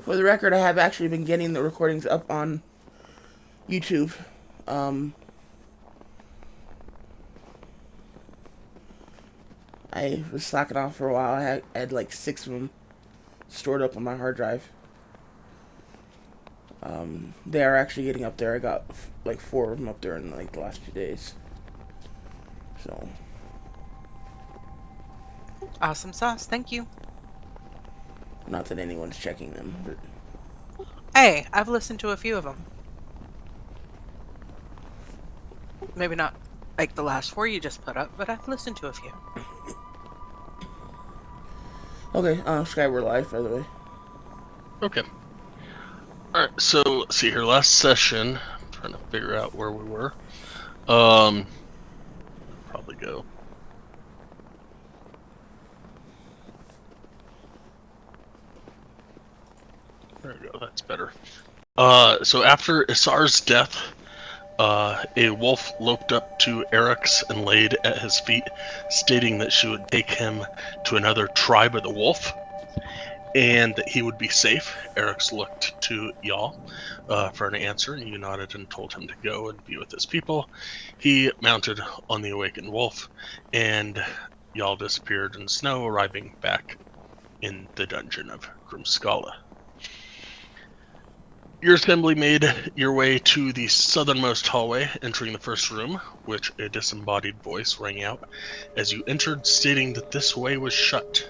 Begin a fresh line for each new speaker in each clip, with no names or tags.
For the record, I have actually been getting the recordings up on YouTube. Um, I was slacking off for a while. I had like 6 of them stored up on my hard drive. They are actually getting up there. I got like 4 of them up there in like the last 2 days. So,
Awesome sauce. Thank you.
not that anyone's checking them, but
Hey, I've listened to a few of them. Maybe not like the last 4 you just put up, but I've listened to a few.
okay. Skyward Life, by the way.
Okay. Alright, so let's see here. Last session, I'm trying to figure out where we were. Probably go. There we go, that's better. So after Isar's death, a wolf loped up to Eric's and laid at his feet, stating that she would take him to another tribe of the wolf, and that he would be safe. Eric's looked to y'all for an answer, and you nodded and told him to go and be with his people. He mounted on the awakened wolf, and y'all disappeared in snow, arriving back in the dungeon of Grimskala. Your assembly made your way to the southernmost hallway, entering the first room, which a disembodied voice rang out as you entered, stating that this way was shut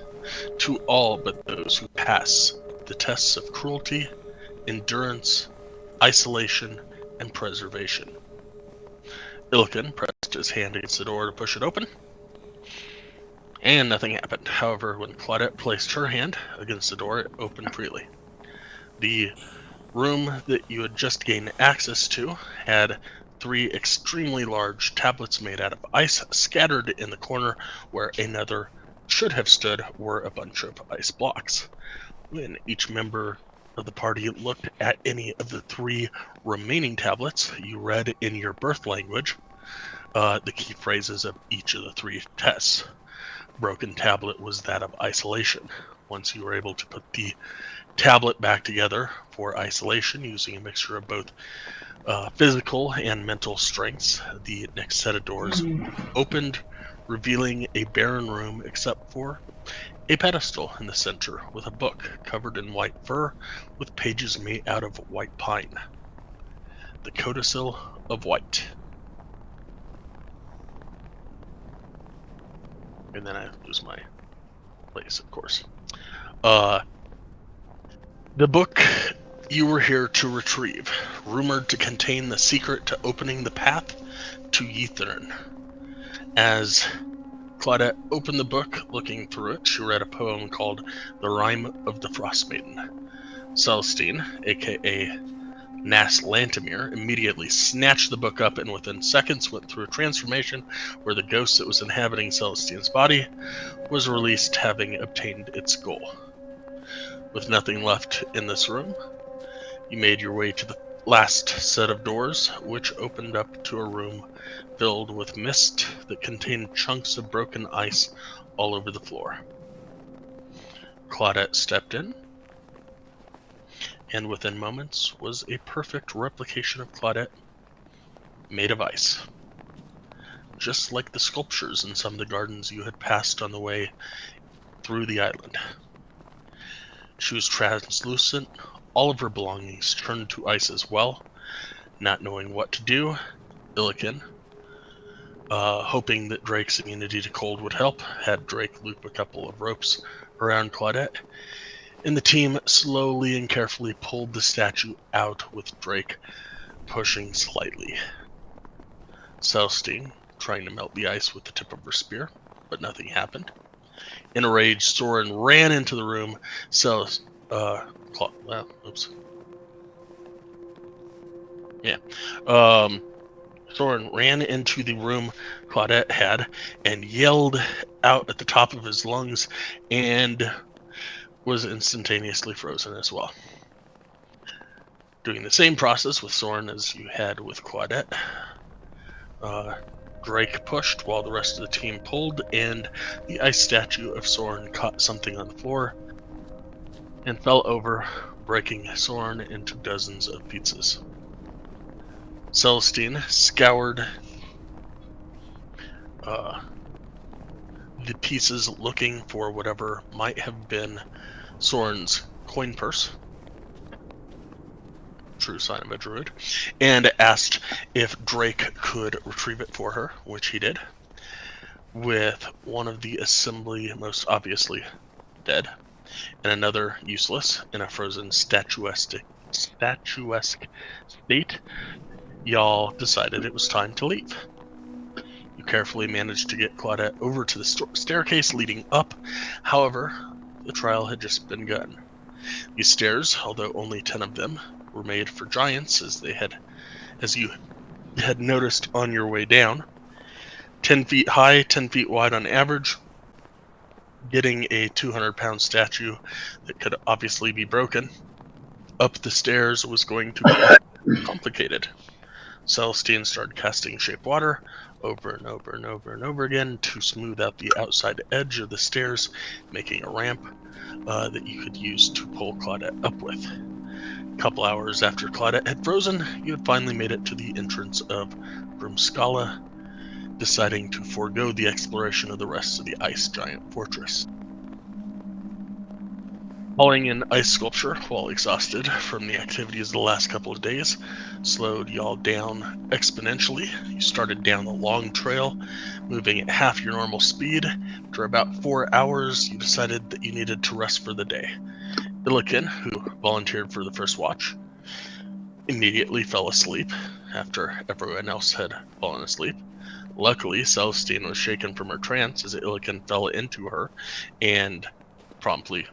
to all but those who pass the tests of cruelty, endurance, isolation, and preservation. Illican pressed his hand against the door to push it open, and nothing happened. However, when Claudette placed her hand against the door, it opened freely. The room that you had just gained access to had 3 extremely large tablets made out of ice. Scattered in the corner where another should have stood were a bunch of ice blocks. When each member of the party looked at any of the 3 remaining tablets, you read in your birth language the key phrases of each of the 3 tests. Broken tablet was that of isolation. Once you were able to put the tablet back together for isolation using a mixture of both physical and mental strengths, the next set of doors opened, revealing a barren room except for a pedestal in the center with a book covered in white fur with pages made out of white pine. The Codicil of White. And then I lose my place, of course. The book you were here to retrieve, rumored to contain the secret to opening the path to Ythrin. As Claudette opened the book, looking through it, she read a poem called The Rime of the Frostmaiden. Celestine, aka Nas Lantimir, immediately snatched the book up and within seconds went through a transformation where the ghost that was inhabiting Celestine's body was released, having obtained its goal. With nothing left in this room, you made your way to the last set of doors, which opened up to a room filled with mist that contained chunks of broken ice all over the floor. Claudette stepped in, and within moments was a perfect replication of Claudette, made of ice. Just like the sculptures in some of the gardens you had passed on the way through the island. She was translucent, all of her belongings turned to ice as well. Not knowing what to do, Illican, hoping that Drake's immunity to cold would help, had Drake loop a couple of ropes around Claudette, and the team slowly and carefully pulled the statue out with Drake pushing slightly. Celestine trying to melt the ice with the tip of her spear, but nothing happened. In a rage, Soren ran into the room. Oops. Yeah. Soren ran into the room Claudette had and yelled out at the top of his lungs and was instantaneously frozen as well. Doing the same process with Soren as you had with Claudette. Drake pushed while the rest of the team pulled, and the ice statue of Soren caught something on the floor and fell over breaking Soren into dozens of pieces. Celestine scoured the pieces looking for whatever might have been Soren's coin purse, true sign of a druid, and asked if Drake could retrieve it for her, which he did, with one of the assembly most obviously dead, and another useless in a frozen statuesque state. Y'all decided it was time to leave. You carefully managed to get Claudette over to the staircase leading up. However, the trial had just begun. These stairs, although only 10 of them, were made for giants, as you had noticed on your way down. 10 feet high, 10 feet wide on average. Getting a 200-pound statue that could obviously be broken up the stairs was going to be complicated. Celestine started casting shape water over and over and over and over again to smooth out the outside edge of the stairs, making a ramp that you could use to pull Claudette up with. A couple hours after Claudette had frozen, you had finally made it to the entrance of Broomskala, deciding to forego the exploration of the rest of the ice giant fortress. Hauling in ice sculpture while exhausted from the activities of the last couple of days slowed y'all down exponentially. You started down the long trail, moving at half your normal speed. After about 4 hours, you decided that you needed to rest for the day. Illiken, who volunteered for the first watch, immediately fell asleep after everyone else had fallen asleep. Luckily, Celestine was shaken from her trance as Illiken fell into her and promptly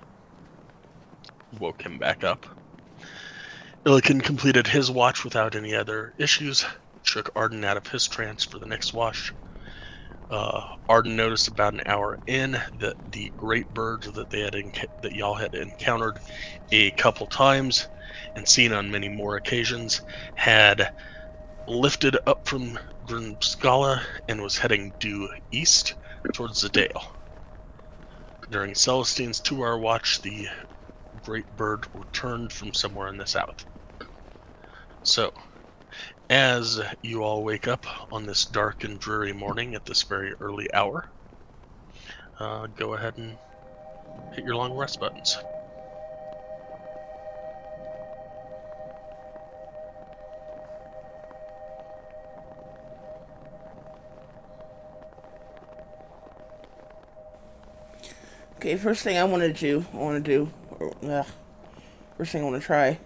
woke him back up. Illiken completed his watch without any other issues, shook Arden out of his trance for the next watch. Arden noticed about an hour in that the great bird that y'all had encountered a couple times and seen on many more occasions had lifted up from Brunskala and was heading due east towards the dale. During Celestine's 2-hour watch, the great bird returned from somewhere in the south. So, as you all wake up on this dark and dreary morning at this very early hour, go ahead and hit your long rest buttons.
Okay, first thing first thing I want to try,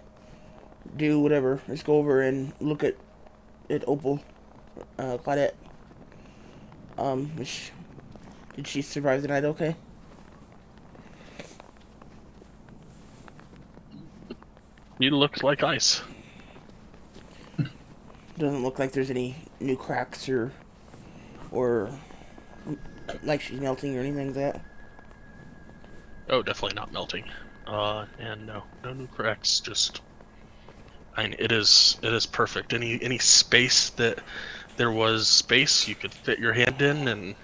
do whatever, is go over and look at Opal, Claudette. Did she survive the night okay?
He looks like ice.
Doesn't look like there's any new cracks or like she's melting or anything like that.
Oh, definitely not melting. And no new cracks. Just, I mean, it is perfect. Any space that there was space you could fit your hand in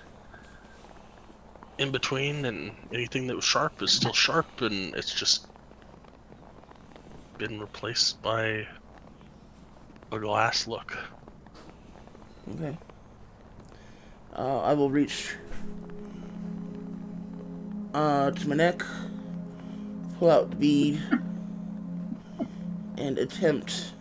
between, and anything that was sharp is still sharp, and it's just been replaced by a glass look.
Okay. I will reach to my neck, pull out the bead, and attempt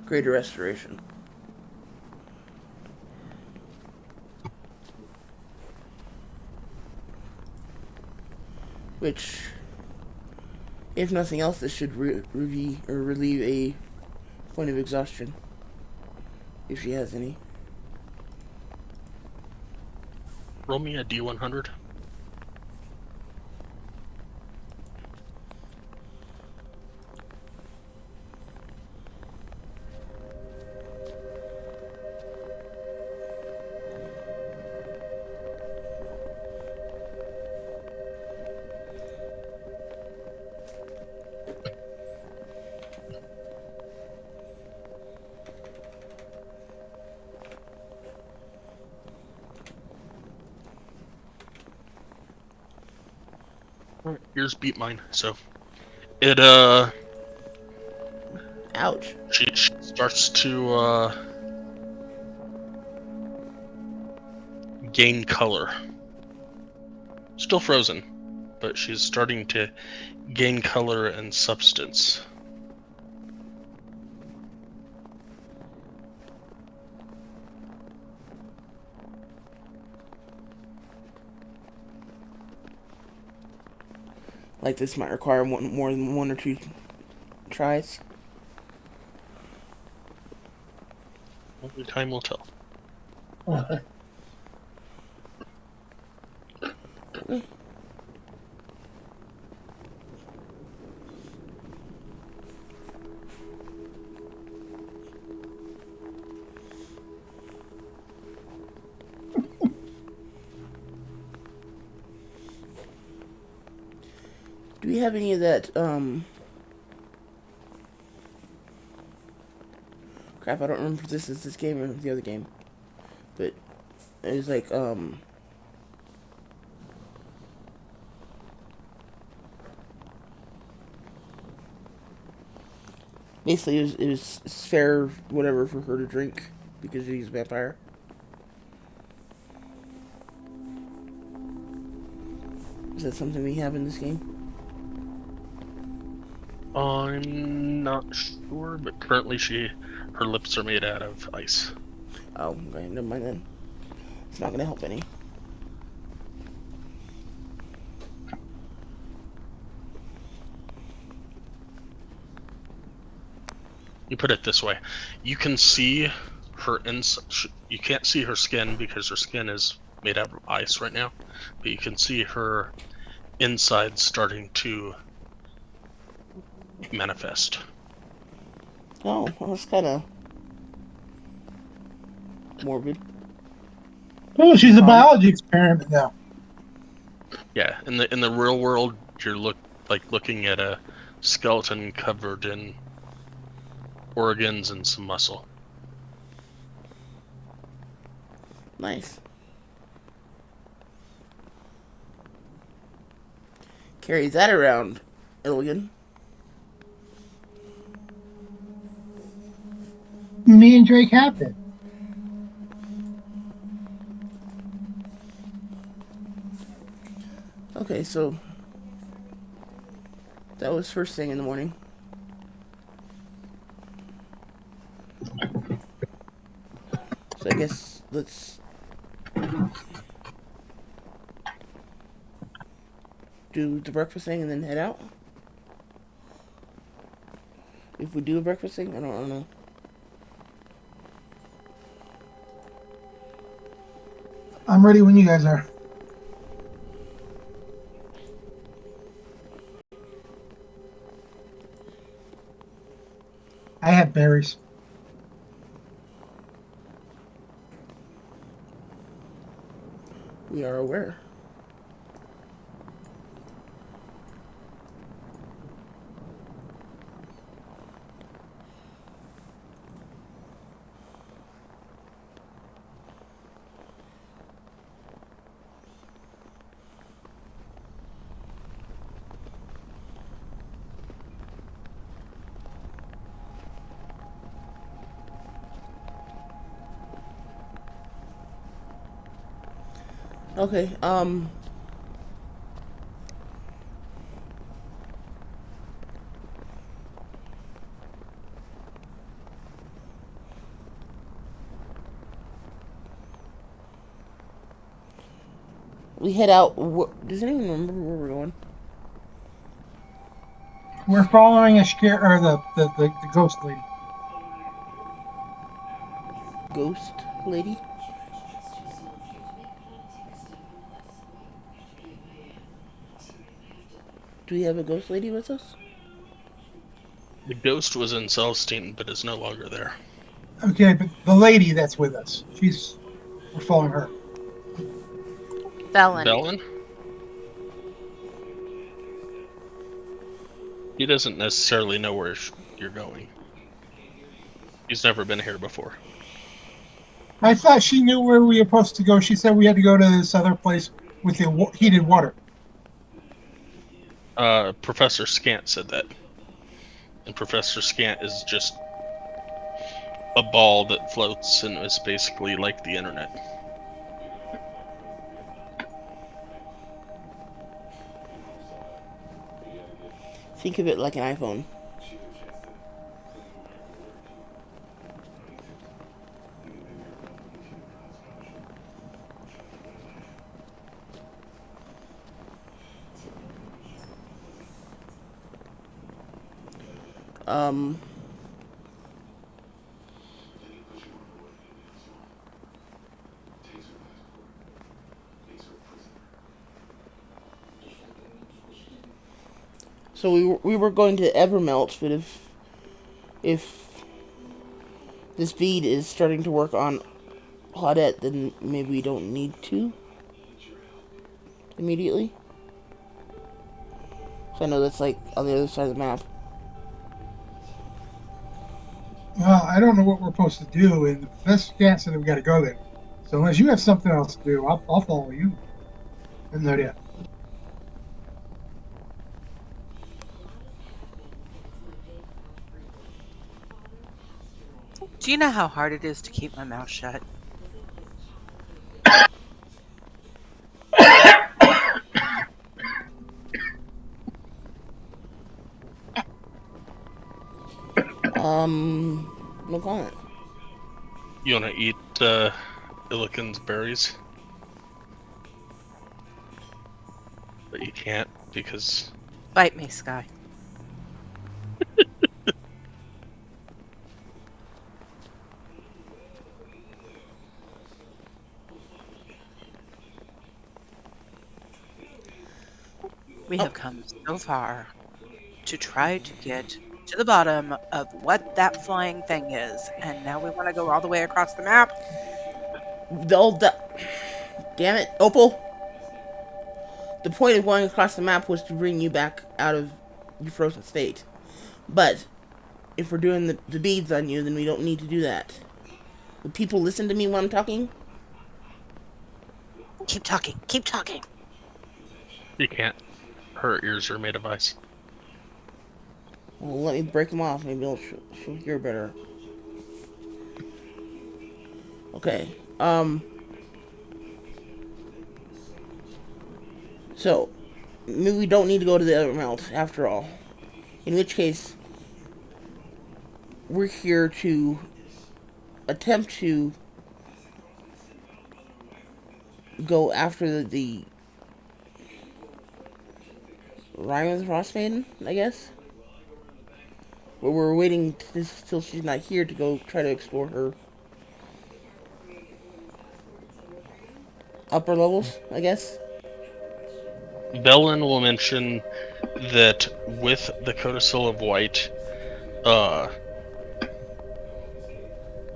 greater restoration. Which, if nothing else, this should relieve a point of exhaustion, if she has any.
Roll me a D100. Yours beat mine, so it
Ouch.
she starts to gain color. Still frozen, but she's starting to gain color and substance.
Like this might require more than 1 or 2 tries.
Only time will tell.
Okay. Do we have any of that, crap, I don't remember if this is this game or the other game. But it was like, basically it was fair, whatever, for her to drink because she's a vampire. Is that something we have in this game?
I'm not sure, but currently her lips are made out of ice.
Oh, okay, never mind then. It's not gonna help any.
You put it this way: you can see her you can't see her skin because her skin is made out of ice right now, but you can see her inside starting to manifest.
Oh, well, that's kind of morbid.
Oh, she's a biology experiment now.
Yeah, in the real world, you're looking at a skeleton covered in organs and some muscle.
Nice. Carry that around, Illigan.
Me and Drake have been.
Okay, so that was first thing in the morning. So I guess let's do the breakfast thing and then head out. If we do a breakfast thing, I don't know.
I'm ready when you guys are. I have berries.
We are aware. Okay, we head out. Does anyone remember where we're going?
We're following the ghost lady.
Ghost lady? Do we have a ghost lady with us?
The ghost was in Celestine, but is no longer there.
Okay, but the lady that's with us, we're following her.
Bellin.
He doesn't necessarily know where you're going. He's never been here before.
I thought she knew where we were supposed to go. She said we had to go to this other place with the heated water.
Professor Scant said that. And Professor Scant is just a ball that floats and is basically like the internet.
Think of it like an iPhone. So we were going to Evermelt, but if this bead is starting to work on Claudette, then maybe we don't need to immediately. So I know that's like on the other side of the map.
Well, I don't know what we're supposed to do, and the professor can't say that we got to go there. So unless you have something else to do, I'll follow you. I have no idea.
Do you know how hard it is to keep my mouth shut?
No comment.
You want to eat Illiken's berries? But you can't because...
Bite me, Sky. We have come so far to try to get to the bottom of what that flying thing is, and now we want to go all the way across the map?
Damn it, Opal. The point of going across the map was to bring you back out of your frozen state. But if we're doing the beads on you, then we don't need to do that. Will people listen to me when I'm talking?
Keep talking. Keep talking.
You can't. Her ears are made of ice.
Well, let me break them off. Maybe she'll hear better. Okay. So, maybe we don't need to go to the other melt after all. In which case, we're here to attempt to go after the Rime of the Frostmaiden, I guess. But we're waiting till she's not here to go try to explore her upper levels, I guess.
Bellin will mention that with the Codicil of White,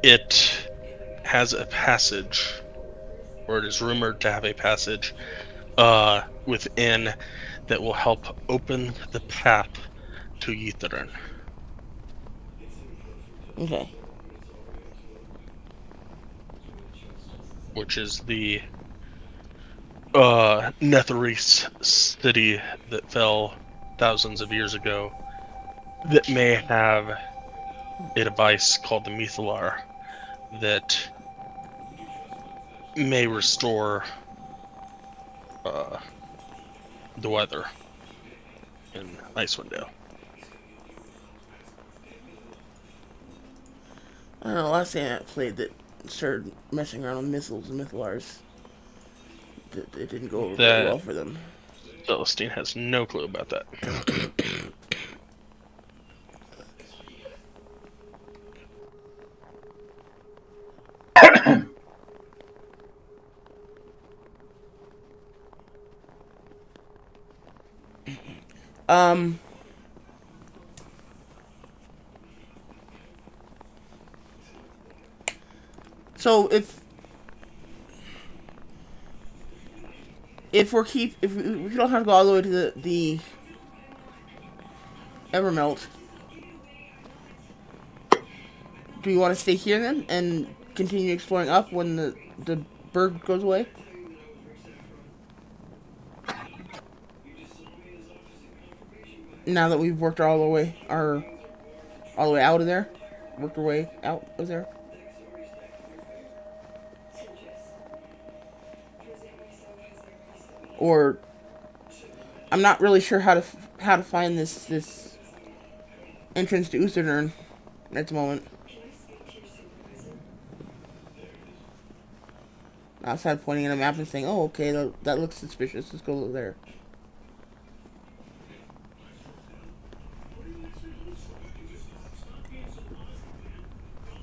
it has a passage, or it is rumored to have a passage, within that will help open the path to Ythryn.
Okay.
Which is the Netherese city that fell thousands of years ago, that may have a device called the Mythalar that may restore the weather in Icewind Dale.
I don't know, last time I played that started messing around with missiles and Mythalars. It didn't go over very well for them.
Celestine has no clue about that.
So if we don't have to go all the way to the Evermelt, do you want to stay here then and continue exploring up when the bird goes away? Now that we've worked all the way out of there, worked our way out of there. Or I'm not really sure how to find this entrance to Utherdurn at the moment. Outside pointing at a map and saying, "Oh, okay, that looks suspicious. Let's go look there."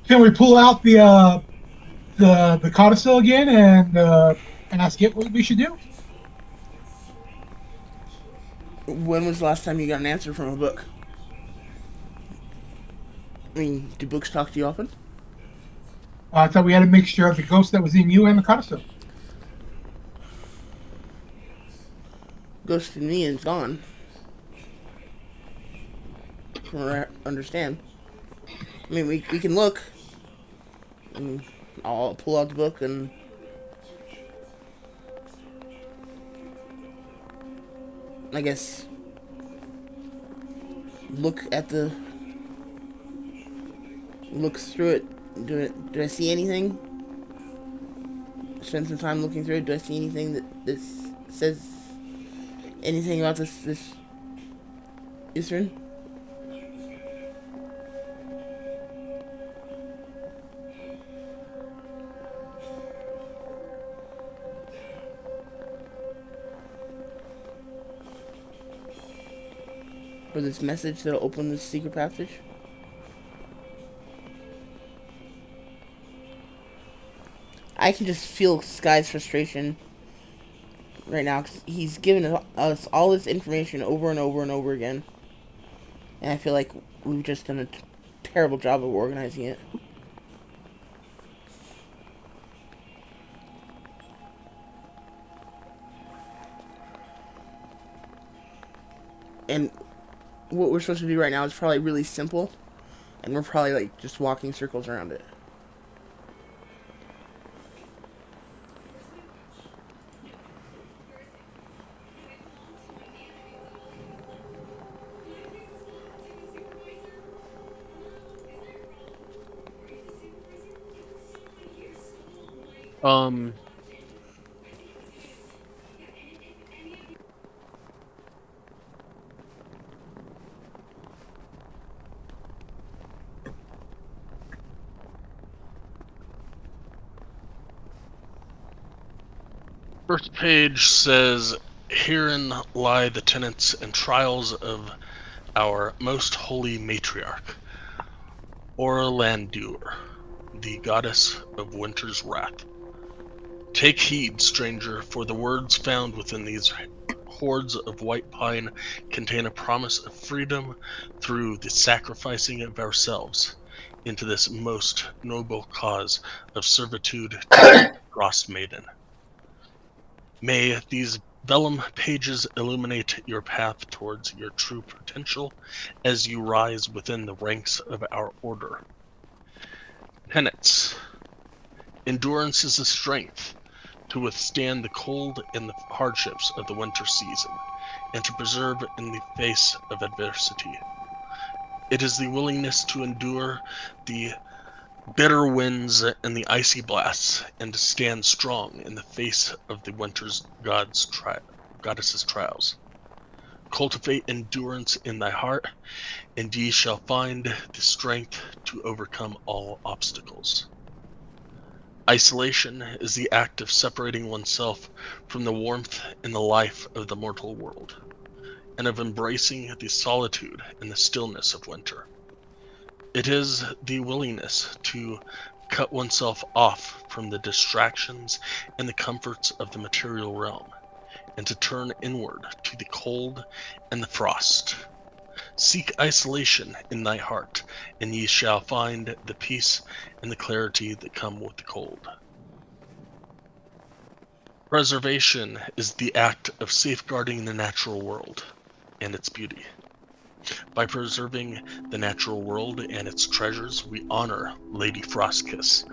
Can we pull out the codicil again and ask it what we should do?
When was the last time you got an answer from a book? I mean, do books talk to you often?
I thought we had a mixture of the ghost that was in you and the codicil.
Ghost in me is gone. From what I understand. I mean, we can look. And I'll pull out the book and I guess look through it. Do I see anything? Spend some time looking through it. Do I see anything that says anything about this Eastern? Or this message that'll open this secret passage? I can just feel Sky's frustration right now because he's given us all this information over and over and over again. And I feel like we've just done a terrible job of organizing it. And what we're supposed to do right now is probably really simple. And we're probably like just walking circles around it.
First page says, "Herein lie the tenets and trials of our most holy matriarch, Orlandur, the goddess of winter's wrath. Take heed, stranger, for the words found within these hordes of white pine contain a promise of freedom through the sacrificing of ourselves into this most noble cause of servitude to the Frostmaiden. May these vellum pages illuminate your path towards your true potential as you rise within the ranks of our order. Tenets. Endurance is a strength to withstand the cold and the hardships of the winter season, and to persevere in the face of adversity. It is the willingness to endure the bitter winds and the icy blasts, and to stand strong in the face of the winter's goddess's trials. Cultivate endurance in thy heart, and ye shall find the strength to overcome all obstacles. Isolation is the act of separating oneself from the warmth and the life of the mortal world, and of embracing the solitude and the stillness of winter. It is the willingness to cut oneself off from the distractions and the comforts of the material realm, and to turn inward to the cold and the frost. Seek isolation in thy heart, and ye shall find the peace and the clarity that come with the cold. Preservation is the act of safeguarding the natural world and its beauty. By preserving the natural world and its treasures, we honor Lady Frostkiss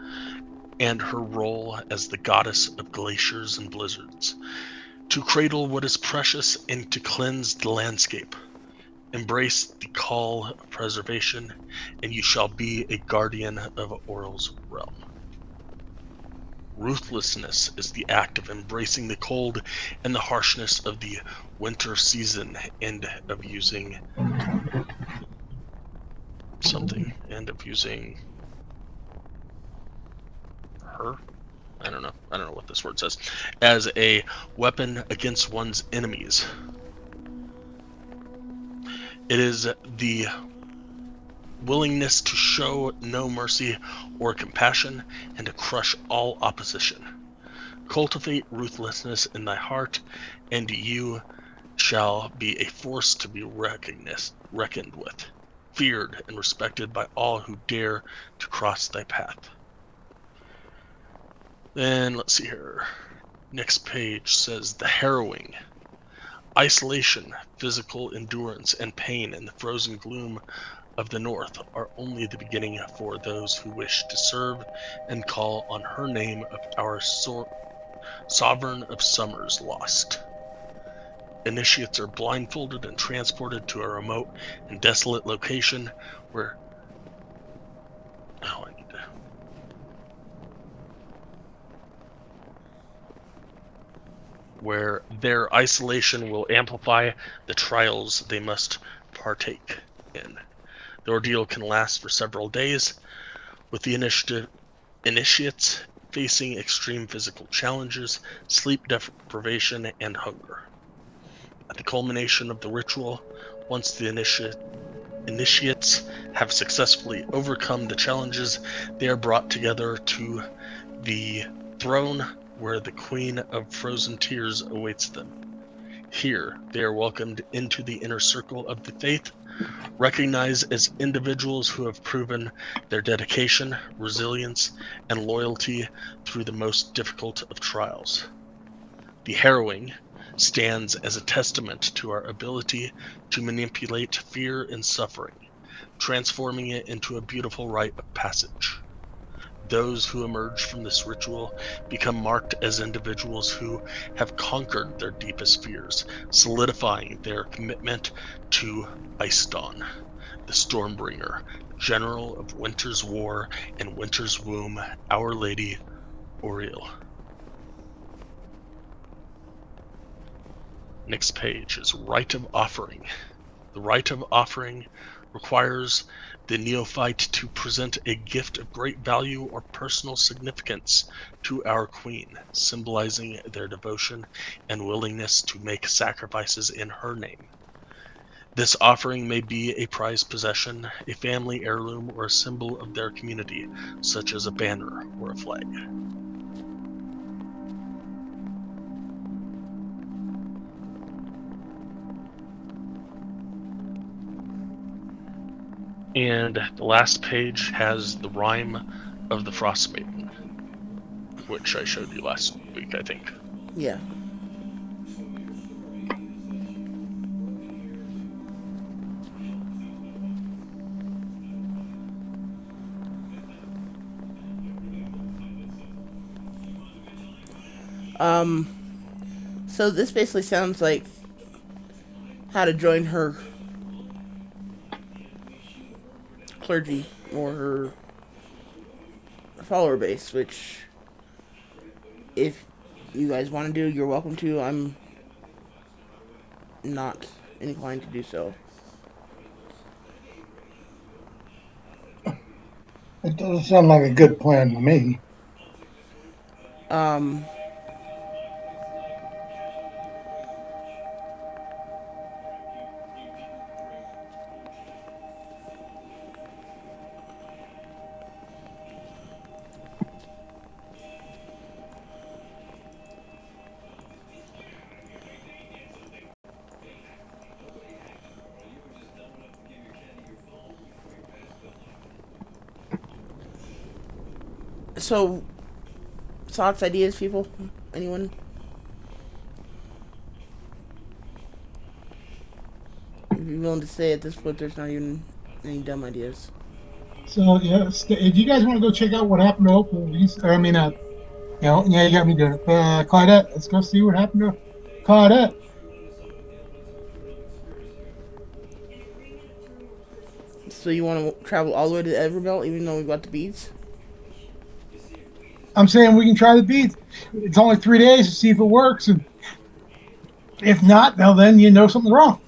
and her role as the goddess of glaciers and blizzards, to cradle what is precious and to cleanse the landscape. Embrace the call of preservation, and you shall be a guardian of Oral's realm. Ruthlessness is the act of embracing the cold and the harshness of the winter season, and of using her. I don't know what this word says, as a weapon against one's enemies. It is the willingness to show no mercy or compassion, and to crush all opposition. Cultivate ruthlessness in thy heart, and you shall be a force to be reckoned with, feared and respected by all who dare to cross thy path. Then let's see here. Next page says the harrowing. Isolation, physical endurance, and pain in the frozen gloom of the north are only the beginning for those who wish to serve and call on her name of our sovereign of summers lost. Initiates are blindfolded and transported to a remote and desolate location where where their isolation will amplify the trials they must partake in. The ordeal can last for several days, with the initiates facing extreme physical challenges, sleep deprivation, and hunger. At the culmination of the ritual, once the initiates have successfully overcome the challenges, they are brought together to the throne where the Queen of Frozen Tears awaits them. Here, they are welcomed into the inner circle of the faith, recognized as individuals who have proven their dedication, resilience, and loyalty through the most difficult of trials. The harrowing stands as a testament to our ability to manipulate fear and suffering, transforming it into a beautiful rite of passage. Those who emerge from this ritual become marked as individuals who have conquered their deepest fears, solidifying their commitment to Ice-Dawn, the Stormbringer, general of Winter's War and Winter's Womb, Our Lady Oriel. Next page is Rite of Offering. The Rite of Offering requires the neophyte to present a gift of great value or personal significance to our queen, symbolizing their devotion and willingness to make sacrifices in her name. This offering may be a prized possession, a family heirloom, or a symbol of their community, such as a banner or a flag. And the last page has the Rime of the Frostmaiden, which I showed you last week, I think.
Yeah. So this basically sounds like how to join her clergy or her follower base, which if you guys want to do, you're welcome to. I'm not inclined to do so.
It doesn't sound like a good plan to me.
So, thoughts, ideas, people? Anyone? If you're willing to say at this point, there's not even any dumb ideas.
So yeah, if you guys want to go check out what happened to Opal, yeah, you got me doing it. Claudette, let's go see what happened to Claudette.
So you want to travel all the way to the Everbelt, even though we've got the beads?
I'm saying we can try the beads. It's only 3 days to see if it works, and if not, well, then you know something's wrong.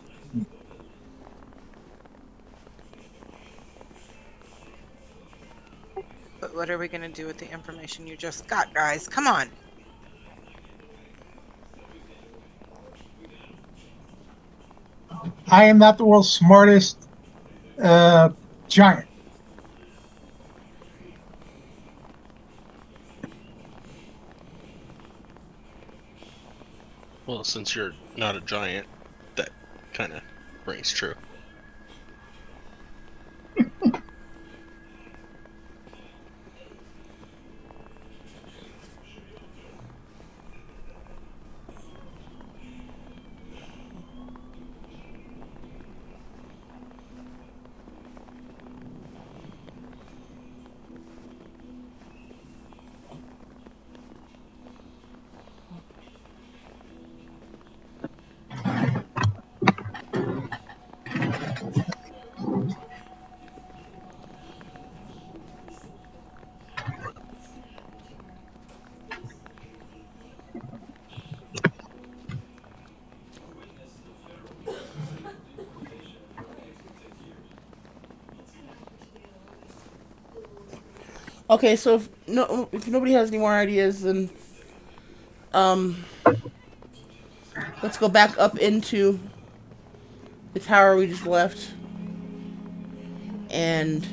But what are we going to do with the information you just got, guys? Come on.
I am not the world's smartest giant.
Well, since you're not a giant, that kind of rings true.
Okay, so if nobody has any more ideas, then let's go back up into the tower we just left and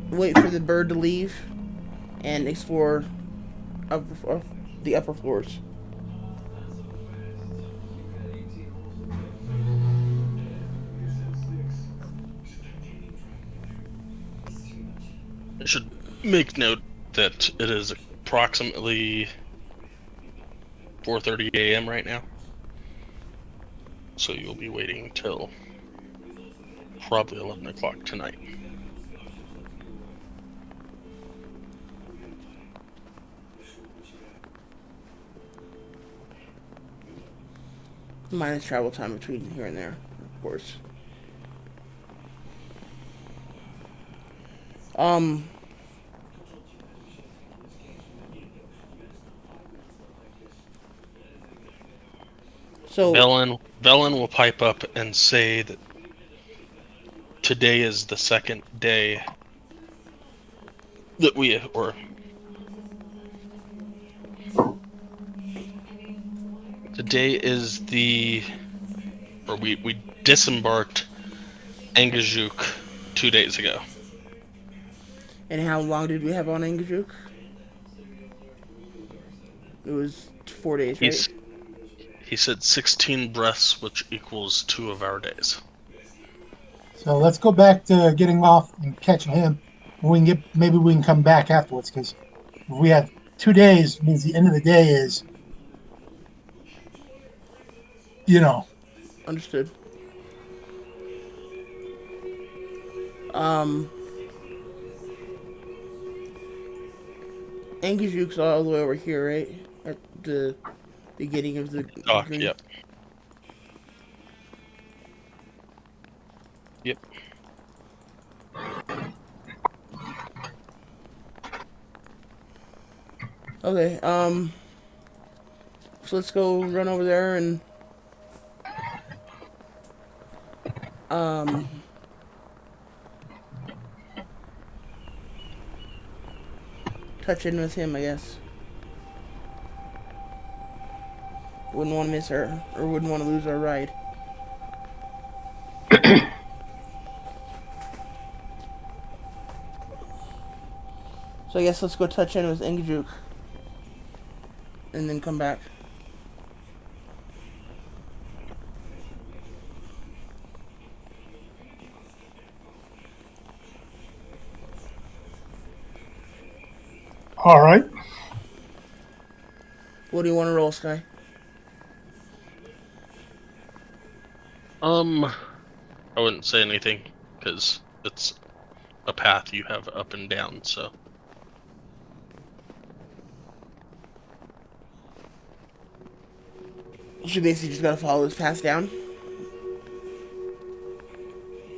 wait for the bird to leave and explore the upper floors.
I should make note that it is approximately 4:30 a.m. right now. So you'll be waiting till probably 11 o'clock tonight.
Minus travel time between here and there, of course. So
Velen will pipe up and say that today is the second day that we we disembarked Angajuk 2 days ago.
And how long did we have on Angajuk? It was 4 days, right?
He said 16 breaths, which equals 2 of our days.
So let's go back to getting off and catching him. Maybe we can come back afterwards, because if we have 2 days, it means the end of the day is,
Understood. Angajuke's all the way over here, right? At the beginning of the green.
Yep. Yep.
Okay, so let's go run over there and touch in with him, I guess. Wouldn't want to miss her, or wouldn't want to lose our ride. So I guess let's go touch in with Angajuk. And then come back.
all right.
What do you want to roll, Sky?
I wouldn't say anything, because it's a path you have up and down, so.
You basically just gotta follow this path down.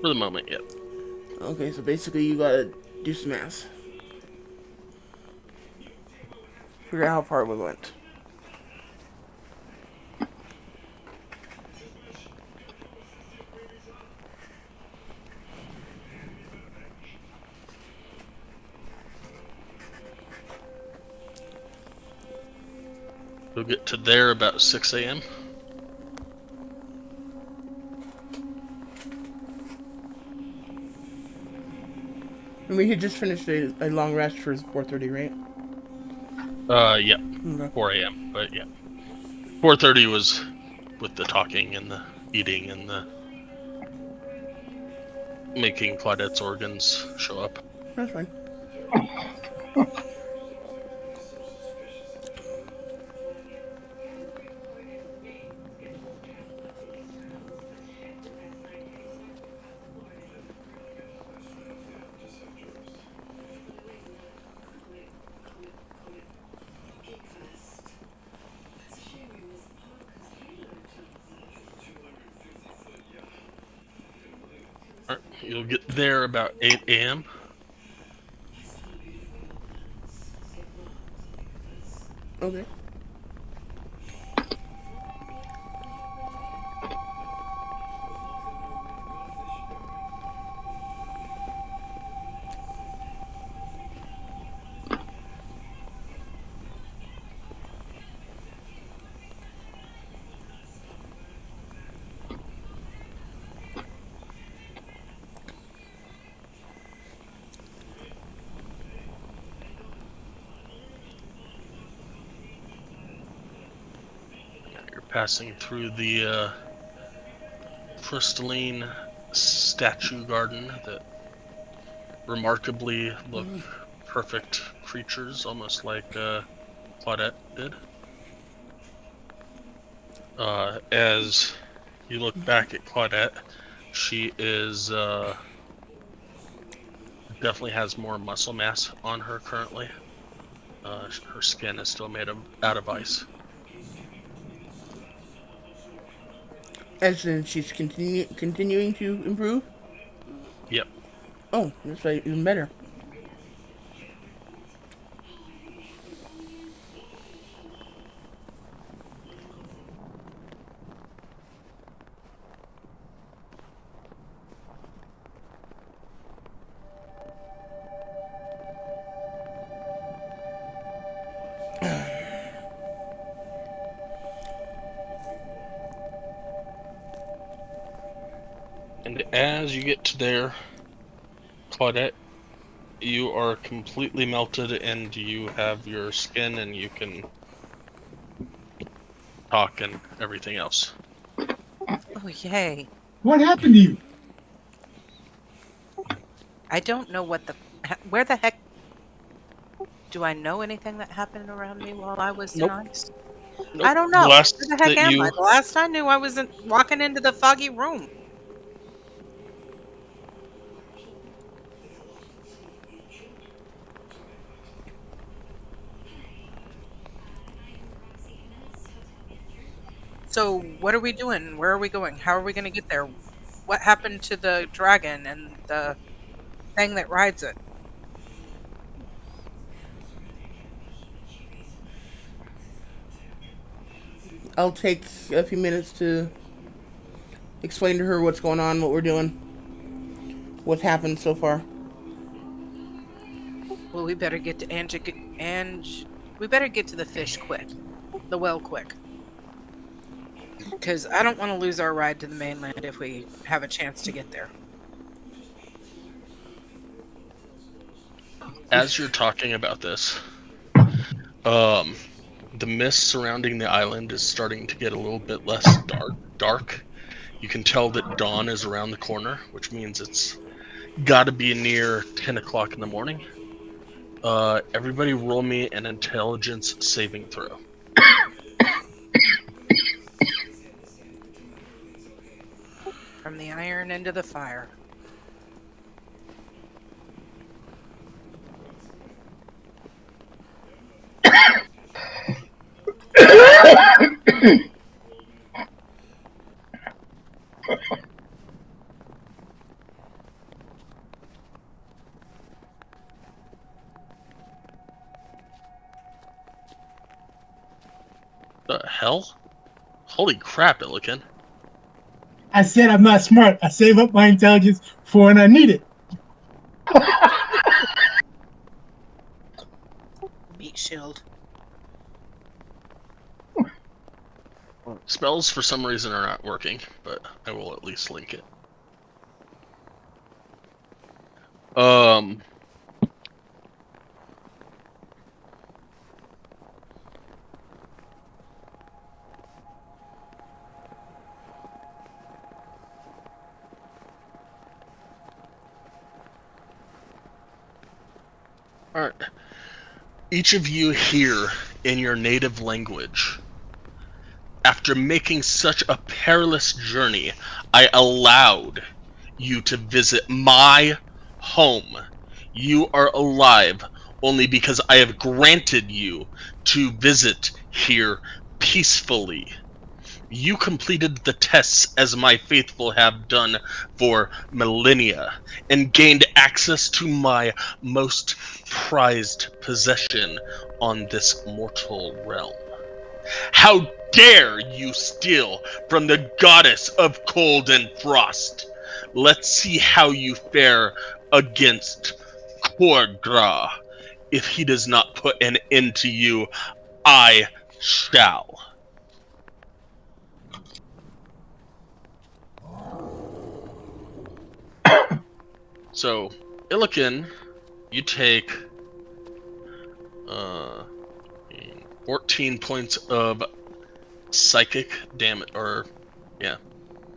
For the moment, yep.
Okay, so basically you gotta do some math. Figure out how far we went.
We'll get to there about 6 a.m.
And we had just finished a long rest for 4:30, right?
Yeah,
Okay.
4 a.m. But yeah, 4:30 was with the talking and the eating and the making Claudette's organs show up.
That's fine.
All right, you'll get there about 8 a.m.
Okay.
You're passing through the crystalline statue garden that remarkably look perfect creatures, almost like Claudette did. As you look back at Claudette, she is definitely has more muscle mass on her currently. Her skin is still made out of ice.
As in she's continuing to improve?
Yep.
Oh, that's right, even better.
And as you get to there, Claudette, you are completely melted and you have your skin and you can talk and everything else.
Oh, yay.
What happened to you?
I don't know where the heck do I know anything that happened around me while I was in
Nope.
ice?
Nope.
I don't
The
know.
last
Where the heck
that
am I?
you
The last I knew, I was walking into the foggy room. So, what are we doing? Where are we going? How are we going to get there? What happened to the dragon and the thing that rides it?
I'll take a few minutes to explain to her what's going on, what we're doing, what's happened so far.
Well, we better get to we better get to the fish quick, the well quick, because I don't want to lose our ride to the mainland if we have a chance to get there.
as you're talking about this, the mist surrounding the island is starting to get a little bit less dark. You can tell that dawn is around the corner, which means it's got to be near 10 o'clock in the morning. Everybody roll me an intelligence saving throw.
From the iron into the fire.
The hell? Holy crap, Illiken.
I said I'm not smart. I save up my intelligence for when I need it.
Meat shield.
Spells, for some reason, are not working, but I will at least link it. Alright. Each of you hear in your native language. After making such a perilous journey, I allowed you to visit my home. You are alive only because I have granted you to visit here peacefully. You completed the tests as my faithful have done for millennia, and gained access to my most prized possession on this mortal realm. How dare you steal from the goddess of cold and frost? Let's see how you fare against Korgra. If he does not put an end to you, I shall. So, Illiken, you take 14 points of psychic damage,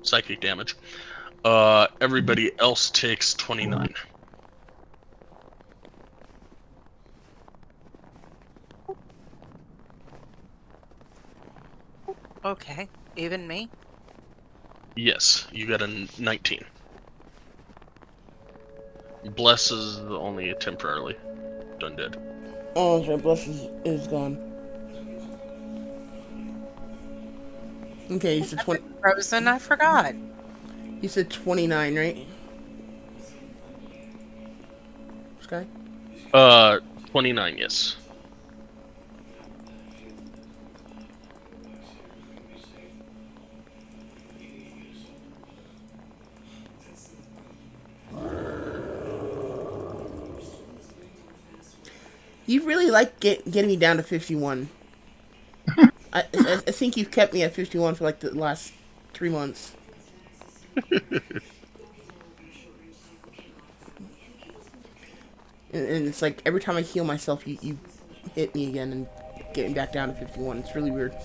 psychic damage. Everybody else takes 29.
Okay. Even me?
Yes, you got a 19. Bless is only temporarily done dead.
Oh, that's right. Bless is gone. Okay, you said 20.
Frozen, I forgot.
You said 29, right? Sky?
29, yes.
You really like getting me down to 51. I think you've kept me at 51 for like the last 3 months. And it's like every time I heal myself, you hit me again and get me back down to 51. It's really weird.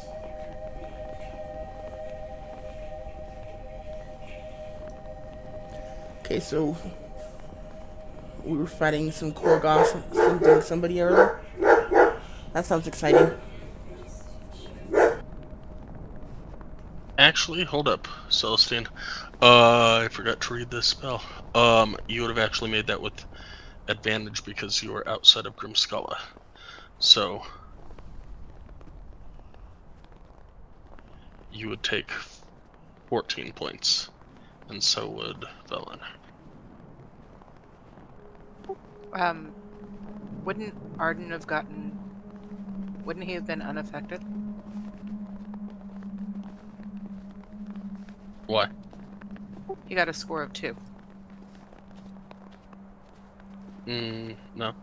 Okay, so we were fighting some Korgoth, somebody earlier. That sounds exciting.
Actually, hold up, Celestine. I forgot to read this spell. You would have actually made that with advantage because you were outside of Grimskala. So, you would take 14 points, and so would Velen.
Wouldn't Arden have gotten... Wouldn't he have been unaffected?
Why?
He got a score of 2.
No.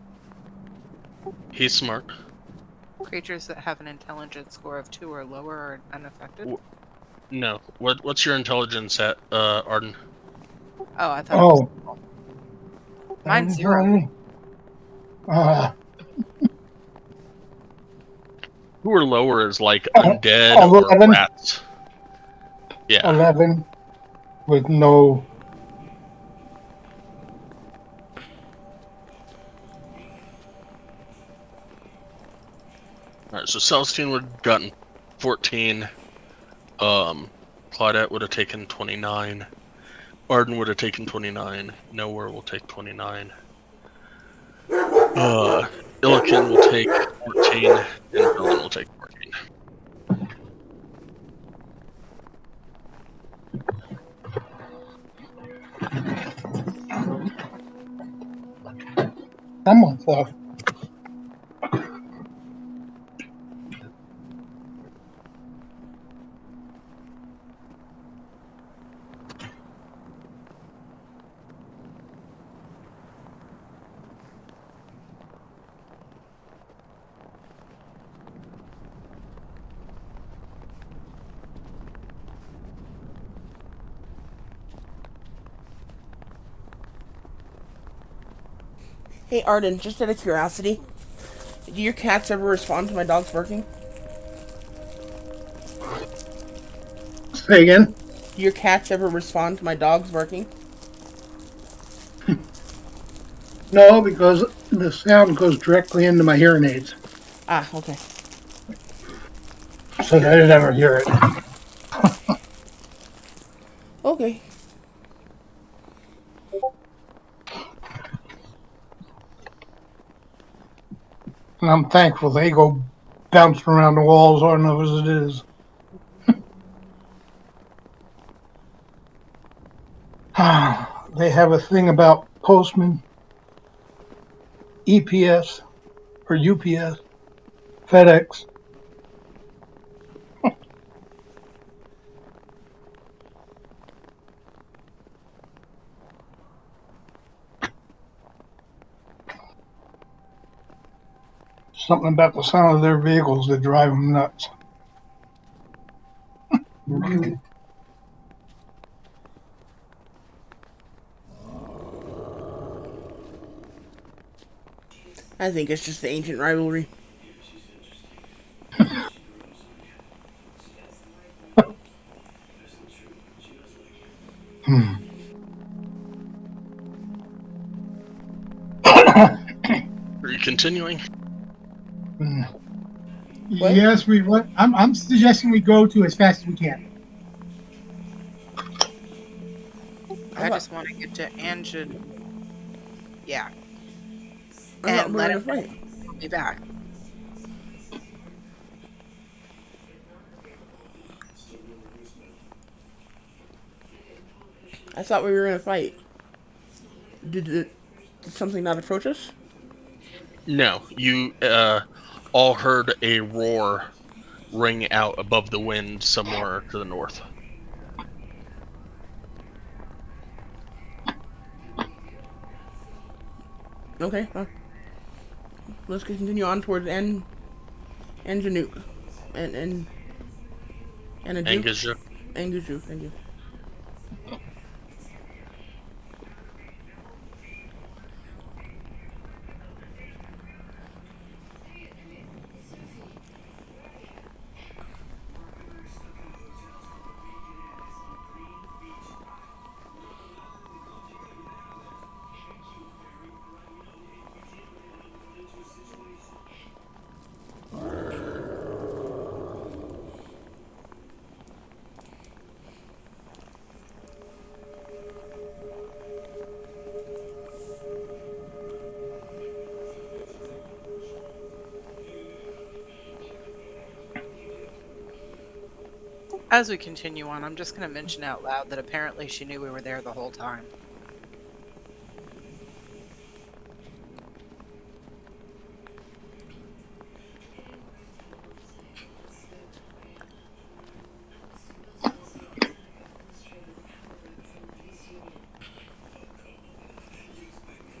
He's smart.
Creatures that have an intelligence score of 2 or lower are unaffected?
No. What's your intelligence at, Arden?
Oh, I thought it was...
Oh,
Mine's 0.
Who are lower is like undead or
11.
rats. Yeah.
11 with no.
Alright, so Celestine would have gotten 14. Claudette would have taken 29. Arden would have taken 29. Nowhere will take 29. Illiken will take 14, and Velen will take 14.
Someone's off.
Hey, Arden, just out of curiosity, do your cats ever respond to my dogs barking?
Say again?
Do your cats ever respond to my dogs barking?
No, because the sound goes directly into my hearing aids,
Ah, okay.
so I never hear it.
Okay.
And I'm thankful they go bouncing around the walls on as it is. They have a thing about postman, EPS, or UPS, FedEx. Something about the sound of their vehicles that drive them nuts.
I think it's just the ancient rivalry.
Hmm.
Are you continuing?
What?
Yes, we. What? I'm suggesting we go to as fast as we can.
I
I
thought
just want to get to Anjin. Yeah.
I thought
And
we were
let
in a
him know
fight.
we'll be back.
I thought we were in a fight. Did something not approach us?
No, you all heard a roar ring out above the wind somewhere to the north.
Okay. Let's continue on towards and Januk and a Juke
Angaja.
and Guju. Thank you.
As we continue on, I'm just going to mention out loud that apparently she knew we were there the whole time.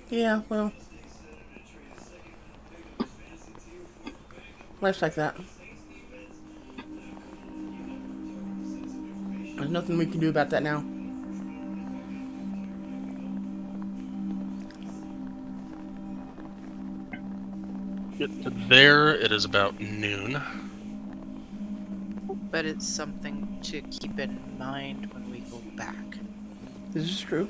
Yeah. Well, life's like that. There's nothing we can do about that now.
Get to there, it is about noon.
But it's something to keep in mind when we go back.
This is true.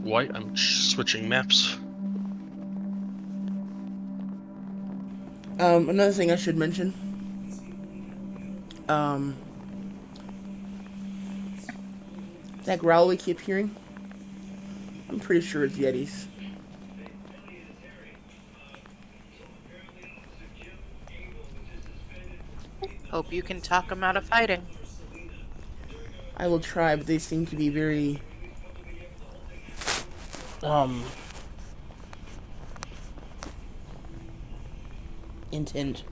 White, I'm switching maps.
Another thing I should mention. Um, that growl we keep hearing. I'm pretty sure it's Yetis.
Hope you can talk them out of fighting.
I will try, but they seem to be very um intent.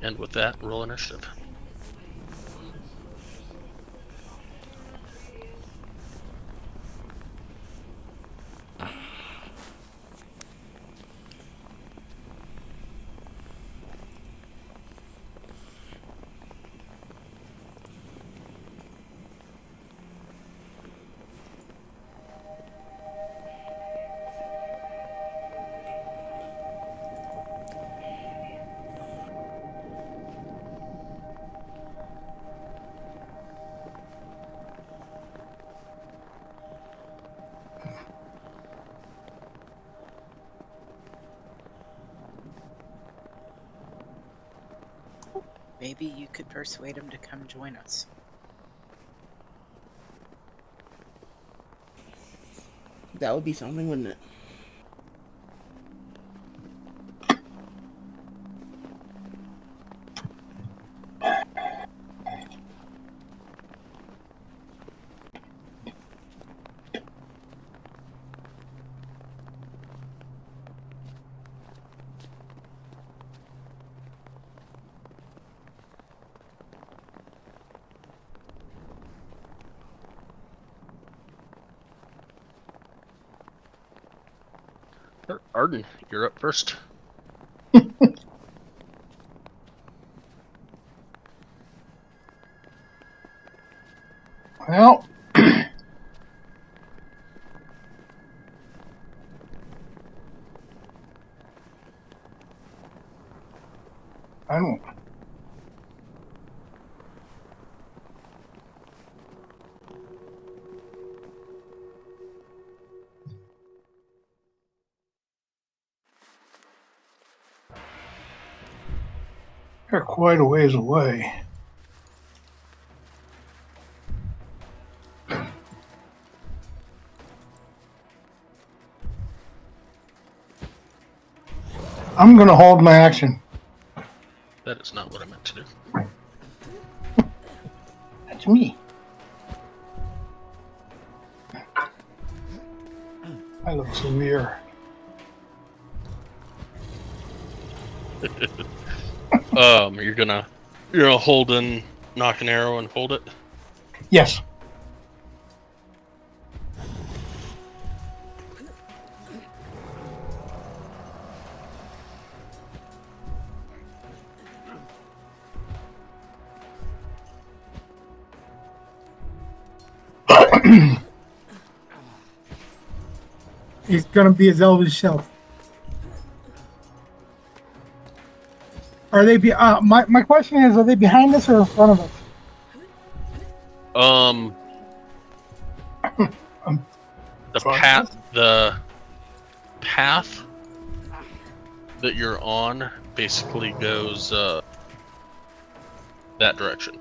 And with that, roll initiative.
Maybe you could persuade him to come join us.
That would be something, wouldn't it?
Arden, you're up first.
Well, I don't. They're quite a ways away. I'm going to hold my action.
That is not what I meant to do.
That's me. I look severe.
You're gonna hold and knock an arrow and hold it.
Yes. He's going to be his elvish self. Are they my question is, are they behind us or in front of us?
The path that you're on basically goes that direction.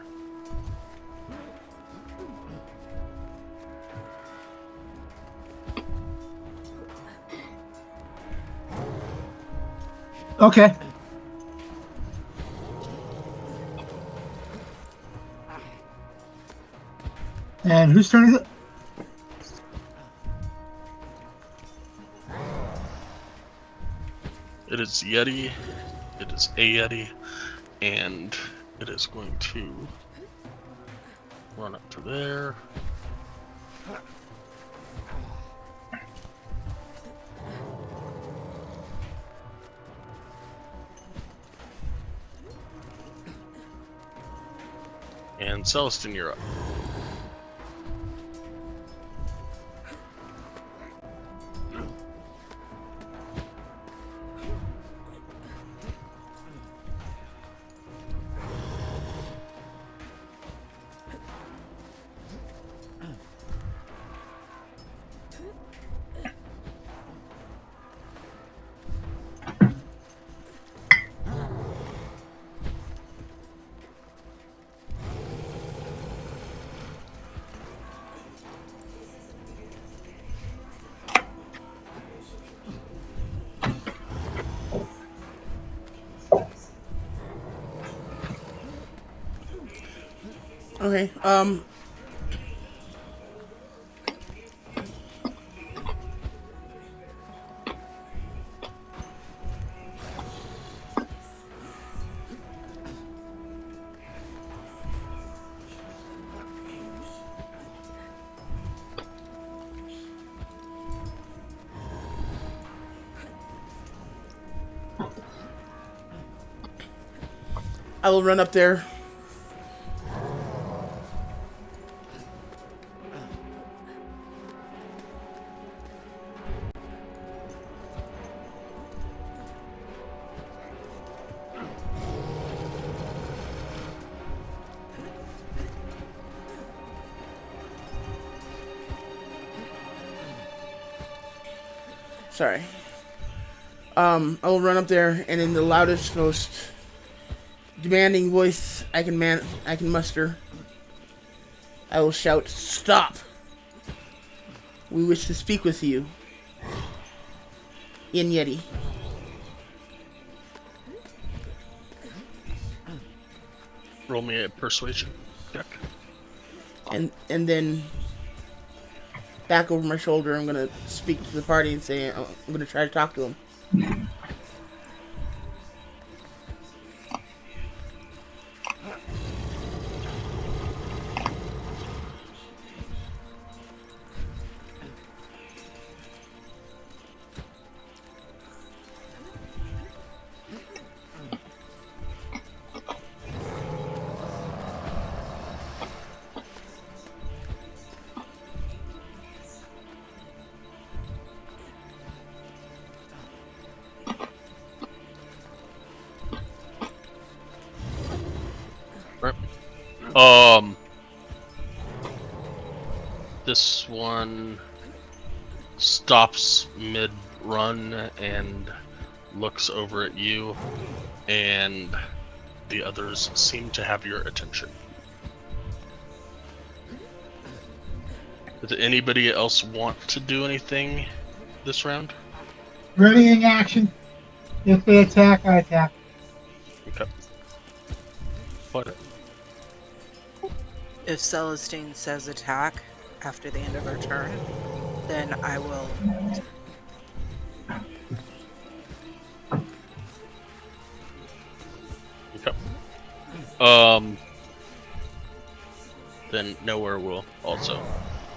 Okay. And whose turn is it?
It is Yeti. It is a Yeti. And it is going to run up to there. And Celestine, you're up.
Okay, I will run up there. Sorry. I will run up there and in the loudest, most demanding voice I can muster, I will shout, "Stop! We wish to speak with you." In Yeti.
Roll me a persuasion check.
And then back over my shoulder, I'm gonna speak to the party and say I'm gonna try to talk to them.
This one stops mid-run and looks over at you, and the others seem to have your attention. Does anybody else want to do anything this round?
Readying action. If they attack, I attack.
Okay. What?
If Celestine says attack after the end of her turn, then I will.
Okay. Then Nowhere will also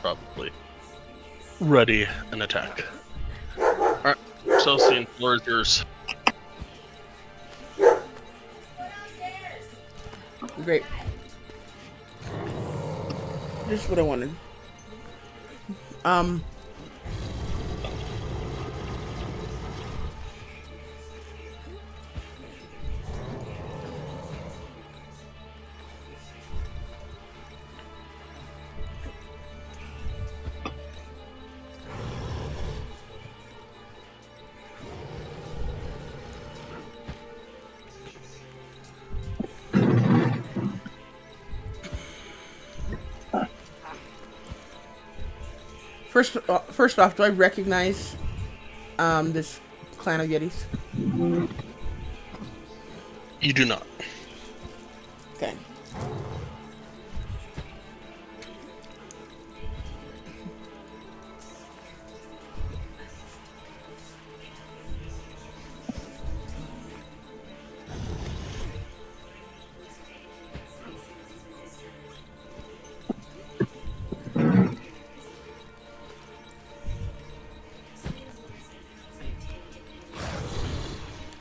probably ready an attack. Alright, Celestine, floor is yours.
Great. Just what I wanted. First off, do I recognize this clan of Yetis?
You do not.
Okay.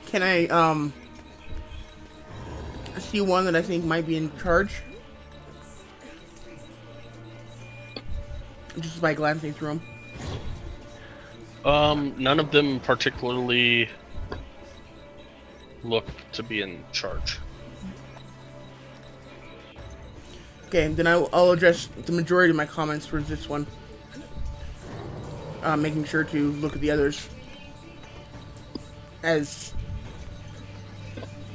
Can I see one that I think might be in charge? Just by glancing through them.
None of them particularly look to be in charge.
Okay, then I'll address the majority of my comments towards this one. Making sure to look at the others as,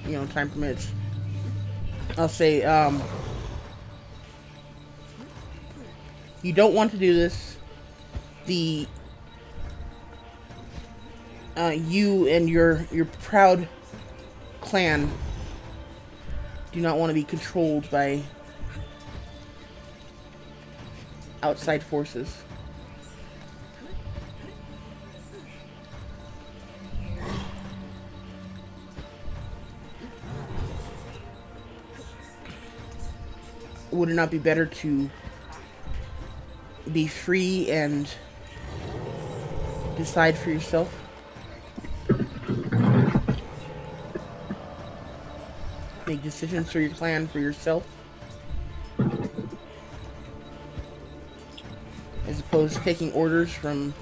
you know, time permits. I'll say, you don't want to do this. You and your proud clan do not want to be controlled by outside forces. Would it not be better to be free and decide for yourself? Make decisions for your clan for yourself? As opposed to taking orders from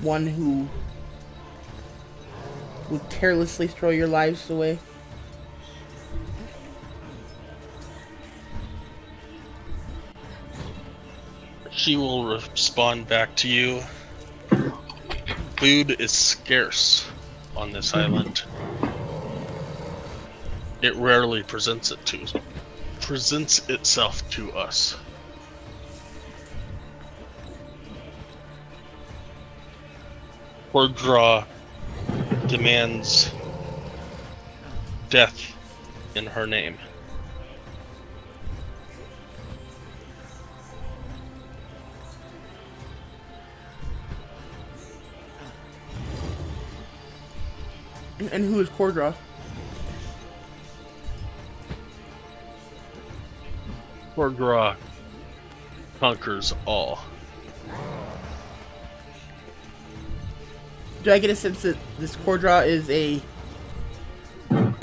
one who would carelessly throw your lives away?
She will respond back to you. Food is scarce on this island. It rarely presents itself to us. Cordra demands death in her name.
And who is Cordra?
Cordra conquers all.
Do I get a sense that this Cordra is a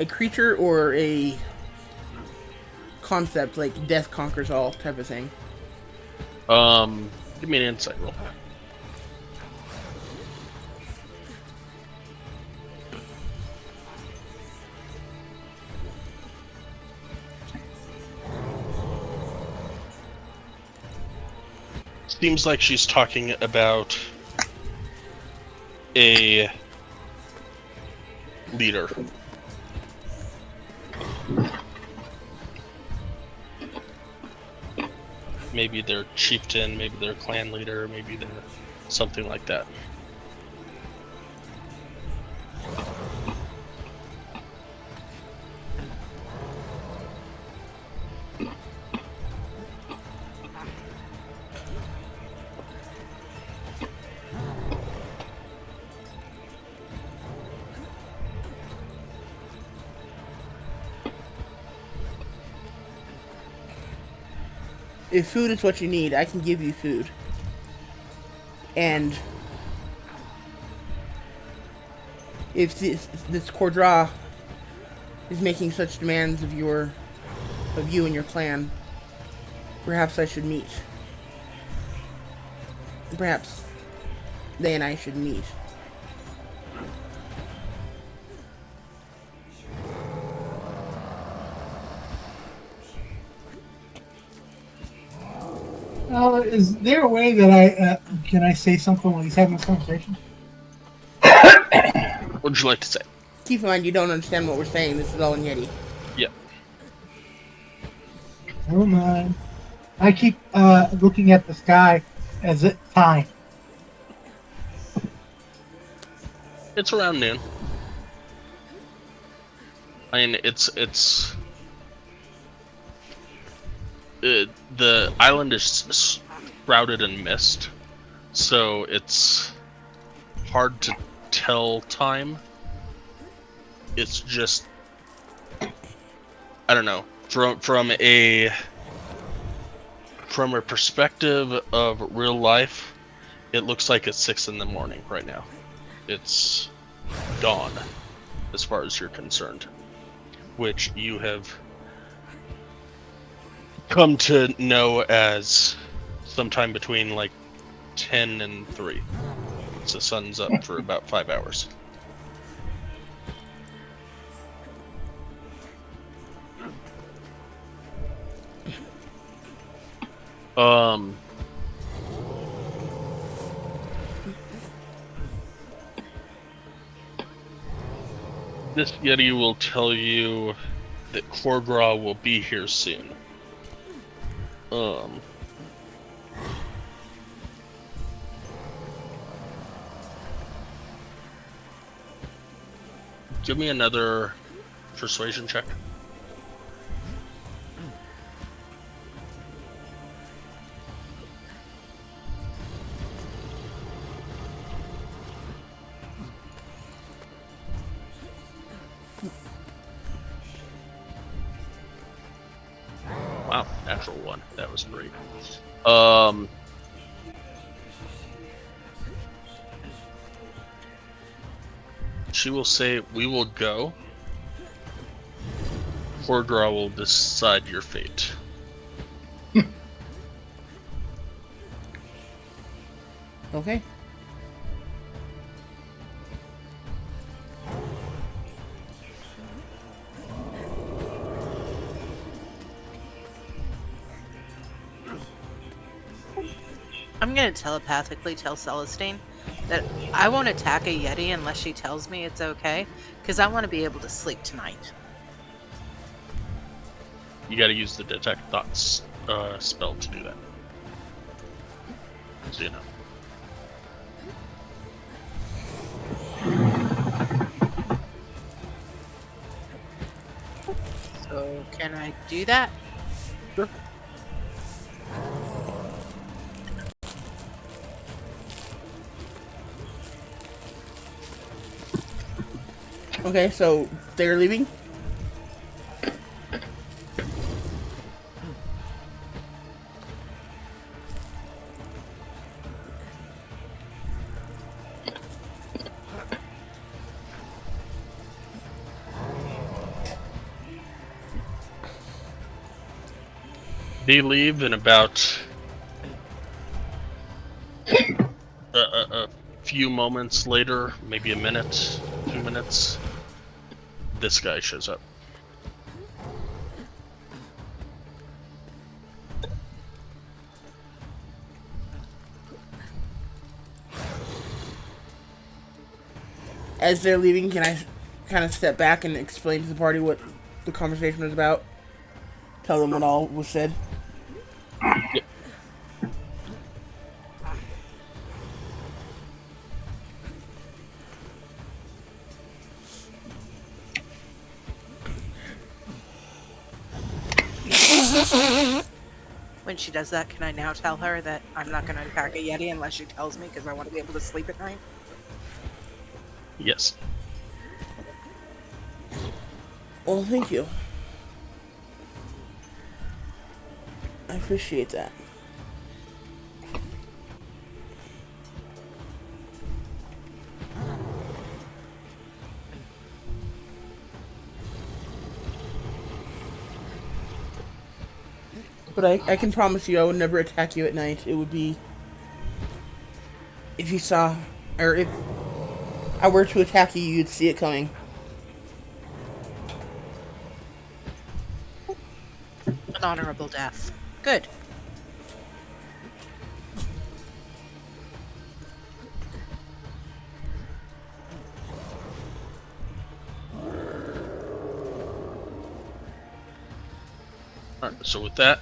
creature or a concept, like death conquers all type of thing?
Give me an insight roll. Seems like she's talking about a leader. Maybe they're chieftain, maybe they're clan leader, maybe they're something like that.
If food is what you need, I can give you food. And if this Cordra is making such demands of you and your clan, perhaps I should meet. Perhaps they and I should meet.
Is there a way that can I say something while he's having this conversation?
What would you like to say?
Keep in mind, you don't understand what we're saying. This is all in Yeti.
Yep.
Never mind. I keep looking at the sky as it time.
It's around noon. I mean, the island is shrouded in mist, so it's hard to tell time. It's just, I don't know, from a perspective of real life, it looks like it's 6 in the morning right now. It's dawn, as far as you're concerned, which you have come to know as sometime between like 10 and 3. So the sun's up for about 5 hours. This Yeti will tell you that Cordra will be here soon. Give me another persuasion check. Wow, natural 1. That was great. She will say, "We will go. Cordra will decide your fate."
Okay.
I'm gonna telepathically tell Celestine that I won't attack a Yeti unless she tells me it's okay, because I want to be able to sleep tonight.
You got to use the detect thoughts spell to do that. So you know.
So can I do that?
Sure.
Okay, so they're leaving?
They leave in about a few moments later, maybe a minute, 2 minutes. This guy shows up.
As they're leaving, can I kind of step back and explain to the party what the conversation was about? Tell them what all was said?
Yep.
When she does that, can I now tell her that I'm not going to attack a Yeti unless she tells me because I want to be able to sleep at night?
Yes.
Well, thank you. I appreciate that. But I can promise you I would never attack you at night. It would be... If you saw... Or if I were to attack you, you'd see it coming.
An honorable death. Good.
Alright, so with that,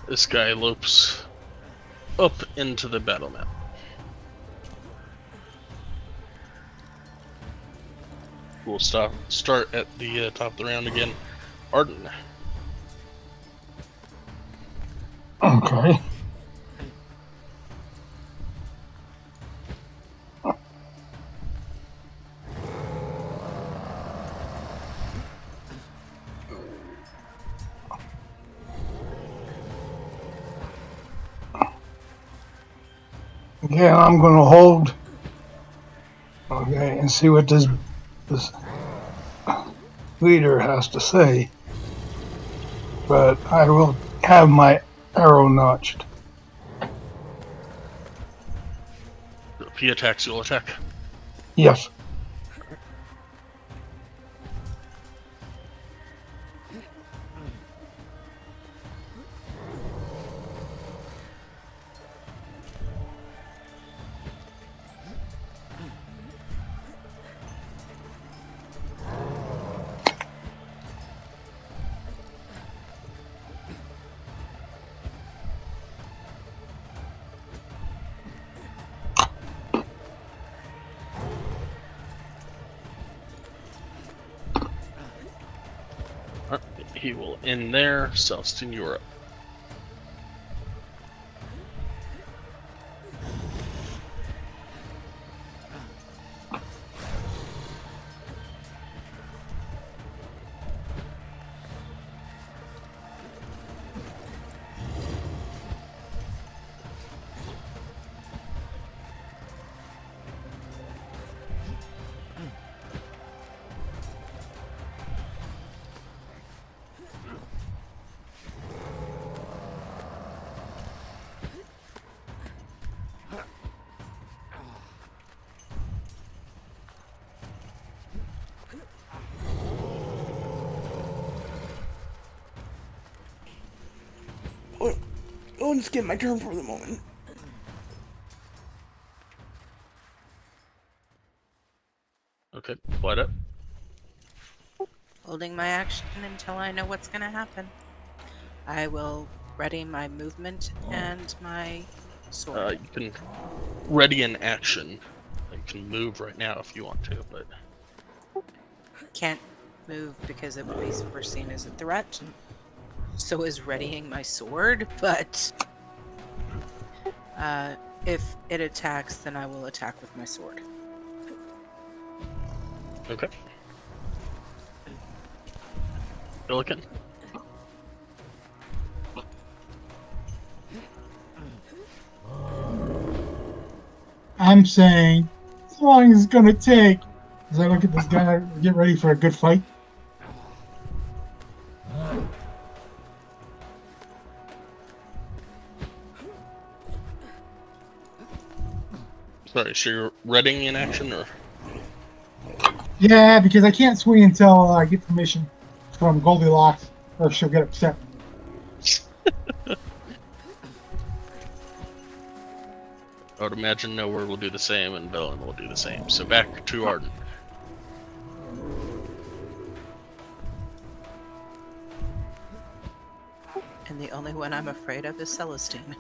this guy lopes up into the battle map. We'll start at the top of the round again. Arden.
Okay. Yeah, I'm gonna hold. Okay, and see what this leader has to say. But I will have my arrow notched.
If he attacks, you'll attack.
Yes.
He will end there. Selston, you're up.
Oh, just get my turn for the moment.
Okay, light up.
holding my action until I know what's going to happen. I will ready my movement and my sword.
You can ready an action. You can move right now if you want to, but
Can't move because it would be foreseen as a threat. So is readying my sword, but if it attacks, then I will attack with my sword.
okay. Billiken?
I'm saying, as long as it's gonna take. As I look at this guy, get ready for a good fight.
Sorry, so you're readying an action, or?
Yeah, because I can't swing until I get permission from Goldilocks, or she'll get upset.
I would imagine Nowhere will do the same, and Villain will do the same. So back to Arden.
And the only one I'm afraid of is Celestine.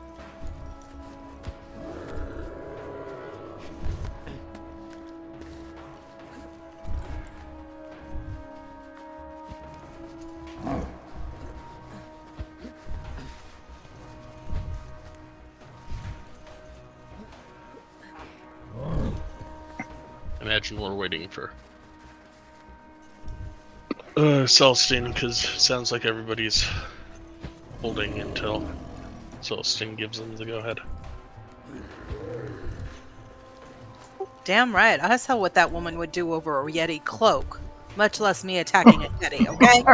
Imagine we're waiting for Celestine, because it sounds like everybody's holding until Celestine gives them the go-ahead.
Damn right, I saw what that woman would do over a Yeti cloak. Much less me attacking a Yeti, okay?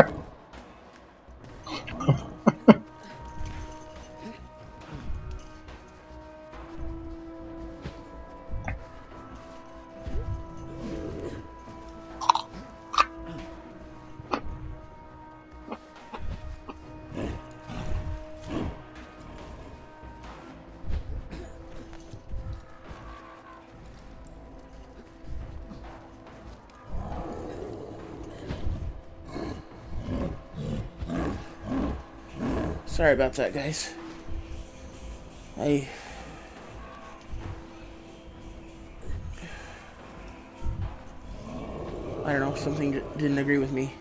Sorry about that, guys. I don't know, something didn't agree with me.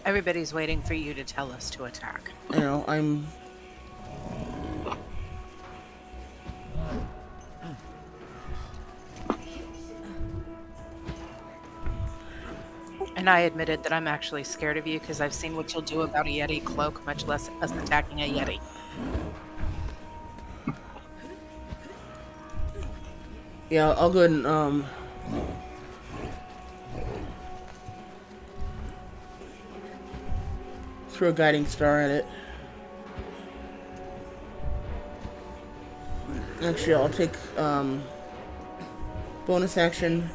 Everybody's waiting for you to tell us to attack.
You know, I'm...
And I admitted that I'm actually scared of you because I've seen what you'll do about a Yeti cloak, much less us attacking a Yeti.
Yeah, I'll go ahead and, throw a guiding star at it. Actually, I'll take, bonus action.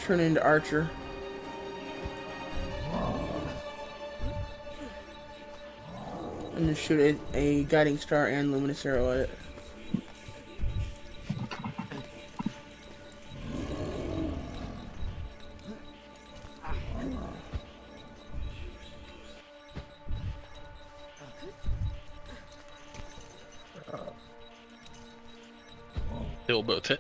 Turn into Archer. And then shoot a guiding star and luminous arrow at it.
They'll both hit.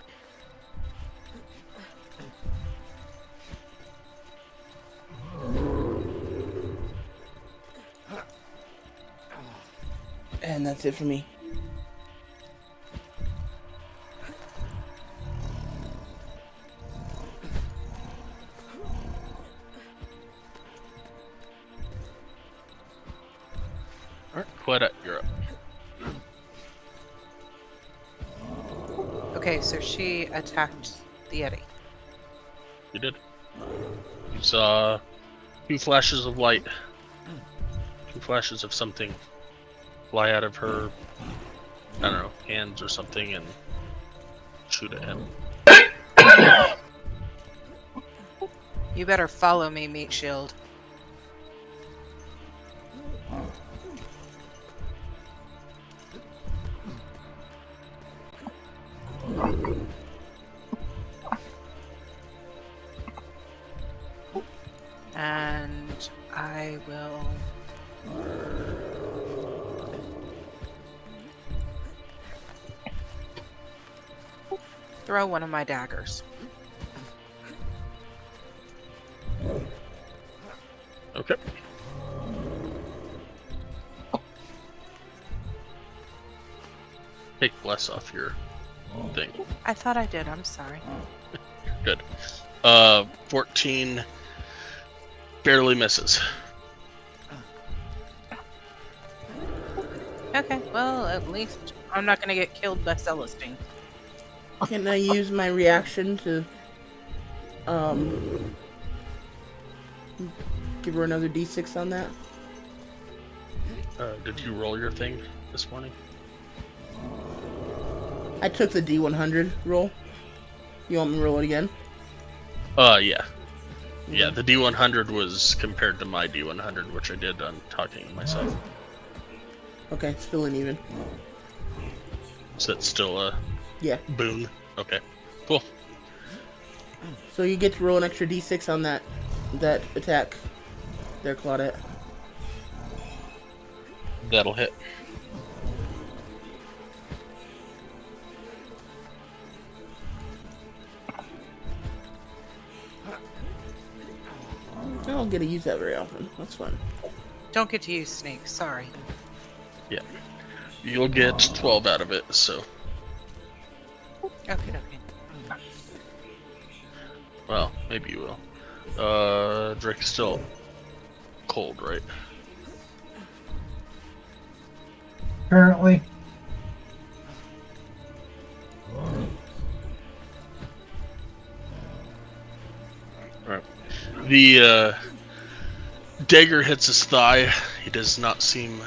And that's it for me.
Alright, Quetta, you're up.
Okay, so she attacked the Yeti.
You did. You saw 2 flashes of light. 2 flashes of something fly out of her, I don't know, hands or something, and shoot at him.
You better follow me, Meat Shield. And I will throw one of my daggers.
Okay. Take less off your thing.
I thought I did. I'm sorry.
Good. 14 barely misses.
Okay, well, at least I'm not going to get killed by Celestine.
Can I use my reaction to give her another d6 on that?
Did you roll your thing this morning?
I took the d100 roll. You want me to roll it again?
Yeah. Yeah, the D100 was compared to my D100, which I did on talking to myself.
Okay, still an even.
Is that still a
Yeah.
boon? Okay, cool.
So you get to roll an extra d6 on that attack there, Claudette.
That'll hit.
I don't get to use that very often. That's fun.
Don't get to use snake. Sorry.
Yeah. You'll get 12 out of it, so...
Okay.
Well, maybe you will. Drake's still cold, right?
Apparently.
Alright. The dagger hits his thigh. He does not seem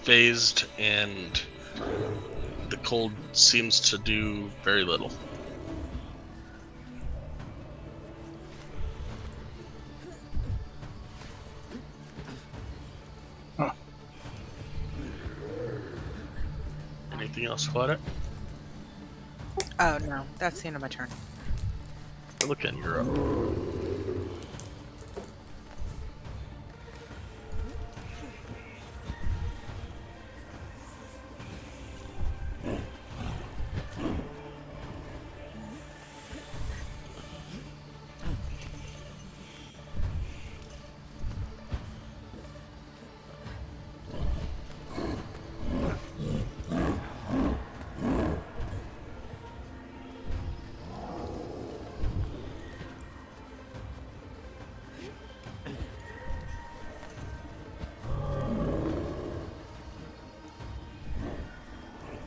phased, and the cold seems to do very little. Anything else, Claudette?
Oh, no. That's the end of my turn.
Look in, you're up.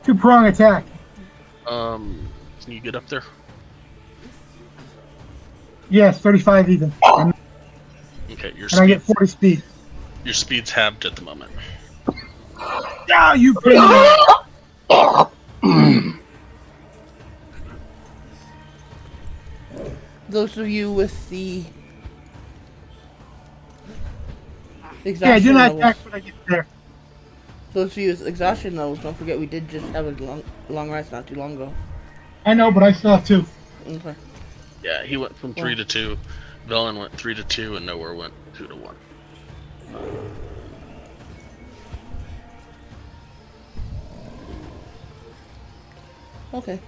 Two-prong attack.
Can you get up there?
Yes, 35 even. And
Okay,
I get 40 speed.
your speed's halved at the moment.
Ah, you pain.
Those of you with the
Yeah,
exhaustion
do not
levels,
attack when I get there.
those of you with exhaustion levels, don't forget we did just have a long rest not too long ago.
I know, but I still have two.
Okay.
Yeah, he went from 3 to 2. Velen went 3 to 2, and Nowhere went 2 to 1.
Okay.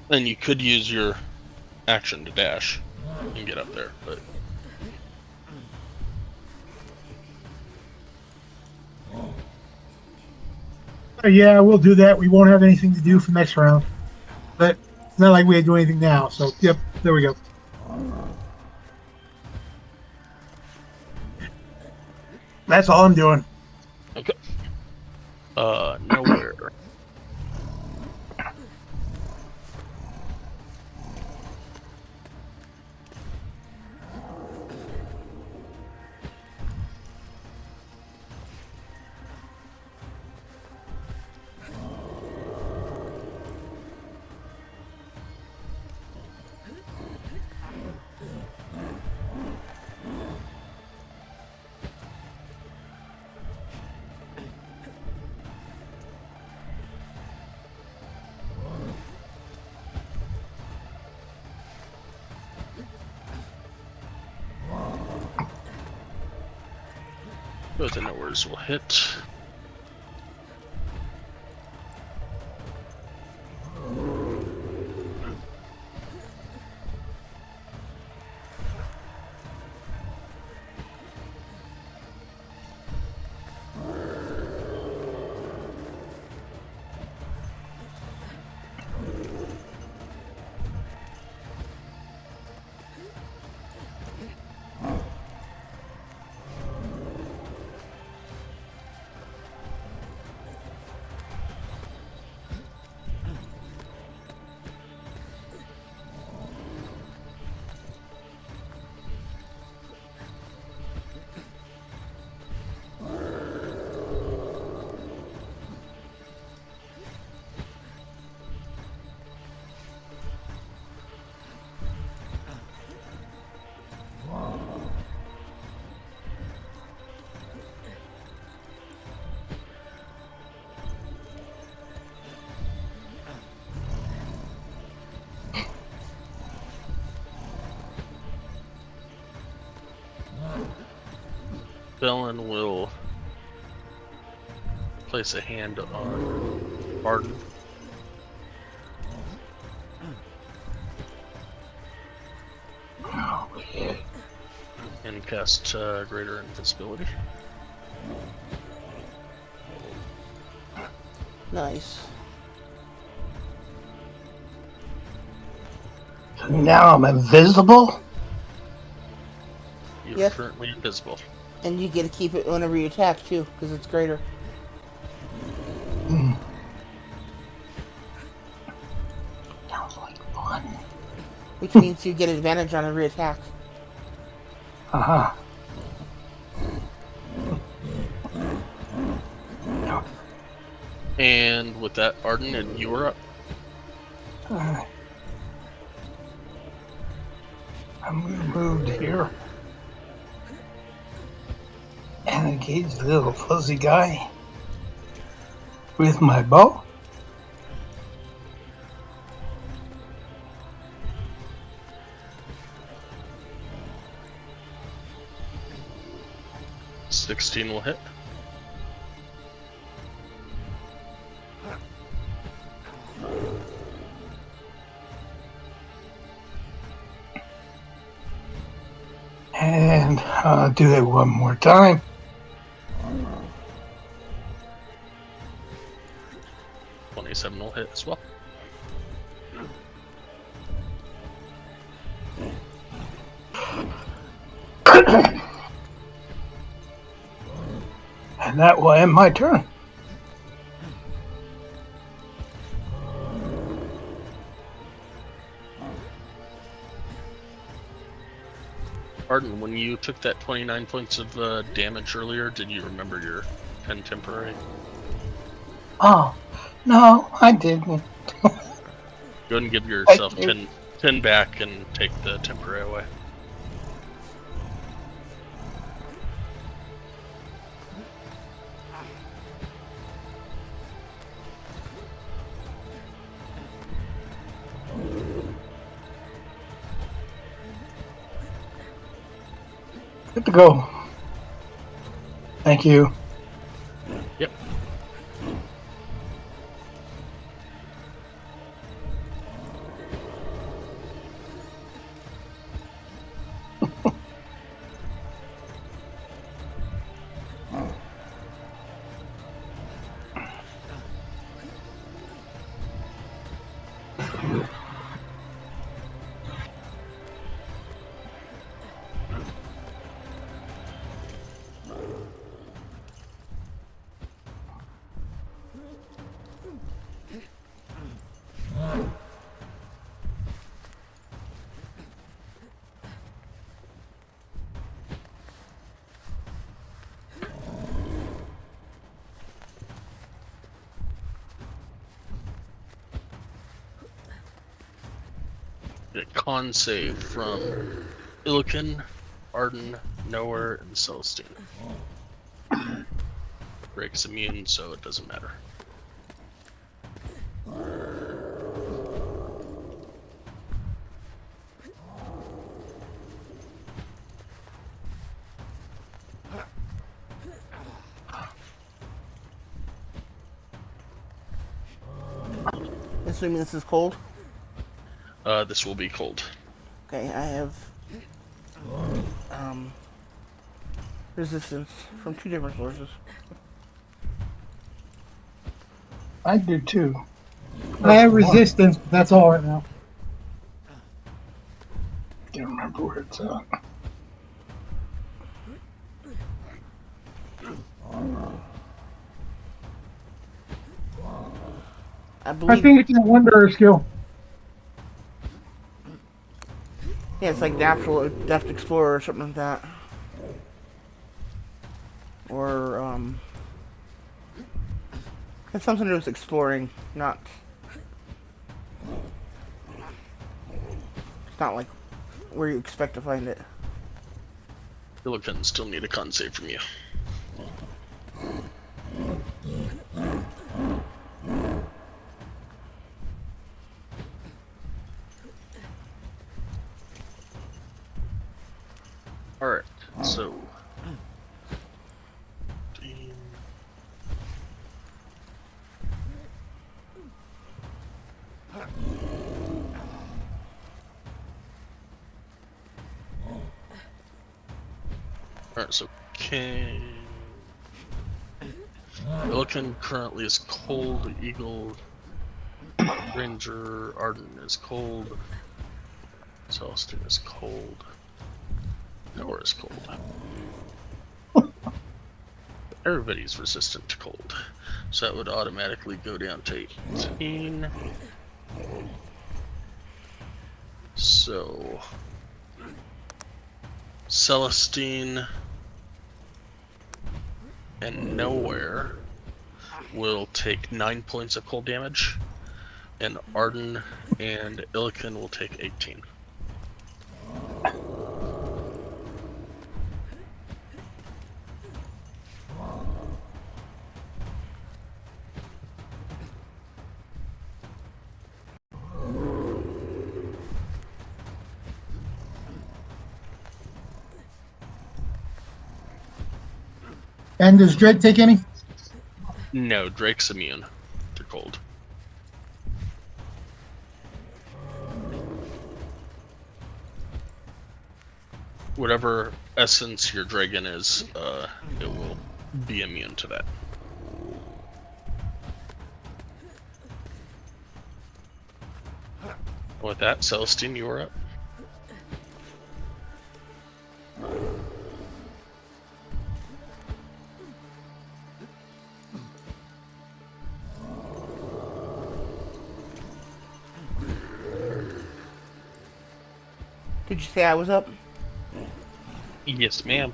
And you could use your action to dash and get up there, but
Yeah, we'll do that. We won't have anything to do for next round. But it's not like we do anything now. So, yep, there we go. That's all I'm doing.
okay. Nowhere. Both the knowers will hit. Bellin will place a hand on Barton. And cast Greater Invisibility.
Nice.
Now I'm invisible?
You're
Yep.
currently invisible.
And you get to keep it whenever you attack, too, because it's greater.
Sounds like fun.
Which means you get advantage on every attack.
Uh-huh.
And with that, Arden, and you are up.
Alright. I'm moved here. And engage the little fuzzy guy with my bow.
$16 will hit.
And I'll do it one more time.
$27 will hit as well.
And that will end my turn.
Arden, when you took that 29 points of damage earlier, did you remember your 10 temporary?
Oh, no, I didn't.
Go ahead and give yourself
Thank you.
10 back and take the temporary away.
Good to go. Thank you.
Yep. A con save from Illican, Arden, Knower, and Celestine. Greg's immune, so it doesn't matter.
assuming this is cold.
This will be cold.
Okay, I have resistance from 2 different sources.
I do too.
I have resistance, but that's all right now.
Can't remember where it's at.
I
I
believe.
think it's a Wanderer skill.
Yeah, it's like natural depth explorer or something like that. Or it's something to do with exploring, not. It's not like where you expect to find it.
Illican still need a con save from you. Alright, so. Alright, so Illican currently is cold, Eagle, Ranger, Arden is cold, Celestine is cold, Nora is cold. Everybody's resistant to cold, so that would automatically go down to 18. So, Celestine and Nowhere will take 9 points of cold damage, and Arden and Illican will take 18.
And does Drake take any?
No, Drake's immune to cold. Whatever essence your dragon is, it will be immune to that. With that, Celestine, you are up.
Did you say I was up?
Yes, ma'am.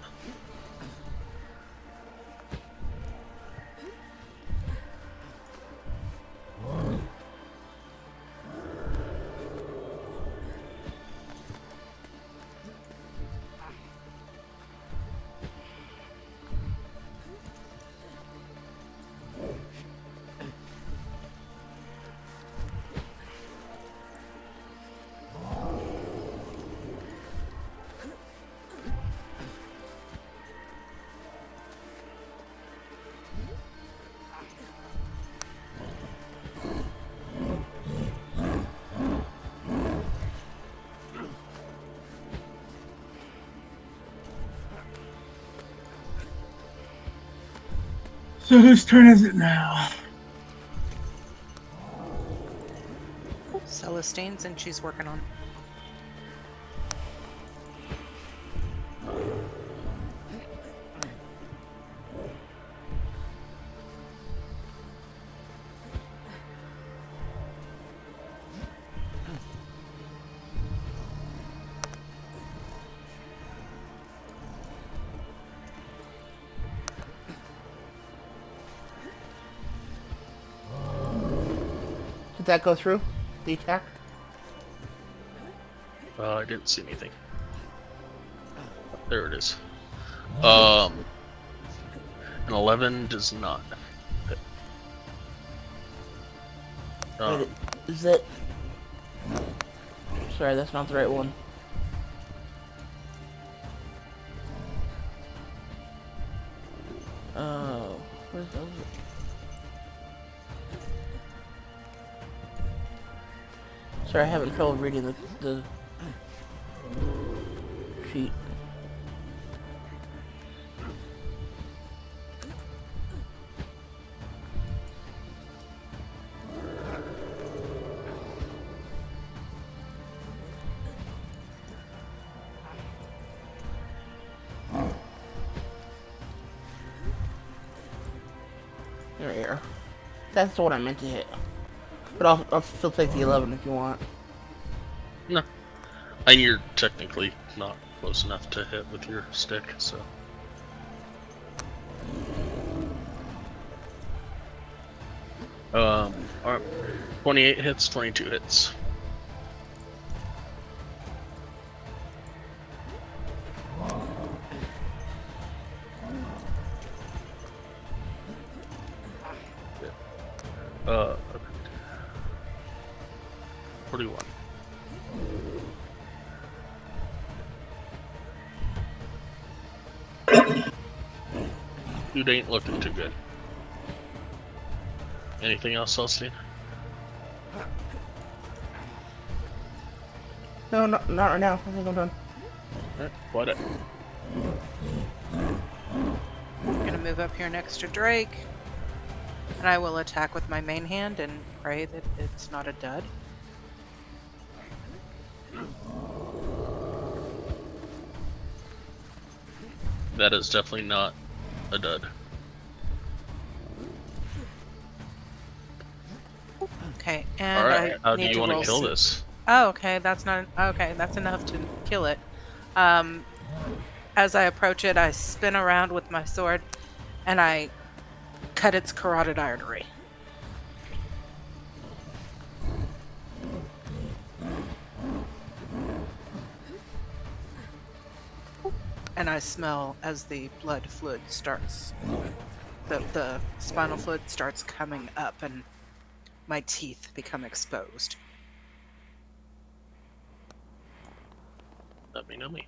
So whose turn is it now?
Celestine's, and she's working on.
Did that go through? The attack?
I didn't see anything. There it is. An 11 does not hit.
Wait, is it? Sorry, that's not the right one. Oh, where's the? Sorry, I haven't trouble reading the sheet. There. That's what I meant to hit. But I'll still take the 11 if you want.
No. And you're technically not close enough to hit with your stick, so. Alright. 28 hits, 22 hits. Okay. 41. Dude ain't looking too good. Anything else, Celestine?
No, not right now. I think I'm done.
Alright, what it?
I'm gonna move up here next to Drake. And I will attack with my main hand and pray that it's not a dud.
That is definitely not a dud.
Okay, and
Alright, how do
need
you
to
want to
roll
kill
su-
this?
Oh, okay, that's not okay. That's enough to kill it. As I approach it, I spin around with my sword, and I cut its carotid artery. And I smell as the blood fluid starts. The spinal fluid starts coming up, and my teeth become exposed.
Nummy nummy.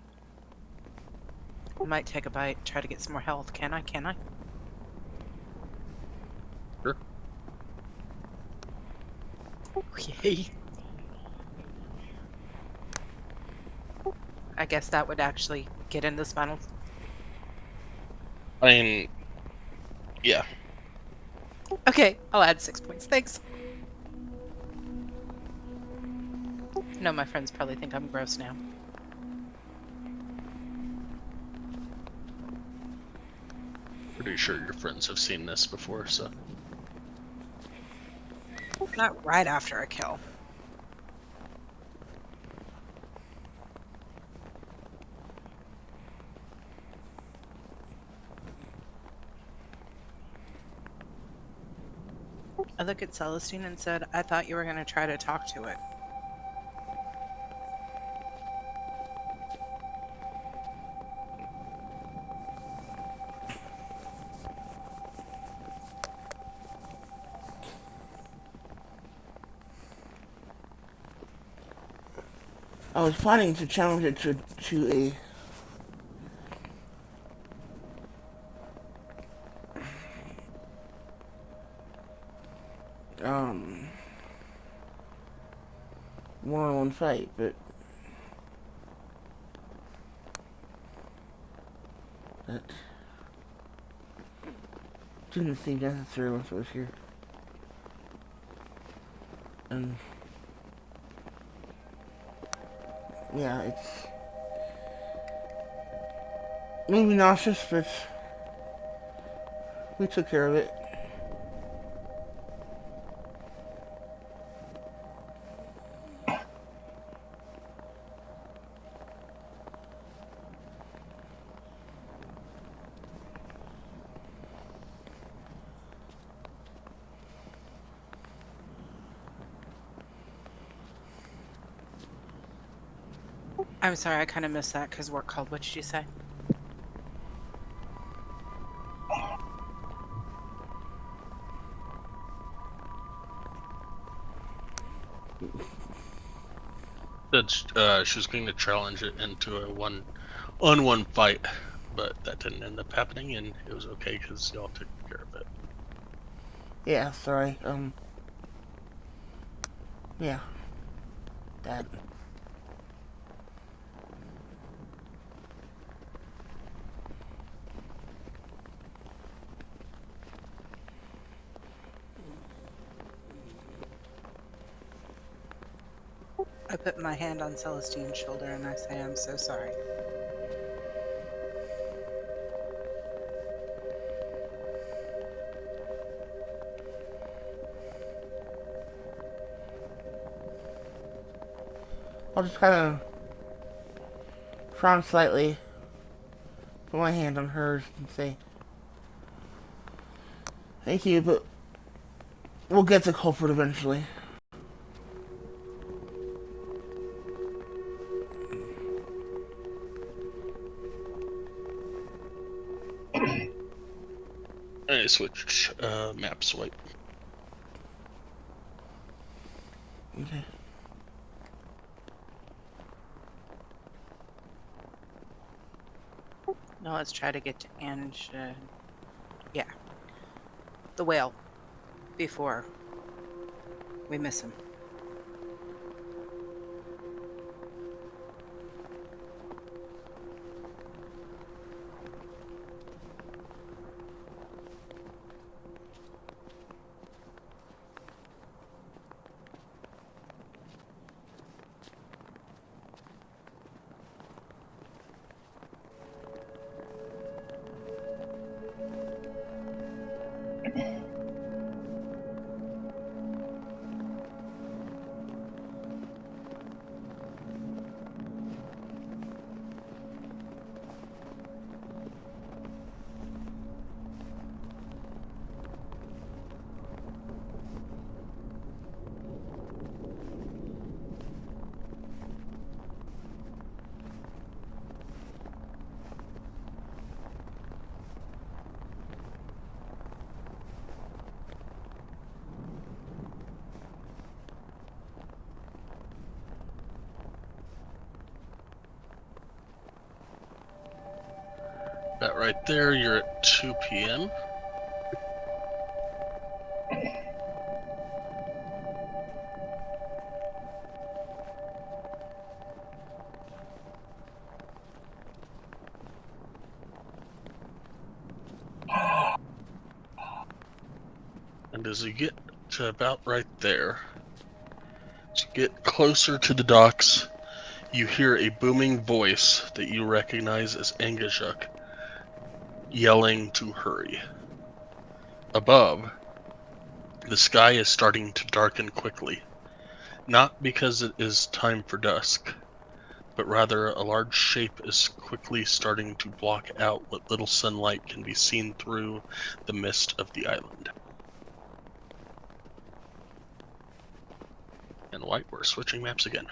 I might take a bite, try to get some more health. Can I? Can I?
Sure.
Yay. I guess that would actually get in the spinal.
I mean, yeah.
Okay, I'll add 6 points. Thanks. No, my friends probably think I'm gross now.
Pretty sure your friends have seen this before, so.
Not right after a kill. I look at Celestine and said, I thought you were going to try to talk to it.
I was planning to challenge it to a one-on-one fight, but that didn't seem necessary once I was here. And yeah, it's maybe nauseous, but we took care of it.
I'm sorry, I kind of missed that because work called. What did you say?
That she was going to challenge it into a one-on-one fight, but that didn't end up happening, and it was okay because y'all took care of it.
Yeah, sorry. Yeah. that.
I put my hand on Celestine's shoulder and I say, I'm so sorry.
I'll just kind of frown slightly, put my hand on hers, and say, "Thank you, but we'll get the culprit eventually."
I switched map swipe.
Okay.
Now let's try to get to Anja. Yeah. The whale. Before we miss him.
That right there, you're at 2 p.m. And as you get to about right there, as you get closer to the docks, you hear a booming voice that you recognize as Angajuk yelling to hurry. Above, the sky is starting to darken quickly, not because it is time for dusk, but rather a large shape is quickly starting to block out what little sunlight can be seen through the mist of the island. And White, we're switching maps again.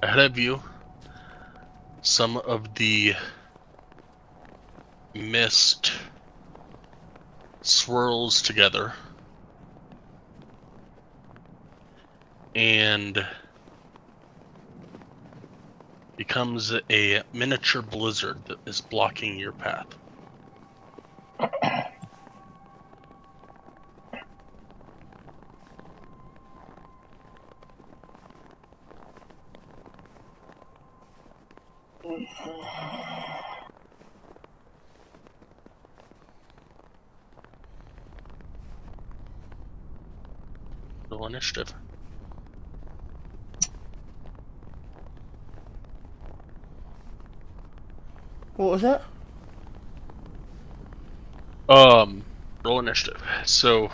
Ahead of you, some of the mist swirls together and becomes a miniature blizzard that is blocking your path. Roll initiative.
What was that?
Roll initiative. So,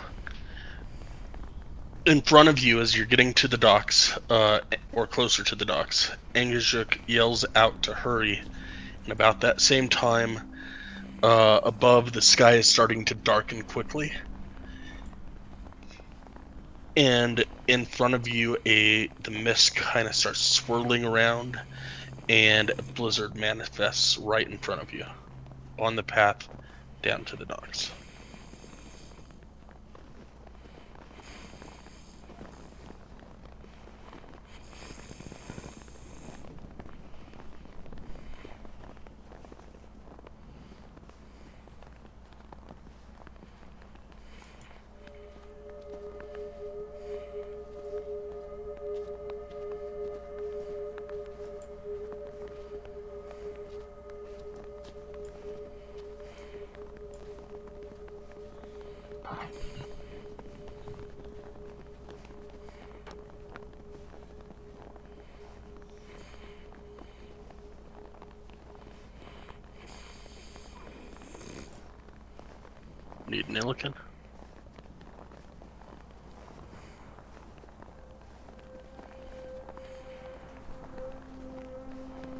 in front of you, as you're getting to the docks, or closer to the docks, Angajuk yells out to hurry, and about that same time, above, the sky is starting to darken quickly. And in front of you, the mist kind of starts swirling around, and a blizzard manifests right in front of you, on the path down to the docks. Need Nilikin?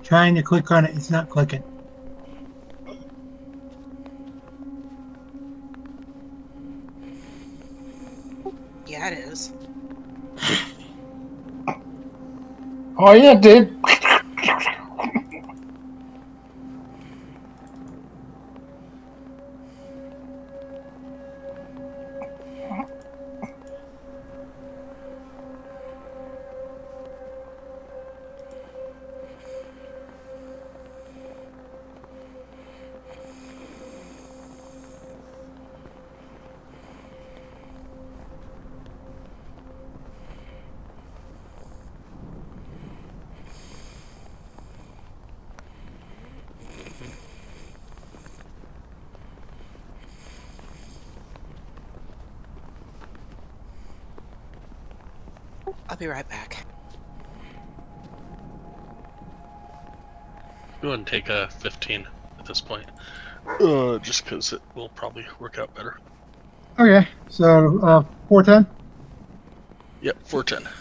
Trying to click on it, it's not clicking.
Yeah, it is.
Oh yeah, dude.
I'll be right back.
Go ahead and take a 15 at this point. Just because it will probably work out better.
Okay, so 410.
Yep, 410.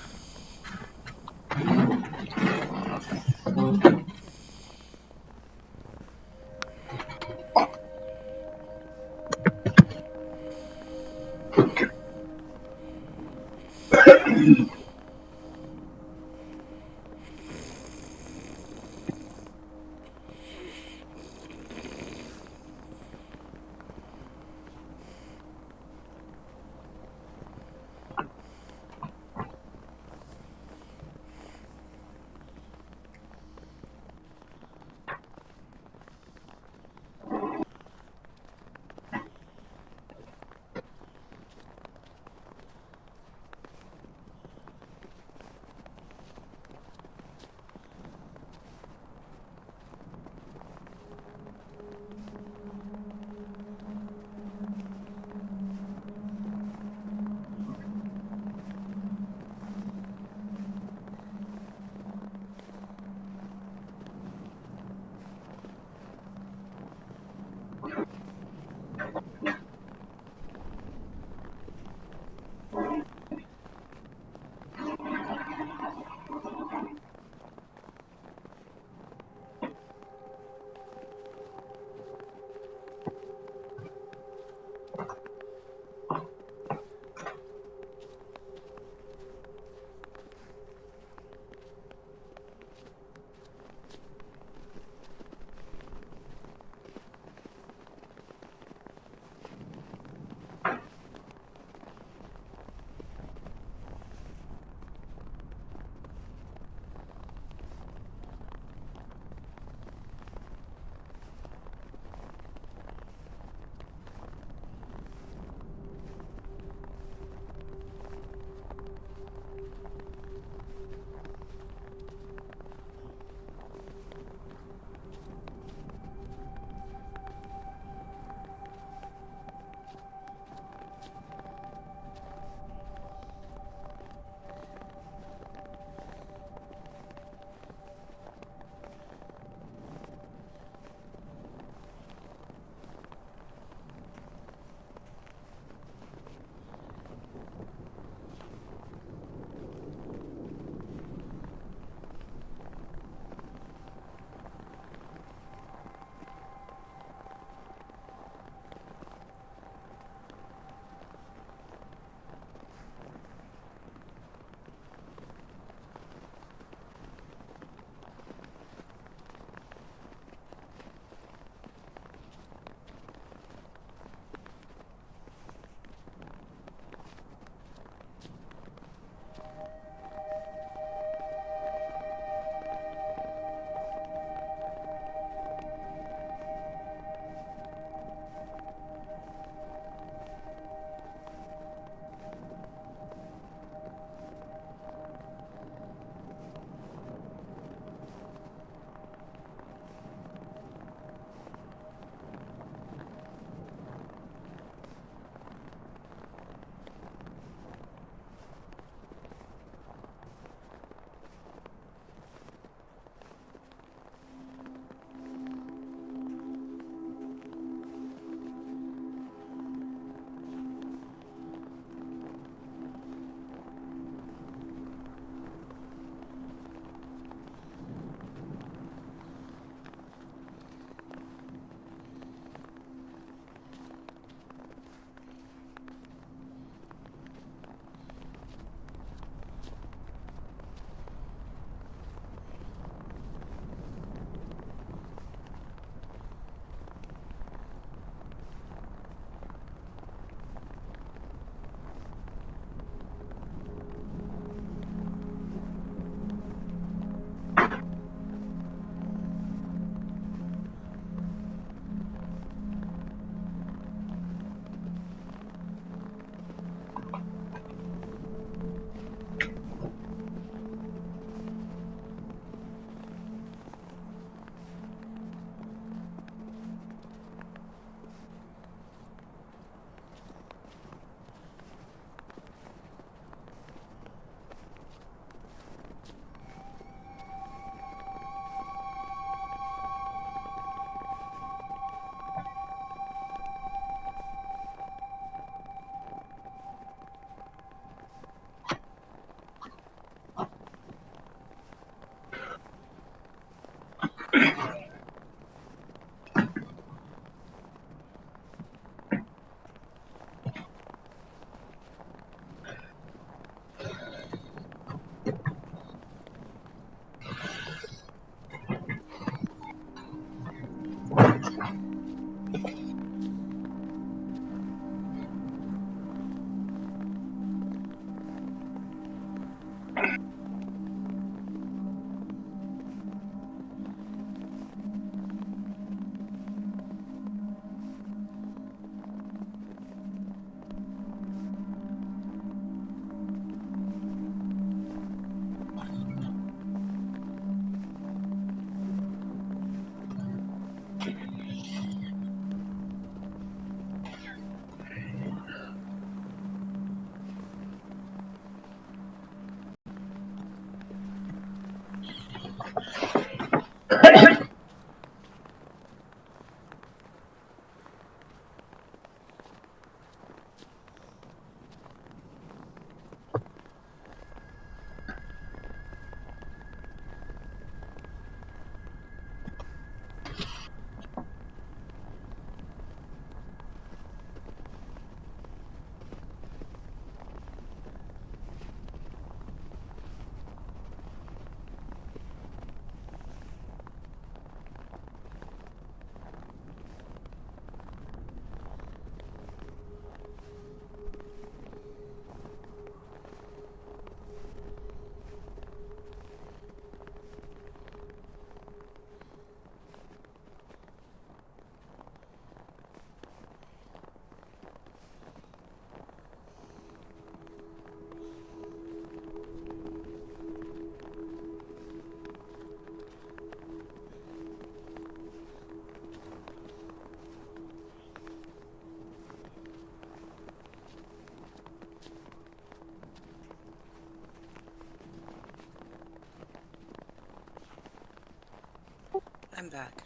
back.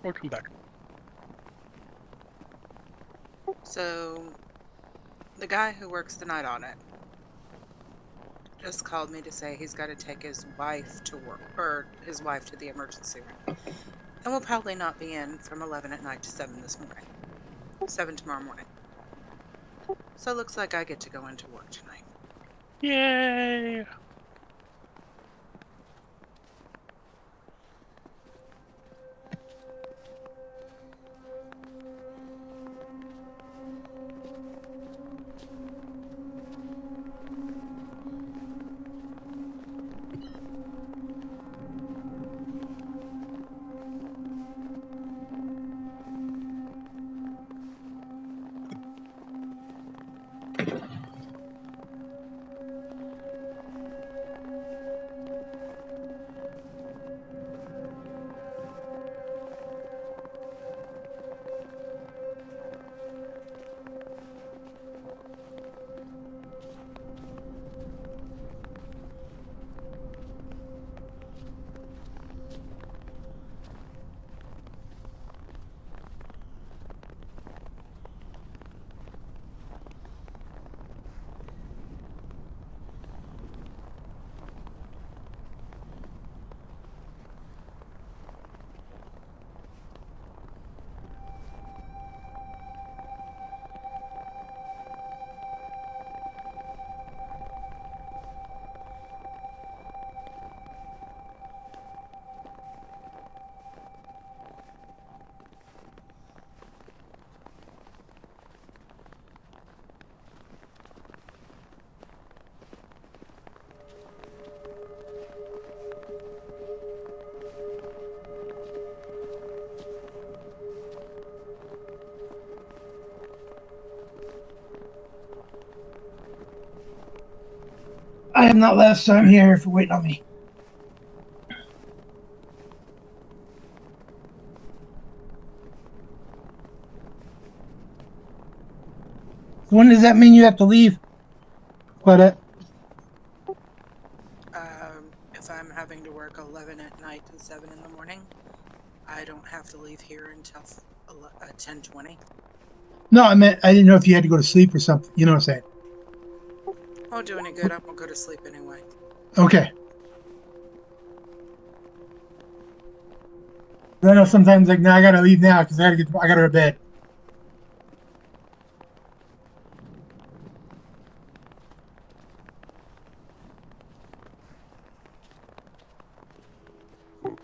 Welcome back.
So, the guy who works the night audit just called me to say he's got to take his wife to work, or his wife to the emergency room. And will probably not be in from 11 at night to 7 this morning. 7 tomorrow morning. So it looks like I get to go into work tonight.
Yay!
I am not last time here if you're waiting on me. When does that mean you have to leave? Claudette?
If I'm having to work 11 at night and 7 in the morning, I don't have to leave here until 10:20.
No, I meant I didn't know if you had to go to sleep or something. You know what I'm saying?
Won't do any good. I won't go to sleep anyway.
Okay. I know sometimes like, no, I gotta leave now because I gotta go to bed.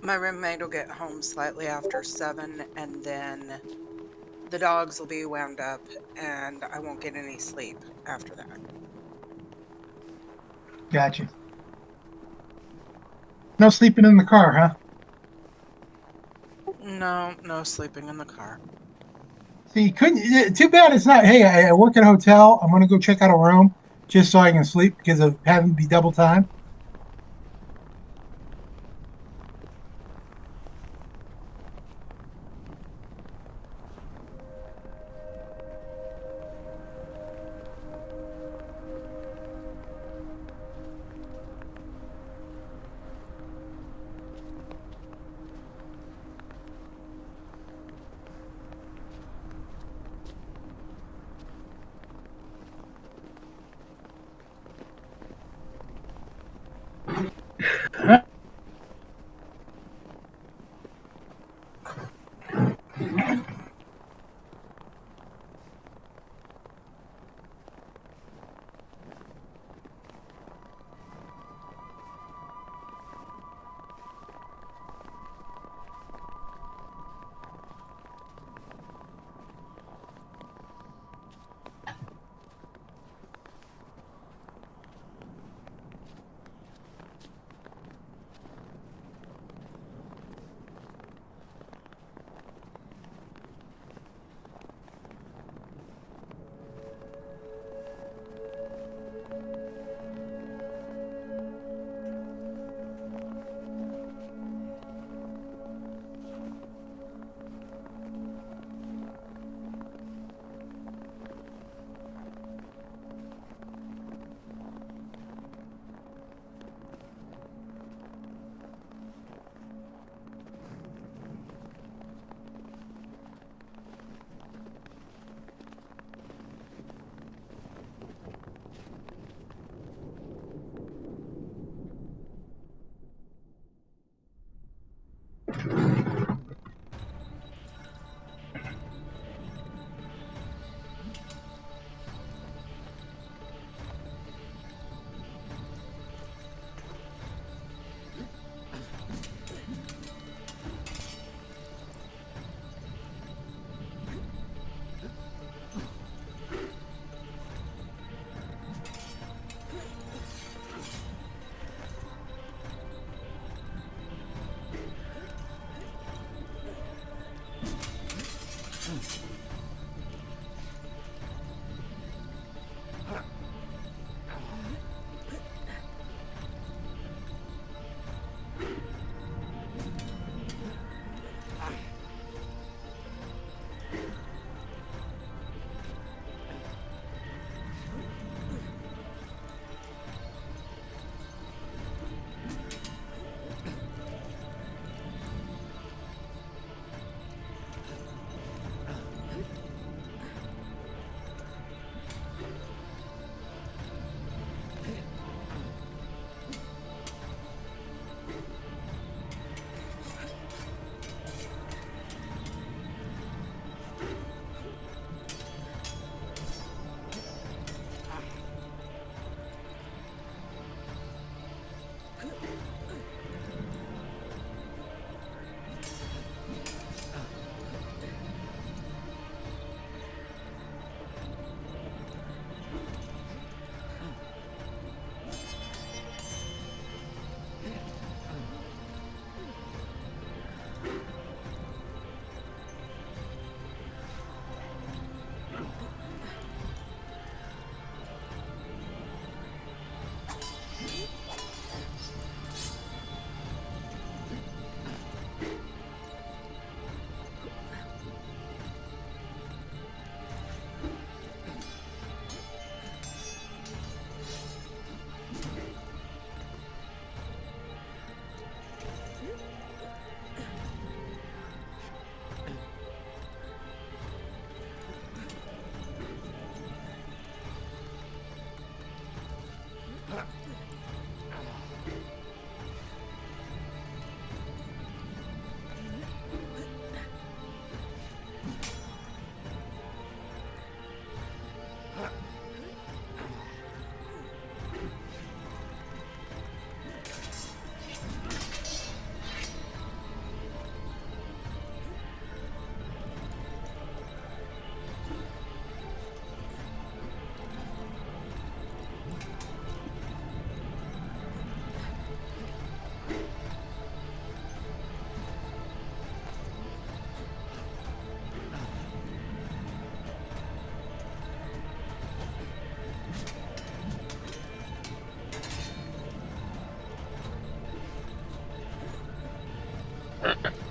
My roommate will get home slightly after 7, and then the dogs will be wound up, and I won't get any sleep after that.
Gotcha. No sleeping in the car, huh?
No sleeping in the car.
See, you couldn't. Too bad it's not. Hey, I work at a hotel. I'm gonna go check out a room just so I can sleep because of having to be double time.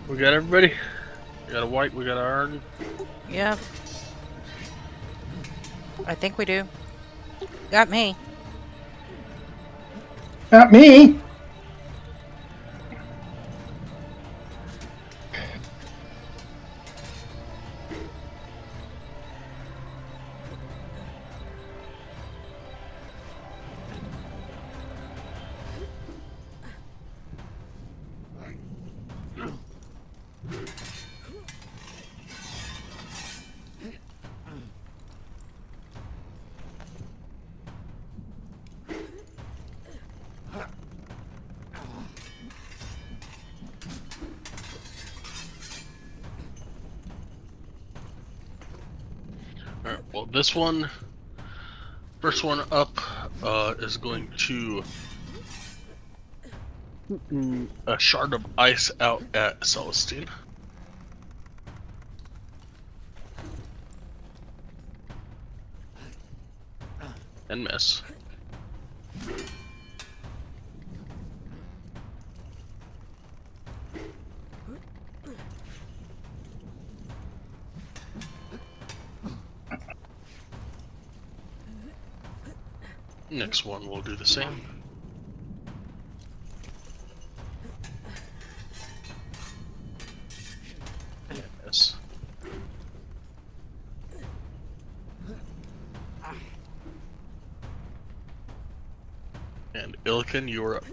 We got everybody. We got a white. We got a iron.
Yep. I think we do. Got me.
Not me.
Alright, well, this one, first one up, is going to a shard of ice out at Celestine. And miss. Next one will do the same. And miss. And Ilkin, you're up.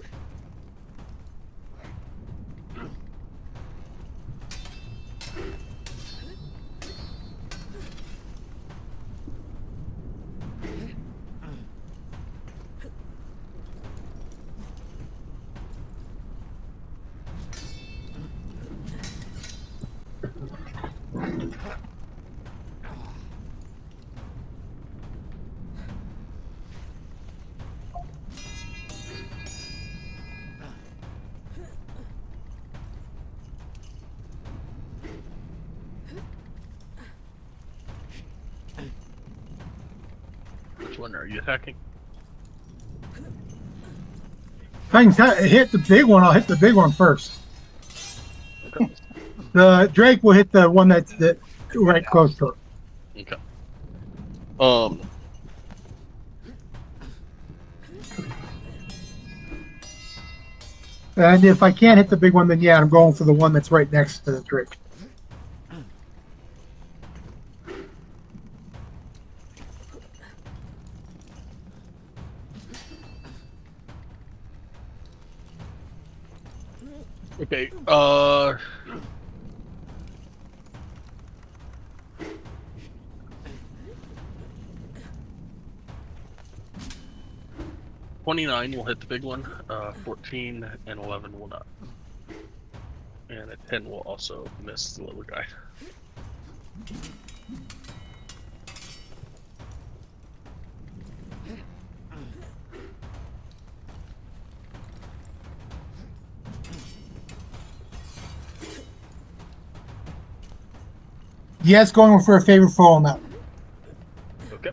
Which one are you attacking?
If I can hit the big one, I'll hit the big one first.
Okay.
The Drake will hit the one that's right close to it.
Okay.
And if I can't hit the big one, then yeah, I'm going for the one that's right next to the Drake.
Okay, 29 will hit the big one, 14 and 11 will not. And a 10 will also miss the little guy.
Yes, going for a favorite foe on that one.
Okay.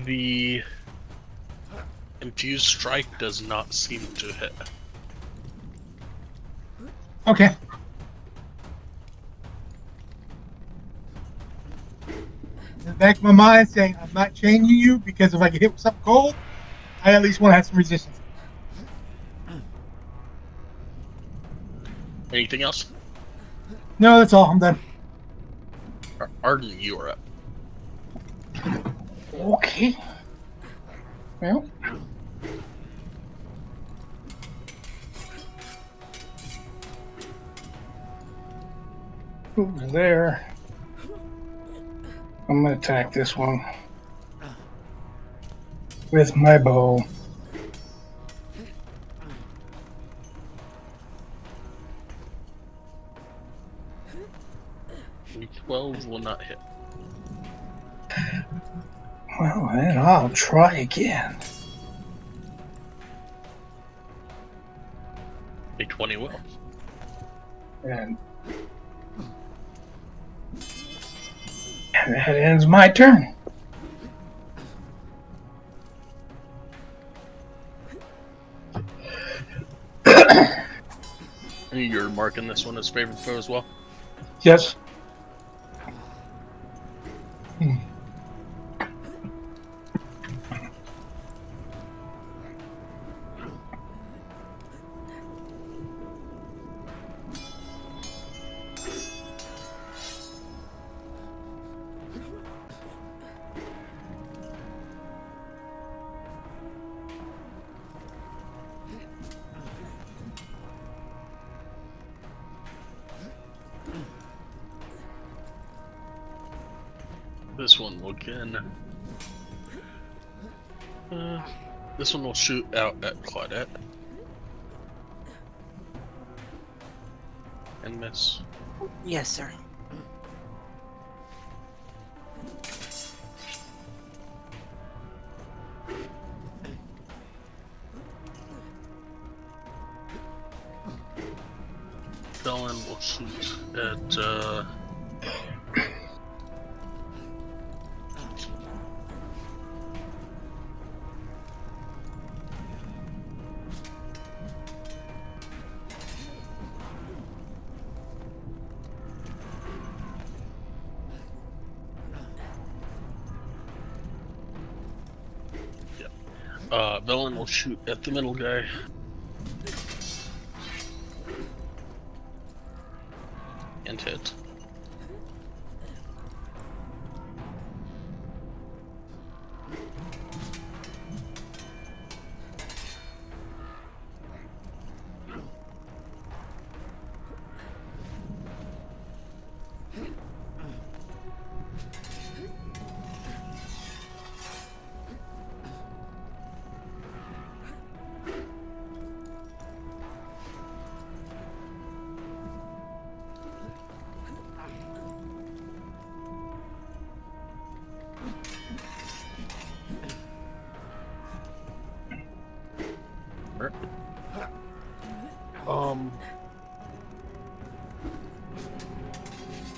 The infused strike does not seem to hit.
Okay. In the back of my mind saying, I'm not changing you because if I get hit with something cold, I at least want to have some resistance.
Anything else?
No, that's all. I'm done.
Arden, you are up.
Okay. Well. Over there. I'm gonna attack this one with my bow.
The 12 will not hit.
Well, then I'll try again.
A 20 will.
And That ends my turn.
You're marking this one as favorite foe as well?
Yes.
This one will again. This one will shoot out at Claudette. And miss.
Yes, sir.
Bellin will shoot at Bellin will shoot at the middle guy. And hit.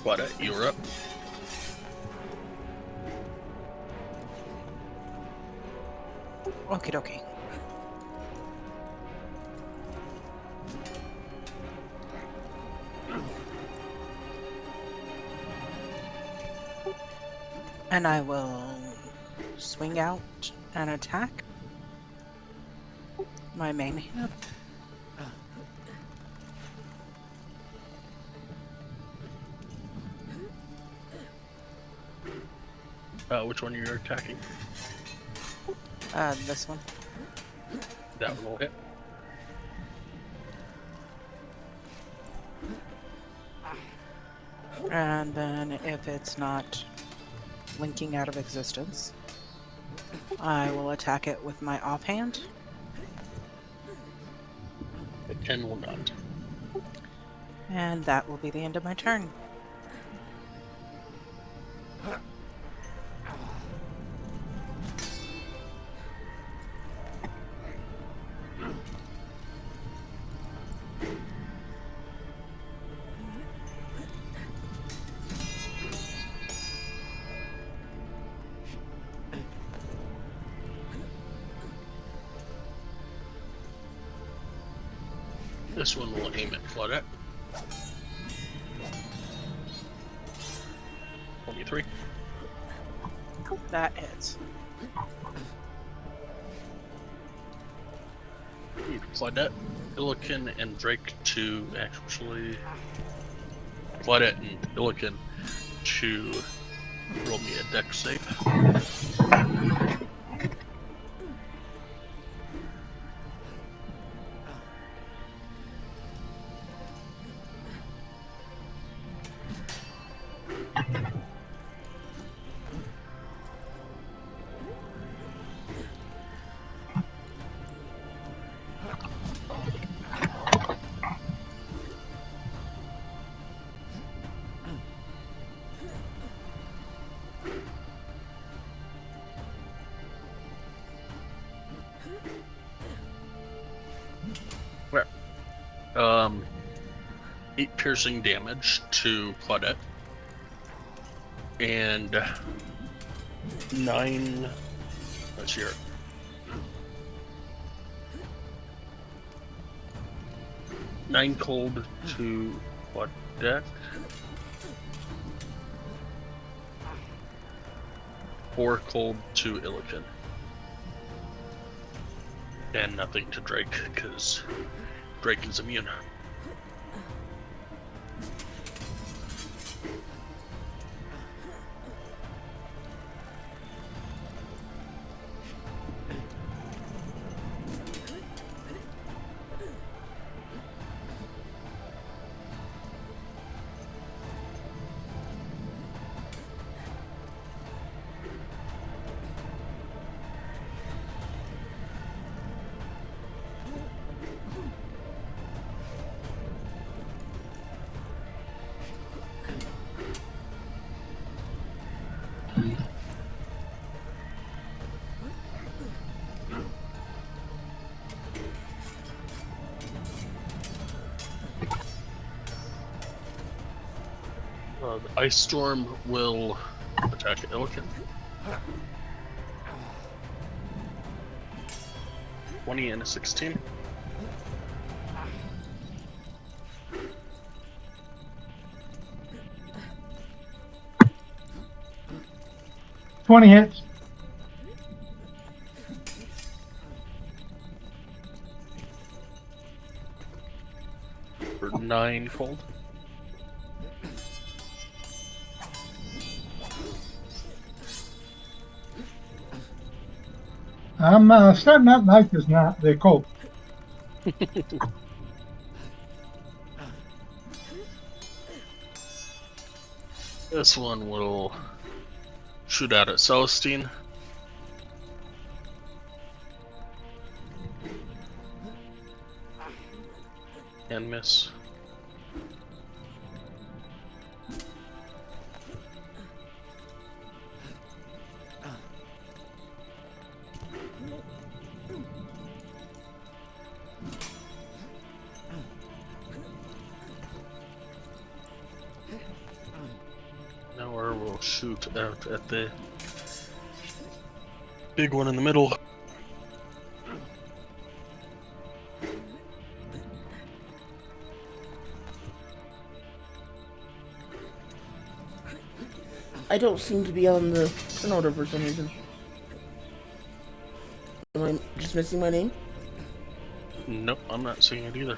Claudette, you're up.
Okie dokie. And I will swing out and attack my main hand.
Which one are you attacking?
This one.
That one will hit.
And then if it's not blinking out of existence, I will attack it with my offhand.
And will not.
And that will be the end of my turn.
This one will aim at Claudette. 23.
That hits.
Need Claudette, Illiken, and Drake to actually... Claudette and Illiken to roll me a dex save. Where? 8 piercing damage to Claudette. and 9. Let's hear it. 9 cold to what deck? 4 cold to Illiken. And nothing to Drake, because Drake is immune. The Ice Storm will attack Illiken. 20 and a 16.
20 hits.
For 9 cold.
I'm starting not like this now. The cold.
This one will shoot out at Celestine. And miss. Now we'll shoot out at the big one in the middle.
I don't seem to be on the turn order for some reason. Am I just missing my name?
Nope, I'm not seeing it either.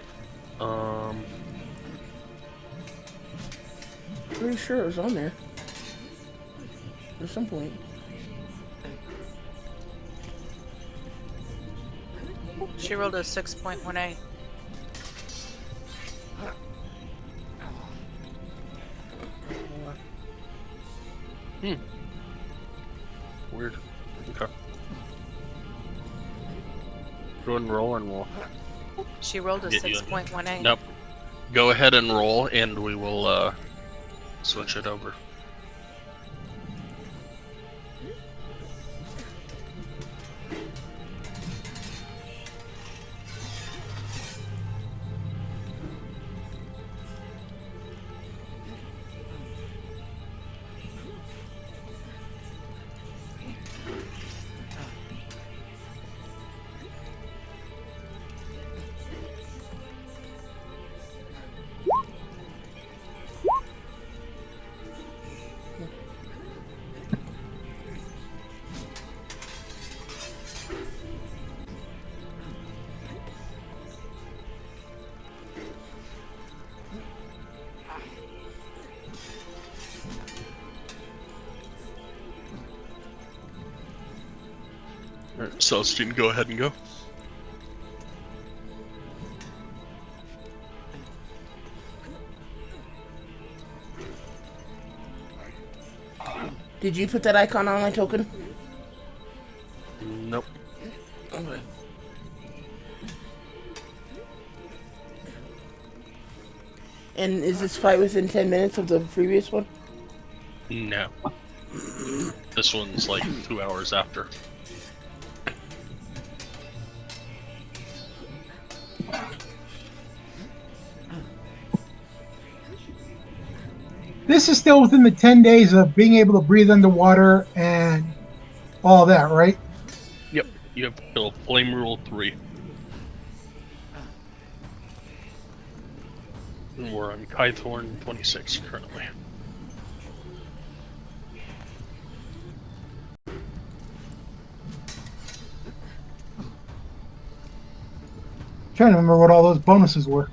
Pretty sure it was on there. At some point.
She rolled a 6.18.
Weird. Okay. Go ahead and roll and we'll...
She rolled a
Get you in.
6.18.
Nope. Go ahead and roll and we will switch it over. Alright, Celestine, go ahead and go.
Did you put that icon on my token?
Nope.
Okay. And is this fight within 10 minutes of the previous one?
No. This one's like 2 hours after.
This is still within the 10 days of being able to breathe underwater and all that, right?
Yep, you have to kill Flame Rule 3. And we're on Kythorn 26 currently.
Trying to remember what all those bonuses were.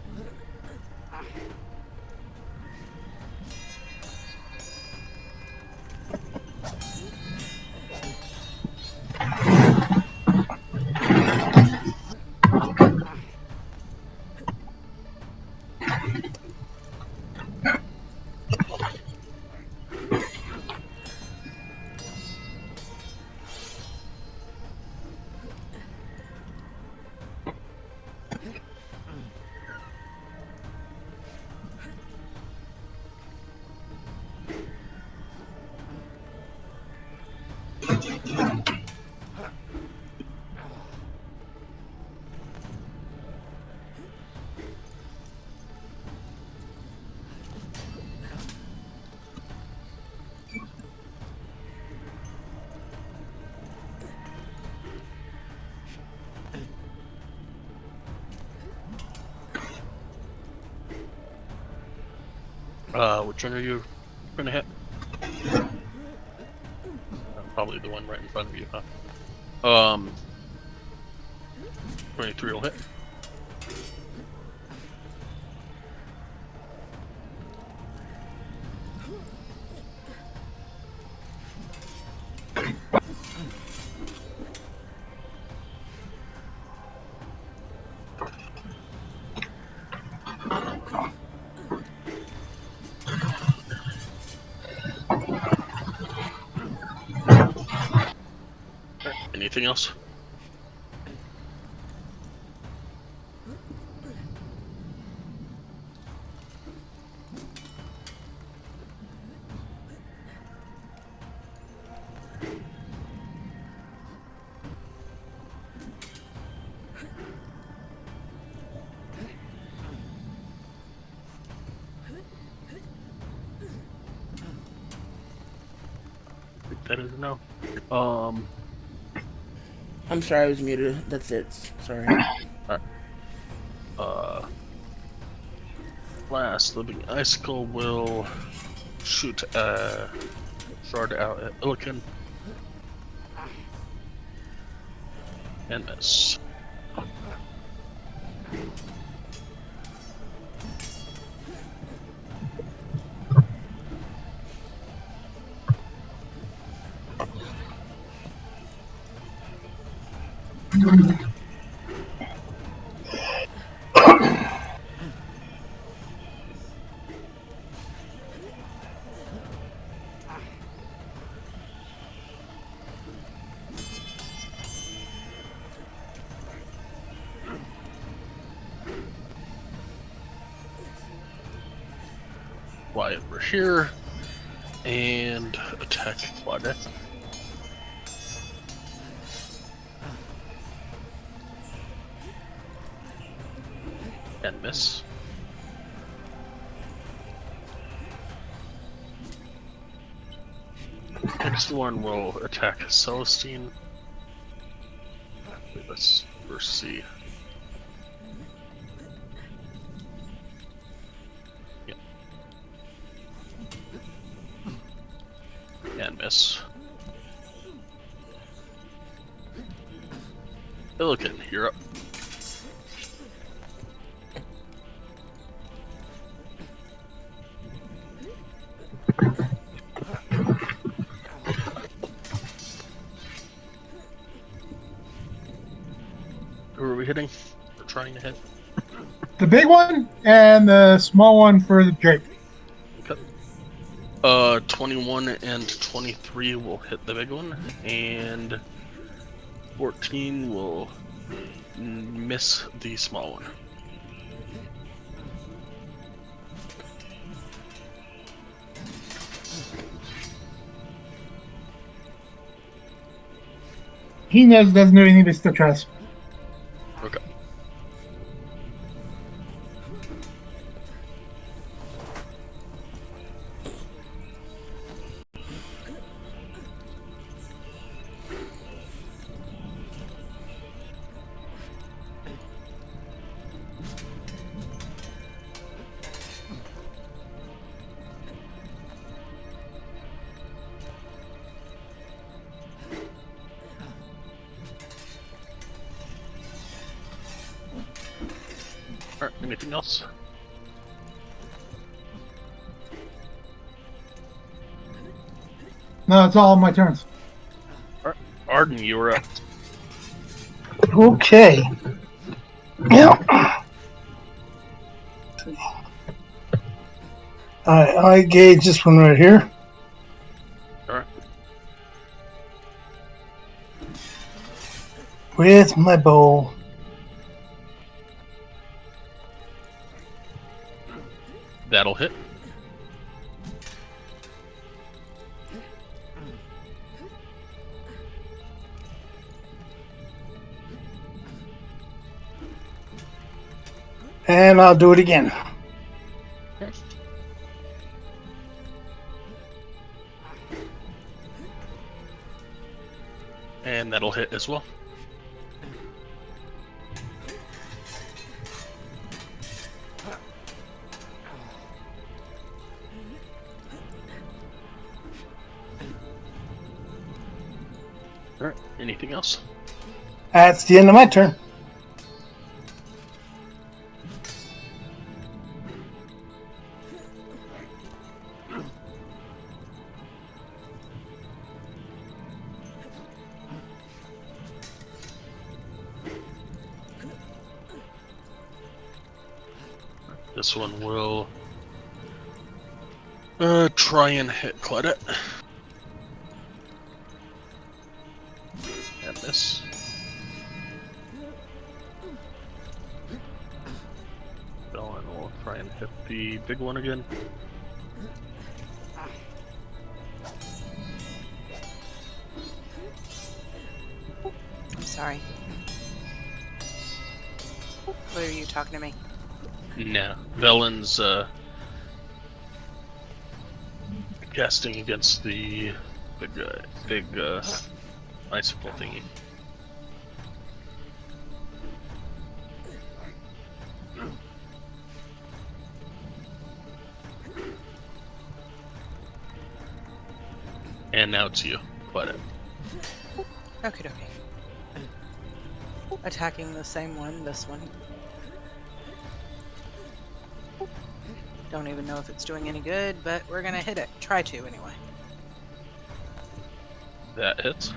Which one are you gonna hit? Probably the one right in front of you, huh? 23 will hit. Anything else? I think that is a no.
I'm sorry, I was muted. That's it. Sorry.
Last living icicle will shoot a shard out at Illiken and miss. Fly over here and attack Claudette. And miss. Next one will attack Celestine. Let's first see. Yep. And miss. Illiken, you're up. Who are we hitting? We're trying to hit.
The big one and the small one for the Drake.
Okay. 21 and 23 will hit the big one, and 14 will miss the small one.
He knows doesn't do anything, but still tries.
Okay. Anything else?
No, it's all my turns.
Arden, you were up.
Okay. Yeah. I gauge this one right here.
Alright.
With my bow.
That'll hit.
And I'll do it again.
And that'll hit as well. Alright, anything else?
That's the end of my turn.
This one will try and hit Claudette. And miss. Bellin will try and hit the big one again.
I'm sorry. What are you talking to me?
No. Bellin's casting against the big icicle thingy. And now it's you. Quite it.
Okay, okay. Attacking the same one, this one. Don't even know if it's doing any good, but we're gonna hit it. Try to, anyway.
That hits.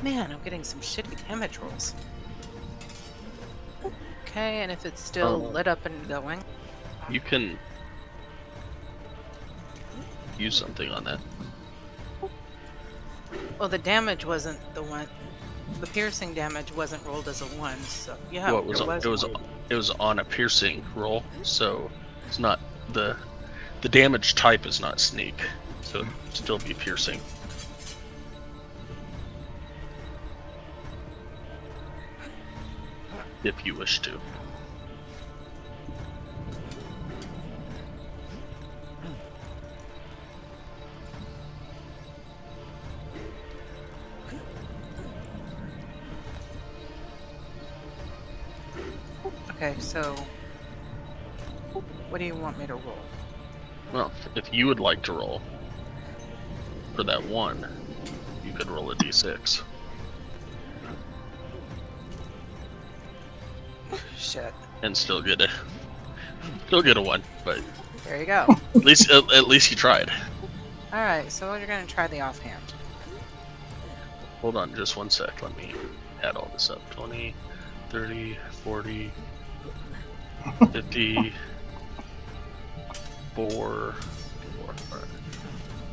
Man, I'm getting some shitty damage rolls. Okay, and if it's still lit up and going...
You can use something on that.
Well, the damage wasn't the one... The piercing damage wasn't rolled as a 1, so... Yeah,
Well, it was on a piercing roll, so it's not the damage type is not sneak, so it'd still be piercing. If you wish to.
Okay, so... What do you want me to roll?
Well, if you would like to roll for that one, you could roll a d6.
Shit.
And still get a 1, but
There you go.
at least you tried.
Alright, so we're gonna try the offhand.
Hold on just one sec, let me add all this up. 20, 30, 40, 50, 4.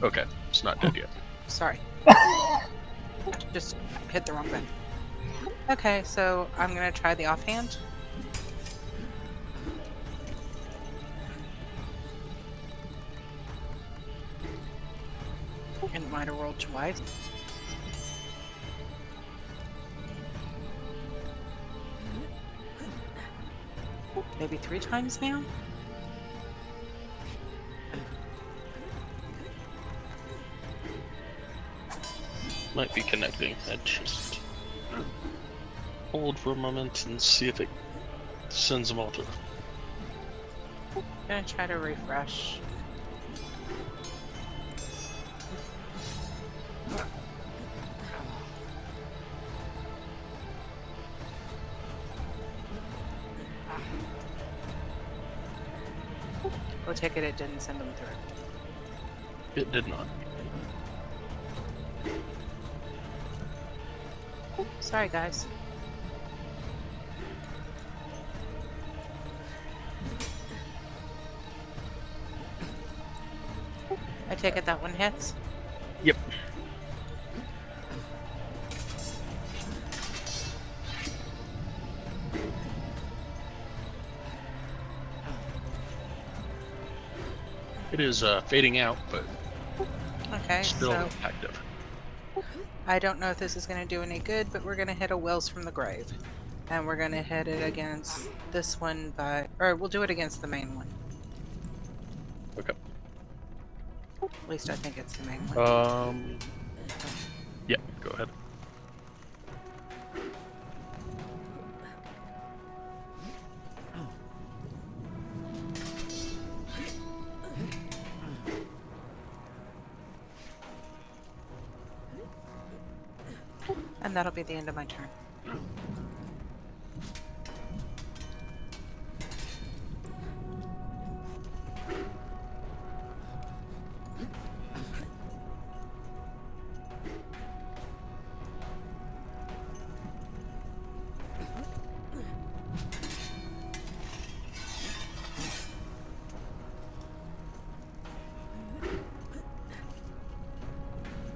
Okay, it's not dead yet.
Sorry. Just hit the wrong button. Okay, so I'm gonna try the offhand. And might have rolled twice. Maybe 3 times now?
Might be connecting. I just hold for a moment and see if it sends them all to.
Gonna try to refresh. take it didn't send them through.
It did not.
Sorry, guys. I take it that one hits?
Yep. It is fading out, but
Okay,
still
so
active.
I don't know if this is going to do any good, but we're going to hit a Wells from the Grave. And we're going to hit it against this one or we'll do it against the main one.
Okay.
At least I think it's the main one.
Yeah, go ahead.
And that'll be the end of my turn.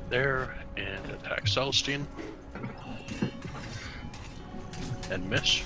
There, and attack Celestine. And miss.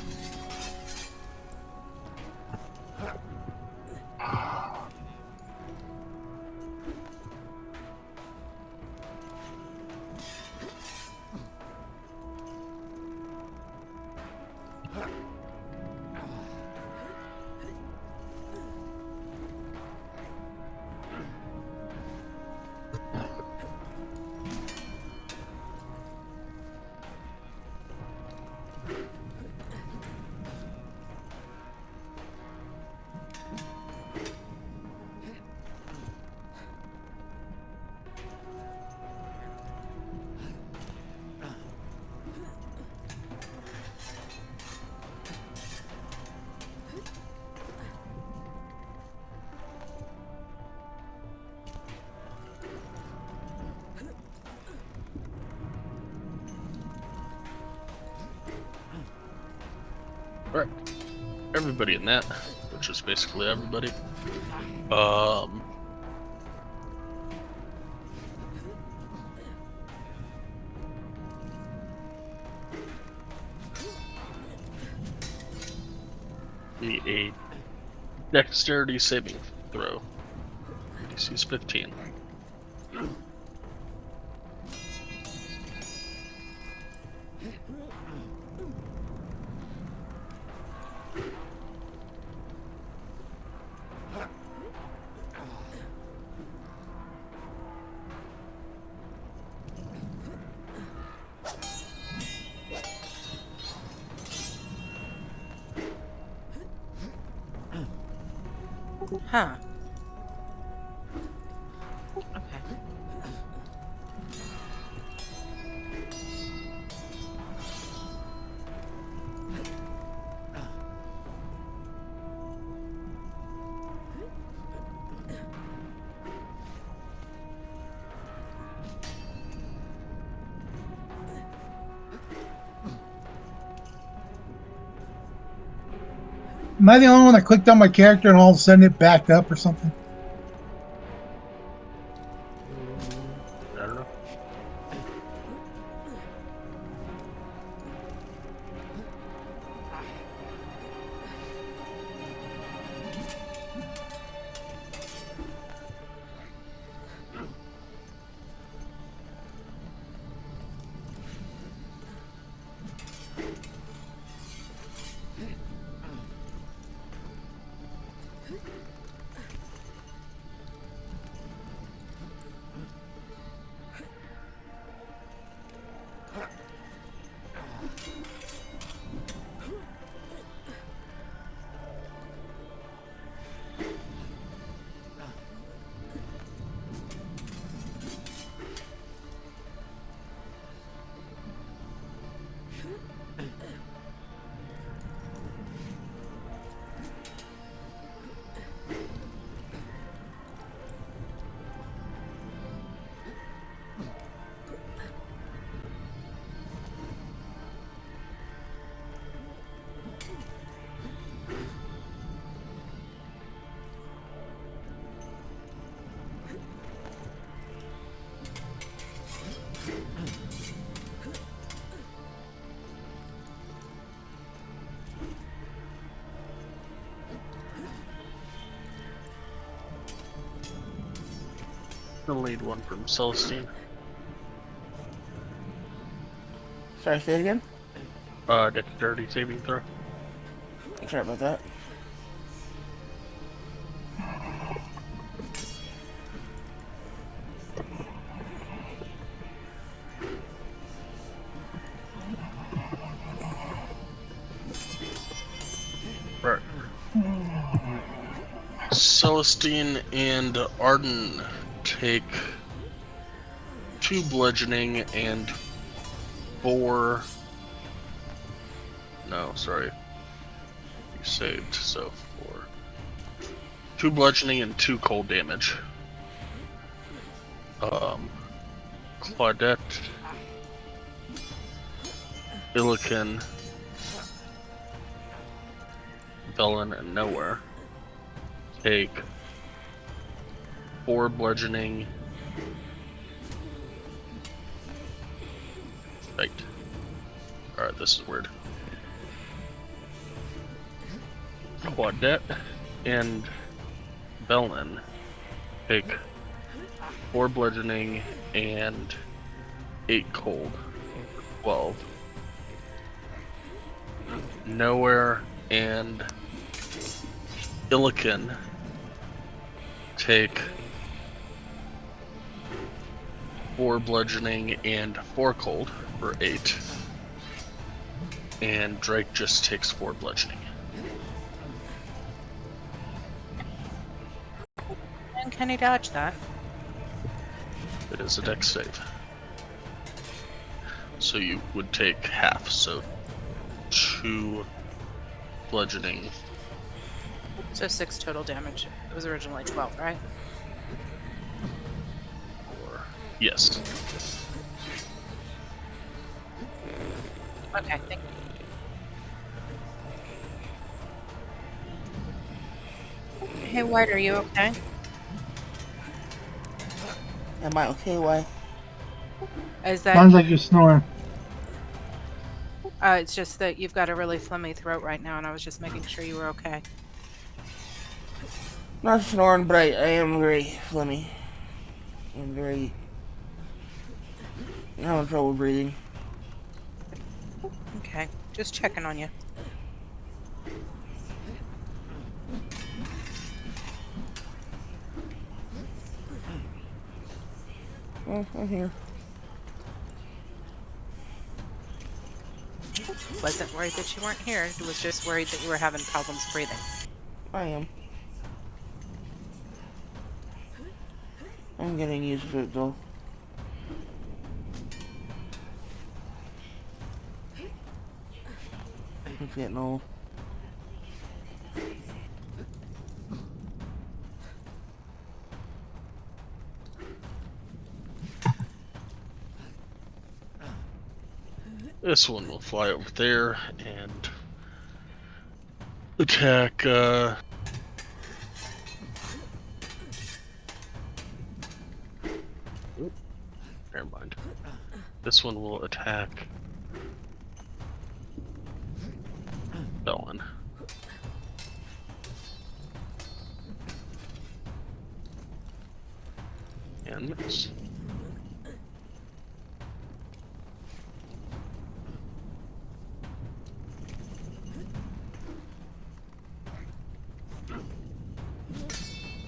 Alright. Everybody in that, which is basically everybody. Need a dexterity saving throw. DC's 15.
Huh. Okay.
Am I the only one that clicked on my character and all of a sudden it backed up or something?
I don't know. I'll need one from Celestine.
Sorry, say it again?
Dexterity saving throw.
Sorry about that.
Right. Celestine and Arden take 2 bludgeoning and 4. No, sorry. You saved, so 4. 2 bludgeoning and 2 cold damage. Claudette, Illiken, Velen, and Nowhere take 4 bludgeoning. Right. Alright, this is weird. Claudette and Velen take 4 bludgeoning and 8 cold. 12. Nowhere and Illiken take 4 bludgeoning and 4 cold for 8. And Drake just takes 4 bludgeoning.
And can he dodge that?
It is a dex save. So you would take half, so 2 bludgeoning.
So 6 total damage. It was originally 12, right?
Or yes.
Okay, thank you. Hey, White, are you okay?
Am I okay? Why?
Is that
Sounds like you're snoring.
it's just that you've got a really phlegmy throat right now, and I was just making sure you were okay.
Not snoring, but I am very phlegmy. I'm having trouble breathing.
Okay, just checking on you.
Oh, I'm here.
Wasn't worried that you weren't here. Was just worried that you were having problems breathing.
I am. I'm getting used to it though. It's getting old.
This one will fly over there and attack. Never mind. This one will attack Velen. And miss.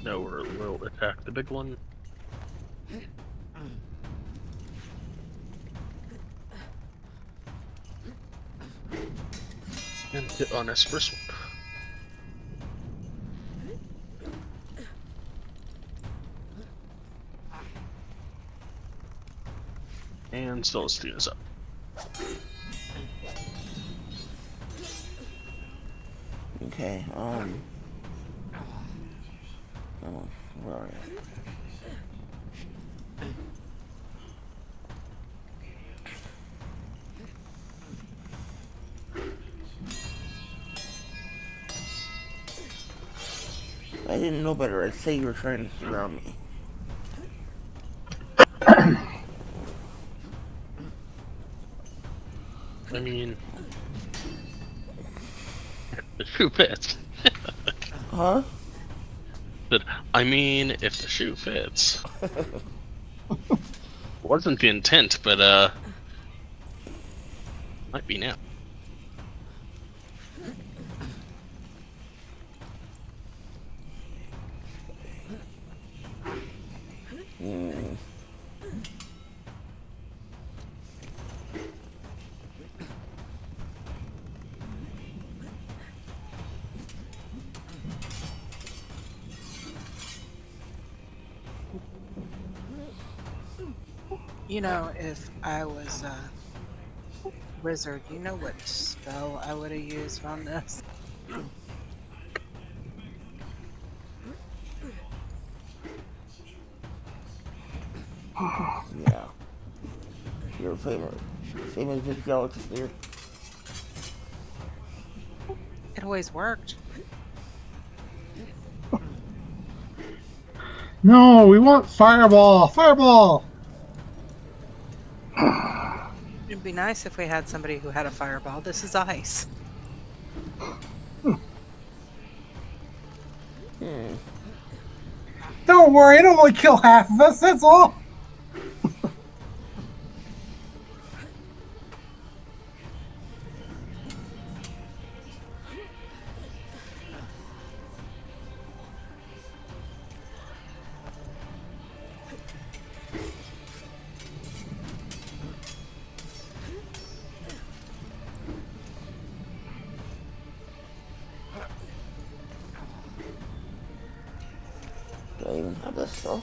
Nowhere will attack the big one. And hit on his first one. And Celestine is up.
Okay, oh, where are you? I didn't know better. I'd say you were trying to surround me.
I mean, the true bits.
Huh?
But I mean, if the shoe fits. Wasn't the intent, but might be now.
You know, if I was a wizard, you know what spell I would have used on this?
Yeah. Your famous physiologist there.
It always worked.
No, we want fireball. Fireball.
It'd be nice if we had somebody who had a fireball. This is ice.
Don't worry, it'll only kill half of us. That's all.
Do I even have this still?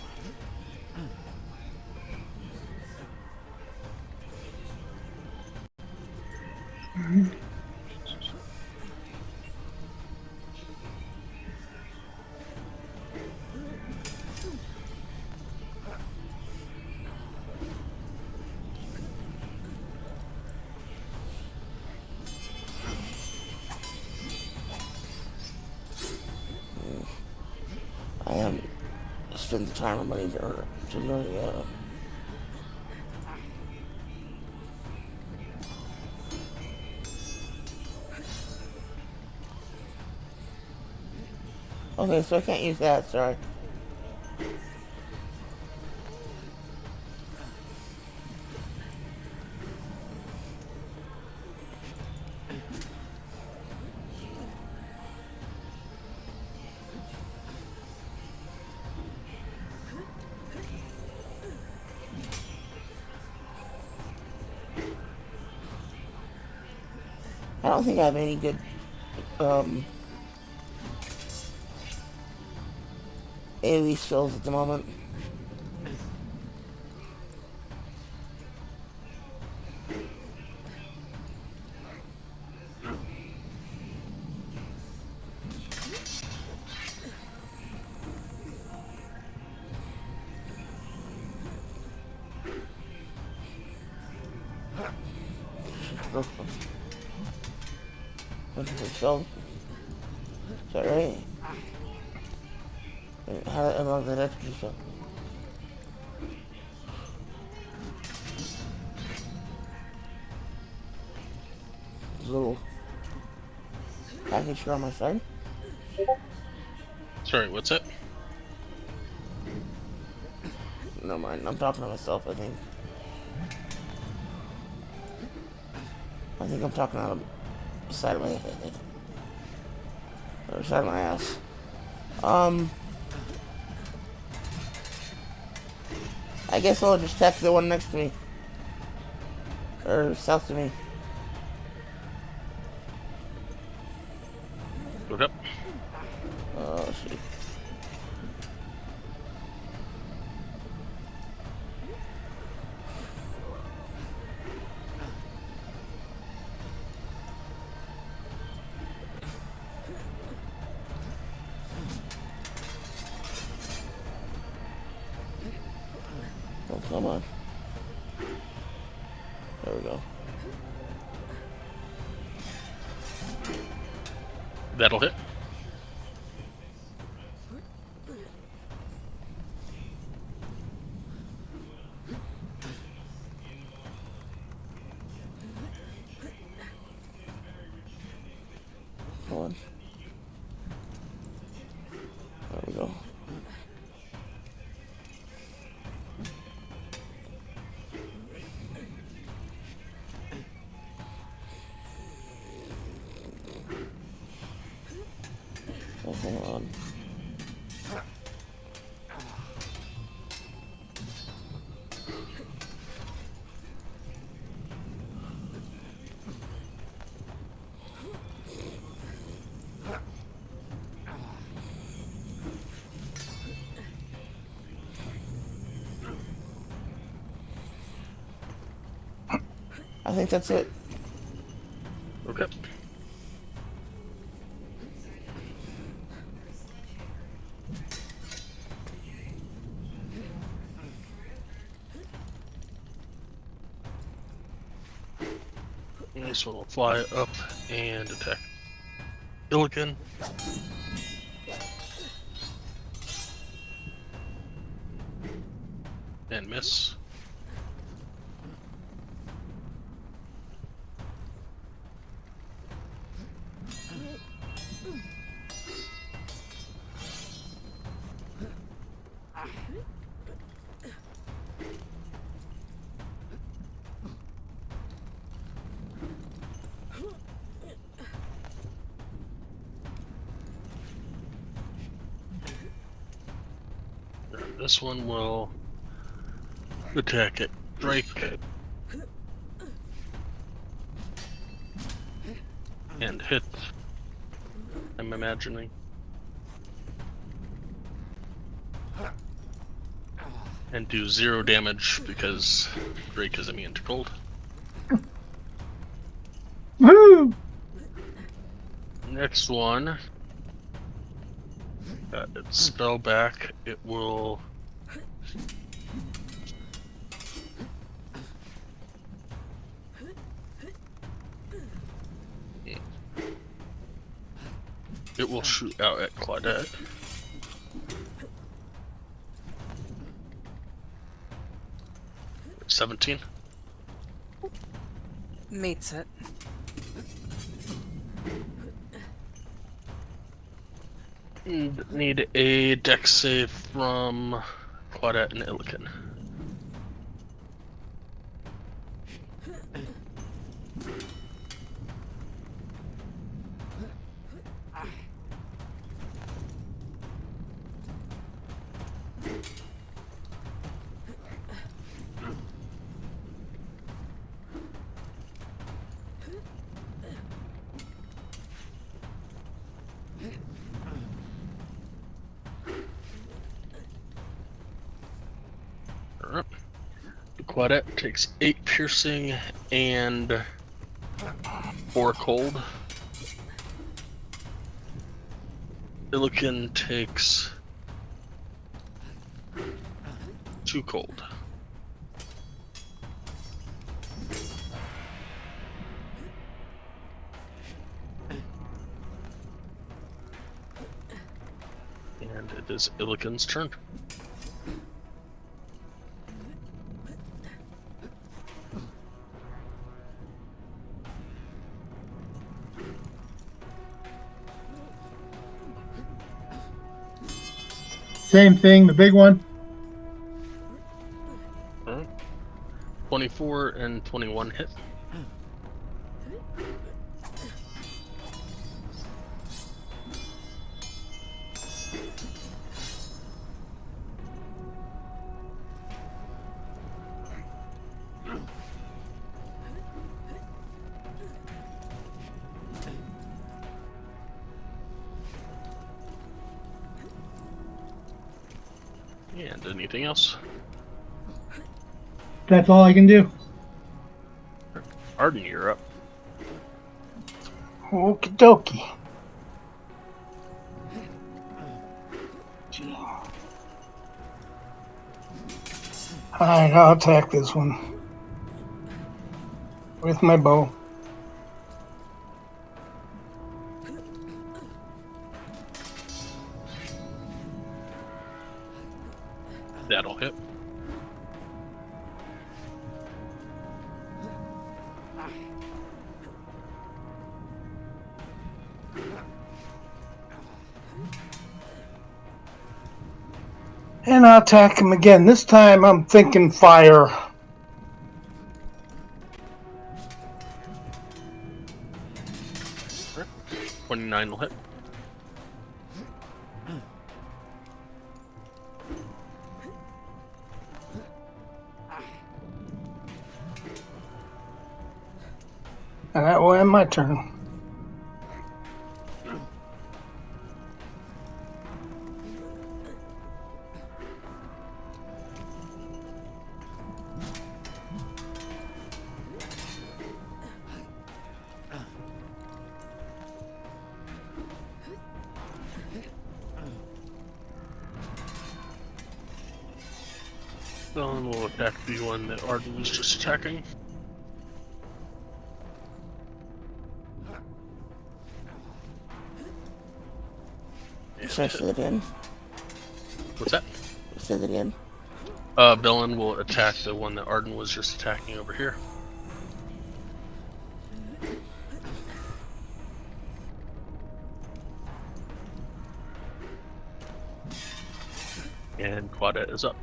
I haven't spent the time or money to learn yet. Okay, so I can't use that, sorry. I don't think I have any good AoE skills at the moment. So, is that right? How do I unlock that extra stuff? Little package here on my side.
Sorry, what's that?
Never mind, I'm talking to myself, I think. I think I'm talking out of the side of my head. Or side of my ass. I guess I'll just text the one next to me. Or south to me.
Look up.
Let's see. Oh, come on. There we go.
That'll hit.
Come on. There we go. I think that's it.
Okay. And this one will fly up and attack Illigan. And miss. This one will attack it. Drake. And hit. I'm imagining. And do 0 damage because Drake is immune to cold.
Woo!
Next one. Got its spell back. It will. It will shoot out at Claudette. $17.
Meets it.
Need a dex save from Claudette and Illican. Alright. Claudette takes 8 piercing and 4 cold. Illican takes 2 cold. And it is Illican's turn.
Same thing, the big one.
24 and 21 hit. And anything else?
That's all I can do.
Arden, you're up.
Okie dokie. Alright, I'll attack this one. With my bow.
That'll hit.
And I'll attack him again. This time I'm thinking fire.
Alright. 29 will hit.
And that will end my turn.
Bellin will attack the one that Arden was just attacking.
Should I say it again?
What's that?
Say it again.
Bellin will attack the one that Arden was just attacking over here. And Quadet is up.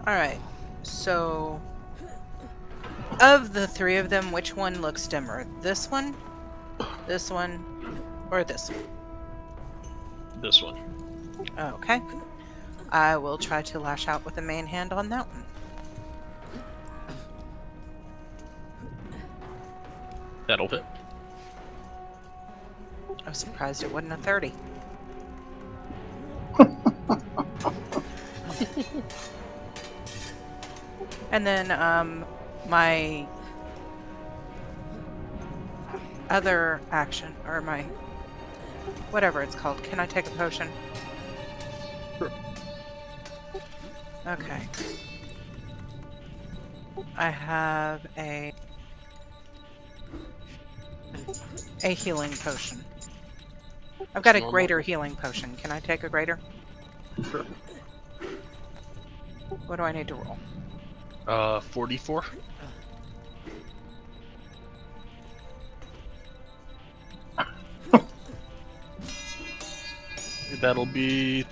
Alright, so of the three of them, which one looks dimmer? This one, or this one?
This one.
Okay. I will try to lash out with a main hand on that one.
That'll hit.
I was surprised it wasn't a 30. And then, my other action, or my, whatever it's called, can I take a potion?
Sure.
Okay. I have a healing potion. I've got a
Normal.
greater healing potion. Can I take a greater?
Sure.
What do I need to roll?
44. That'll be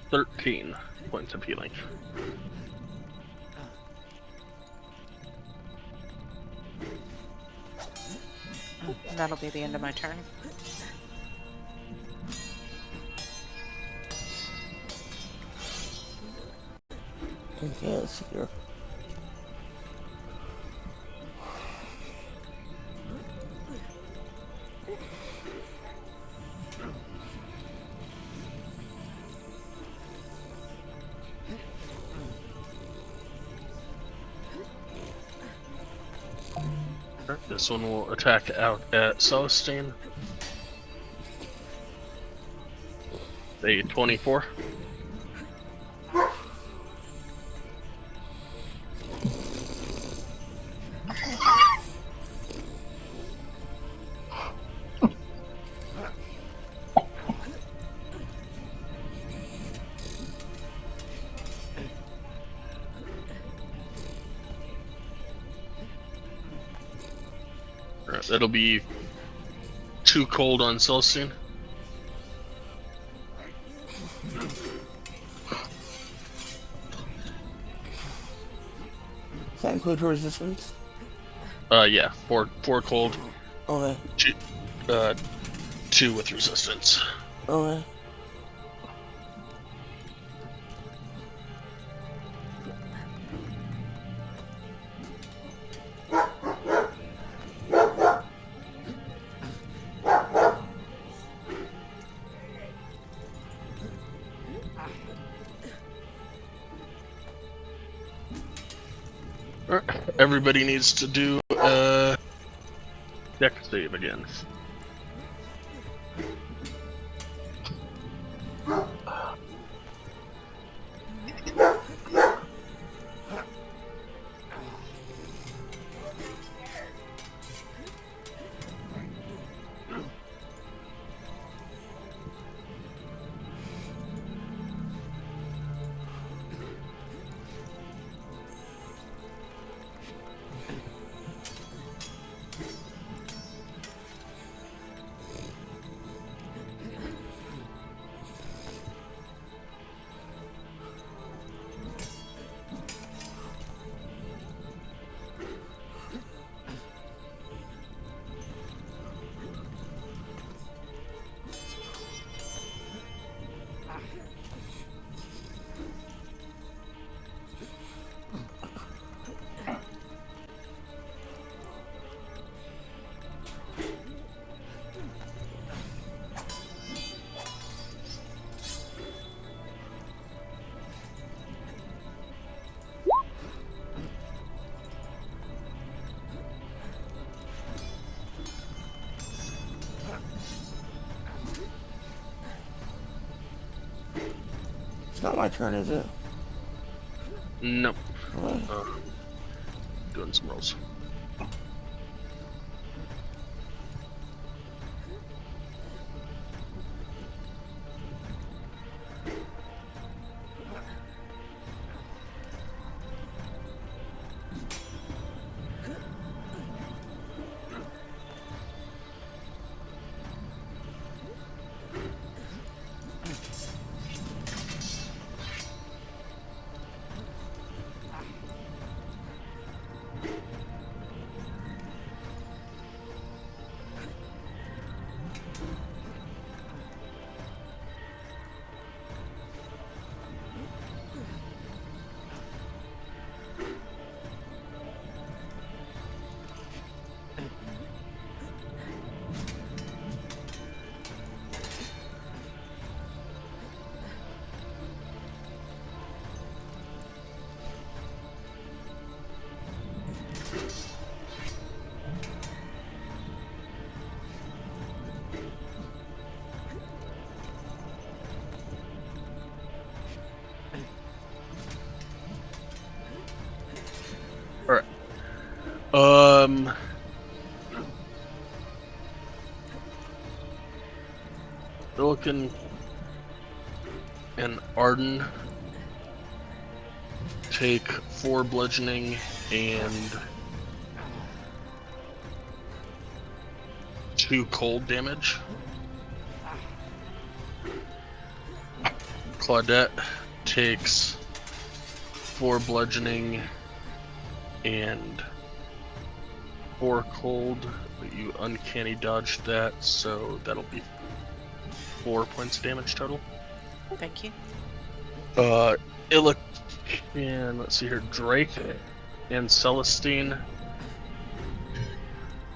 13 points of healing.
And that'll be the end of my turn.
Okay, let's see here.
This one will attack out at Celestine. A 24. That'll be too cold on Celestine.
Does that include her resistance?
Yeah, four cold,
Okay.
2 with resistance.
Okay.
Everybody needs to do a dex save again.
not my turn, is it?
Nope.
Oh.
Doing some rolls. Alright. Illican and Arden take 4 bludgeoning and 2 cold damage. Claudette takes 4 bludgeoning and 4 cold, but you uncanny dodged that, so that'll be 4 points of damage total.
Thank you.
Illic and let's see here, Drake and Celestine.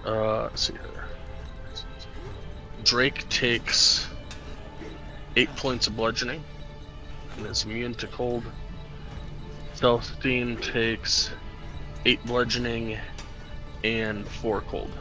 Let's see here. Drake takes 8 points of bludgeoning and is immune to cold. Celestine takes 8 bludgeoning and 4 cold.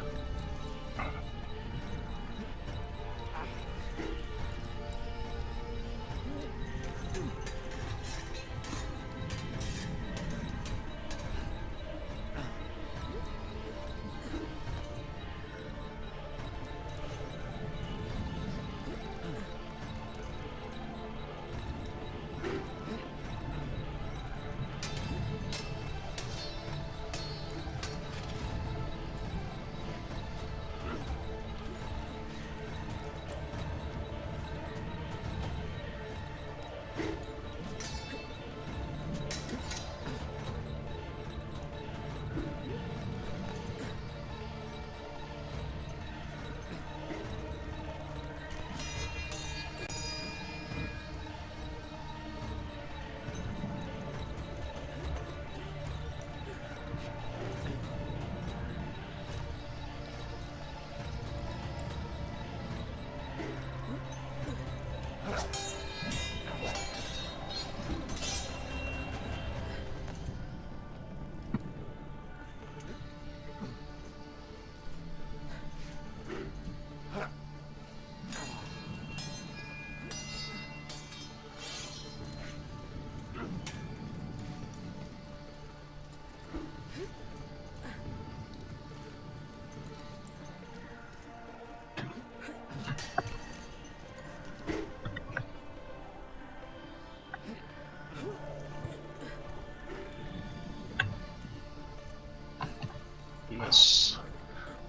And this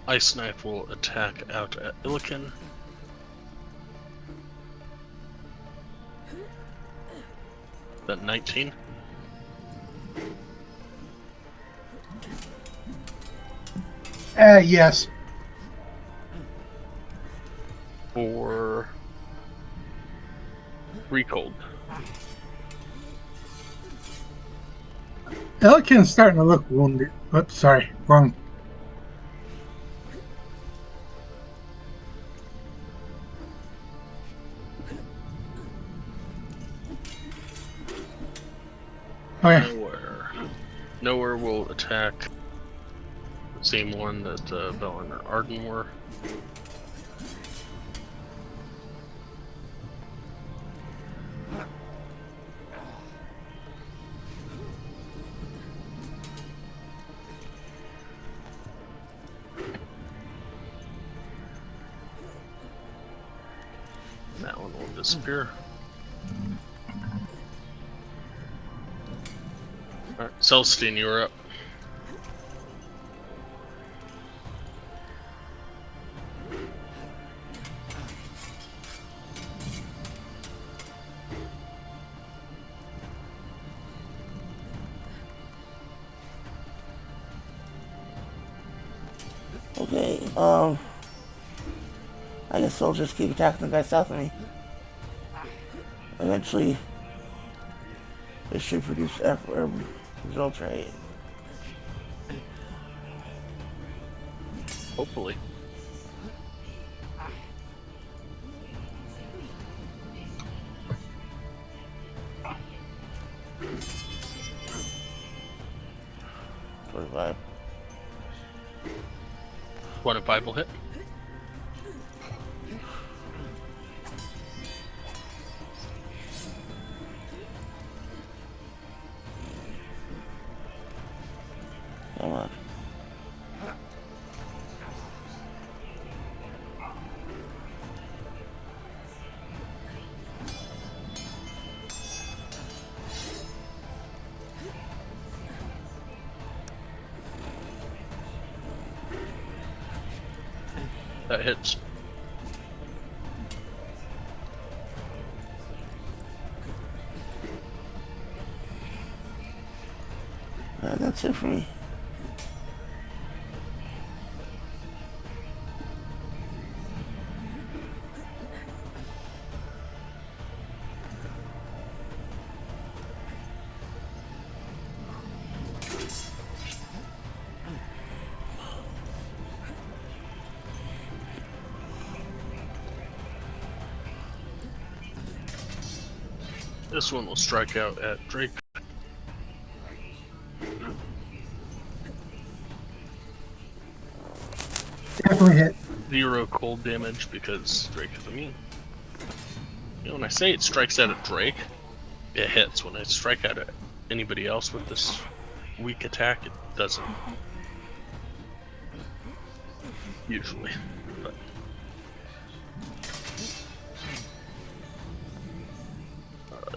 Ice Knife will attack out at Illican. That 19.
Yes.
For 3 cold.
Elkin's starting to look wounded. Oops, sorry, wrong. Okay.
Nowhere will attack the same one that Bell and Arden were. disappear. Alright, Celestine, you're up.
Okay, I guess I'll just keep attacking the guy south of me. Eventually, this should produce results, right?
Hopefully.
$25.
25 will hit.
Come on.
That hits.
That's it for me.
This one will strike out at Drake.
Definitely hit.
0 cold damage because Drake is immune. You know, when I say it strikes out at Drake, it hits. When I strike out at anybody else with this weak attack, it doesn't. Usually. But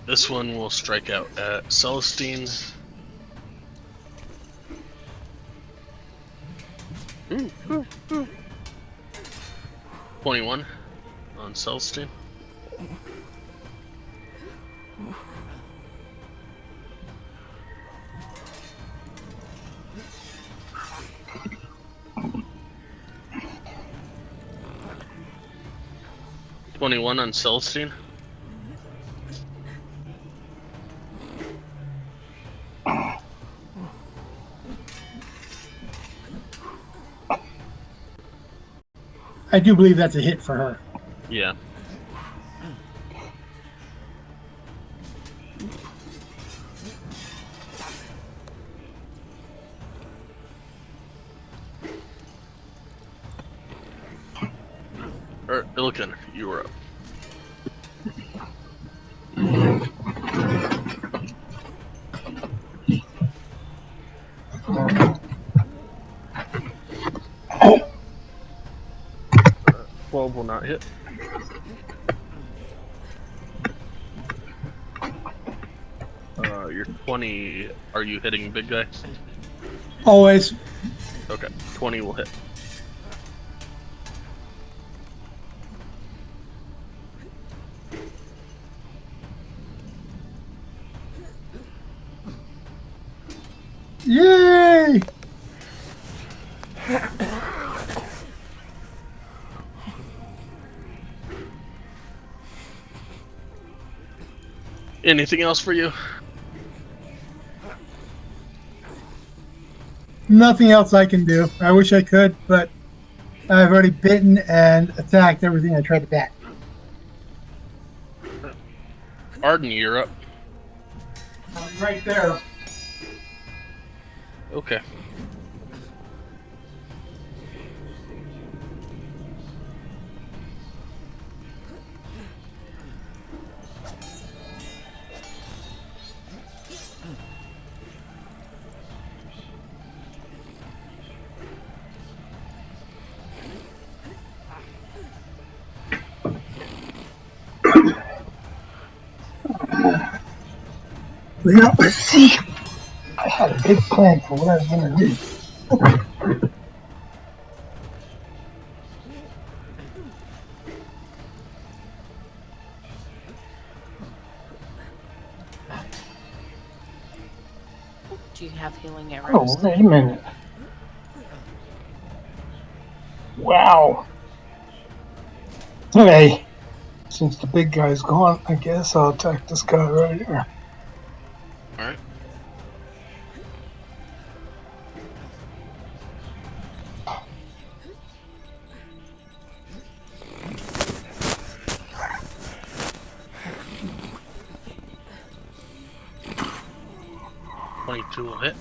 this one will strike out at Celestine. 21 on Celestine. On Celestine.
I do believe that's a hit for her.
Yeah. Alright, Illiken, you were up. Uh, 12 will not hit. Your 20, are you hitting big guy?
Always.
Okay, 20 will hit.
Yay!
Anything else for you?
Nothing else I can do. I wish I could, but I've already bitten and attacked everything I tried to bat.
Arden, you're up.
I'm right there.
Okay.
Well, let's see. I had a big plan for what I was going to do.
Do you have healing
Oh,
arrows?
wait a minute. Wow. Okay. Since the big guy's gone, I guess I'll attack this guy right here.
All right. .22 will hit.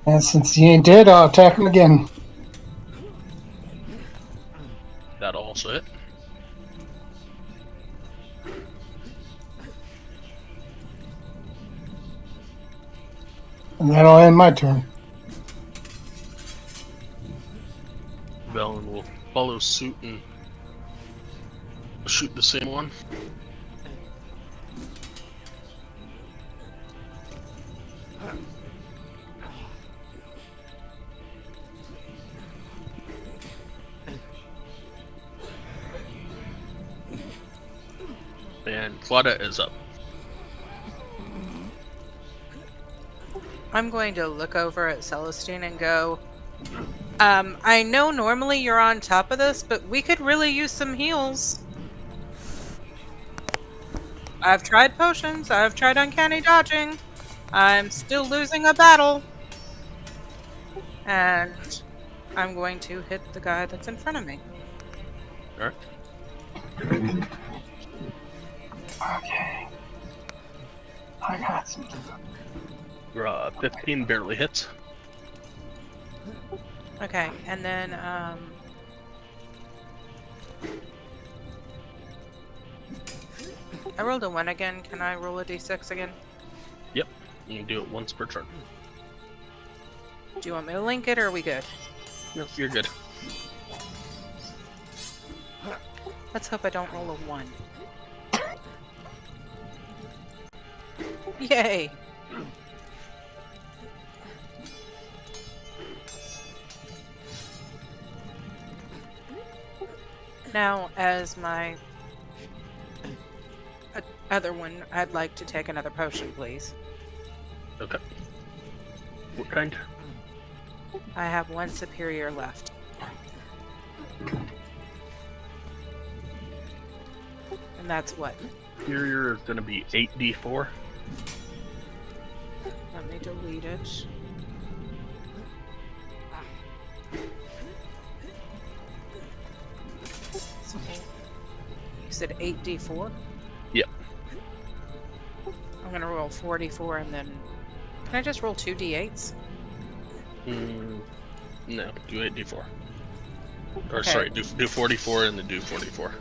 And since he ain't dead, I'll attack him again.
That'll also hit.
And that'll end my turn.
Velen will follow suit and shoot the same one. And Claudia is up.
I'm going to look over at Celestine and go, I know normally you're on top of this, but we could really use some heals. I've tried potions. I've tried uncanny dodging. I'm still losing a battle. And I'm going to hit the guy that's in front of me.
All right.
Okay. I got some.
15 barely hits.
Okay, and then, I rolled a 1 again. Can I roll a d6 again?
Yep. You can do it once per turn.
Do you want me to link it, or are we good?
No, you're good.
Let's hope I don't roll a 1. Yay! Now, as my other one, I'd like to take another potion, please.
Okay. What kind?
I have 1 superior left. And that's what?
Superior is going to be 8d4.
Let me delete it. So, you said 8d4?
Yep.
I'm gonna roll 4d4 and then... Can I just roll 2d8s?
No, do 8d4. Or
Okay.
sorry, do 44 and then do 44.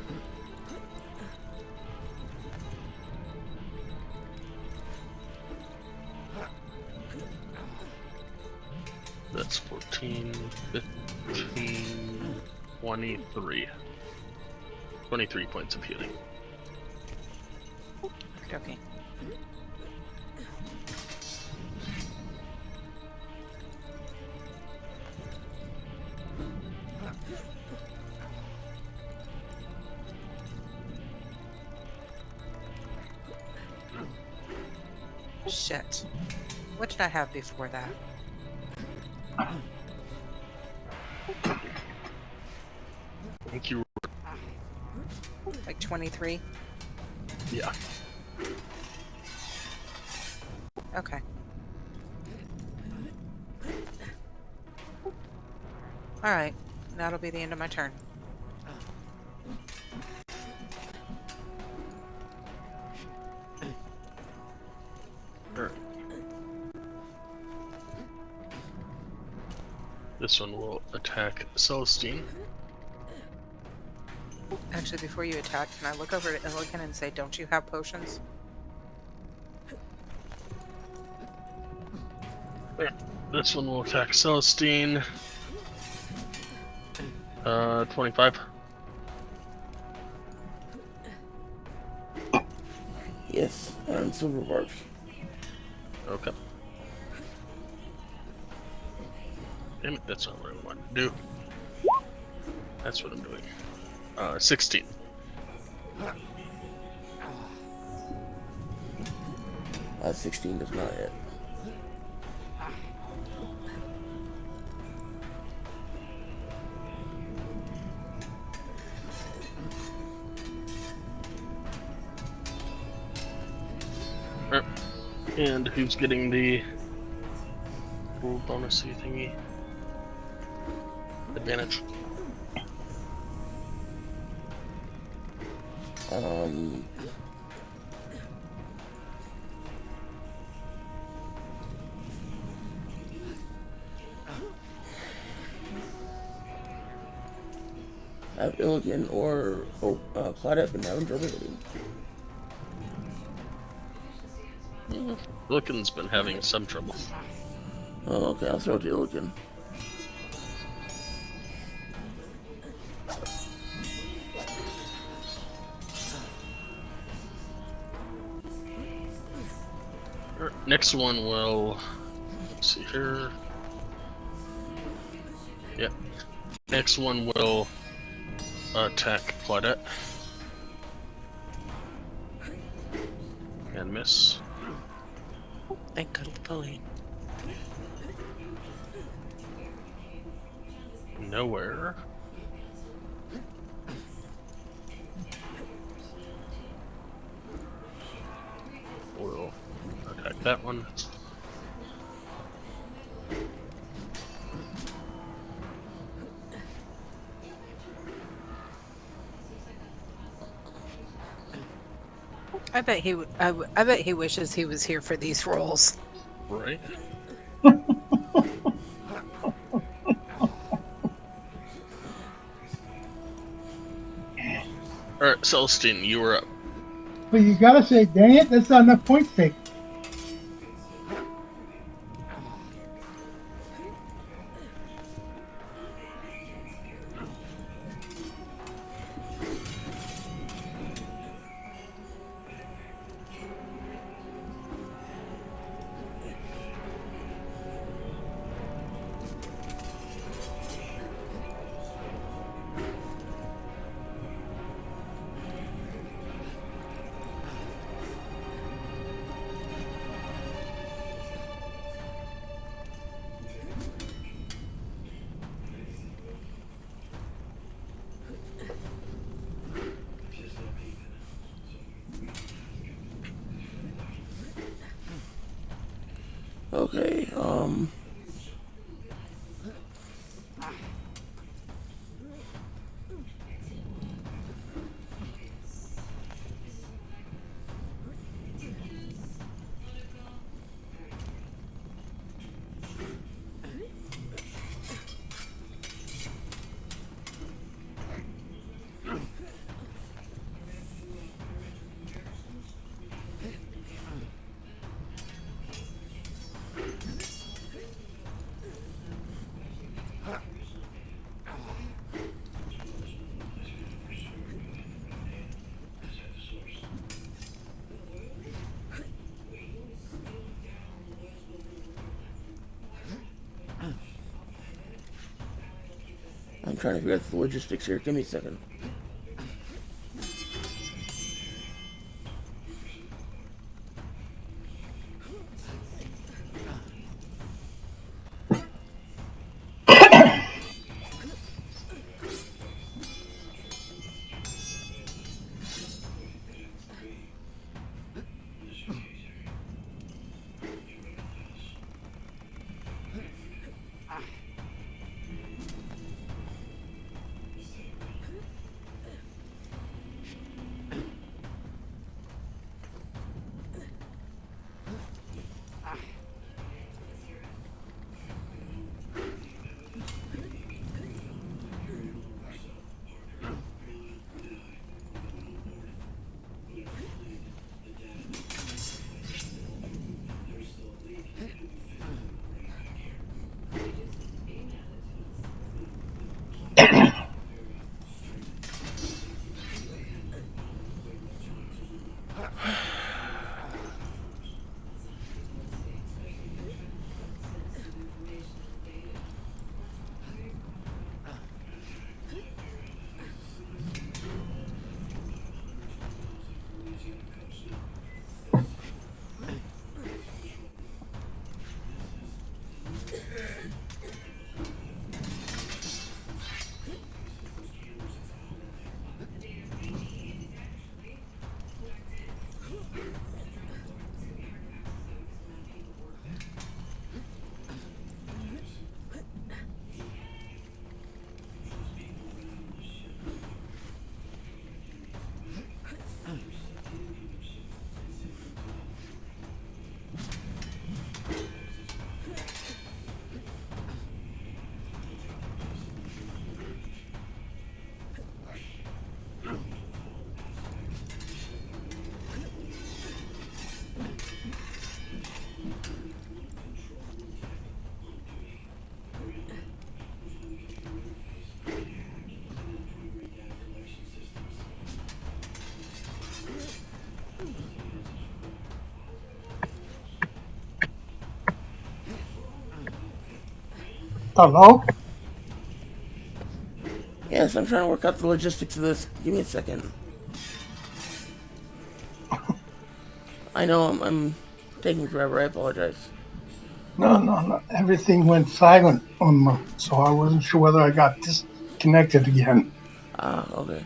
That's 14, 15, 23. 23 points of healing.
Okay. Shit. What did I have before that?
I think you.
Like 23?
Yeah.
Okay. Alright. That'll be the end of my turn.
Sure. This one will attack Celestine.
Actually, before you attack, can I look over at Illigan and say, don't you have potions?
This one will attack Celestine. 25.
Yes, and silver barbs.
Okay. Damn it, that's not what I wanted to do. That's what I'm doing. 16.
16 does not hit.
Alright. And who's getting the little bonusy thingy? Advantage.
Have Illigan or Claudette been having trouble hitting?
Wilkins been having some trouble.
Oh, okay, I'll throw it to Illigan.
Next one will. Let's see here. Yep. Next one will attack Claudette. And miss.
Thankfully.
Nowhere. We'll attack that one.
I bet he wishes he was here for these rolls.
Right. Alright, Celestine, you were up.
But you gotta say, dang it, that's not enough points taken.
Okay, I'm trying to figure out the logistics here. Give me a second.
Hello?
Yes, I'm trying to work out the logistics of this. Give me a second. I know I'm taking forever. I apologize.
No. Everything went silent, so I wasn't sure whether I got disconnected again.
Ah, okay.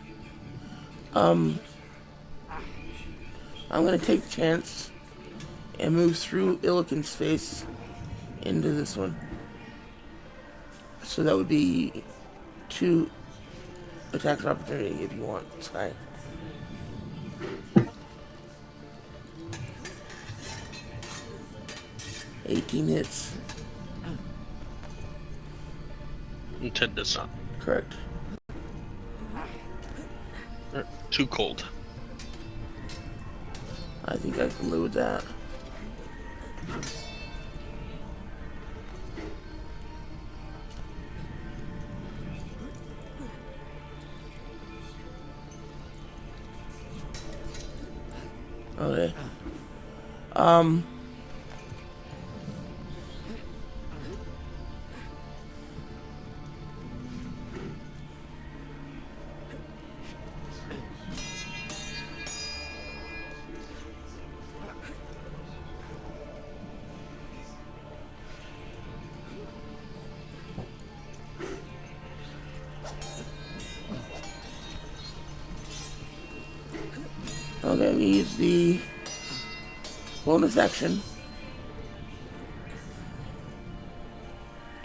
Um, I'm gonna take the chance and move through Illiken's face into this one. So that would be 2 attacks of opportunity if you want, Sky. $18 hits.
Intent does not.
Correct.
Too cold.
I think I can live with that. Okay. Okay, we use the bonus action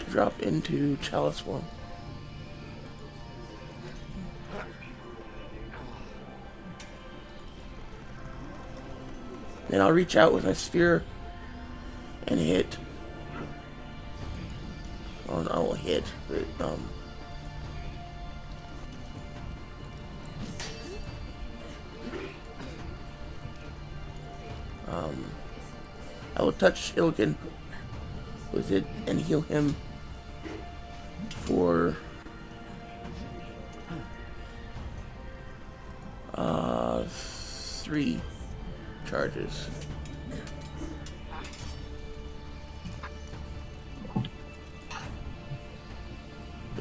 to drop into Chalice form. Then I'll reach out with my spear and hit. Oh, no, I won't hit, but I will touch Illiken with it and heal him for 3 charges.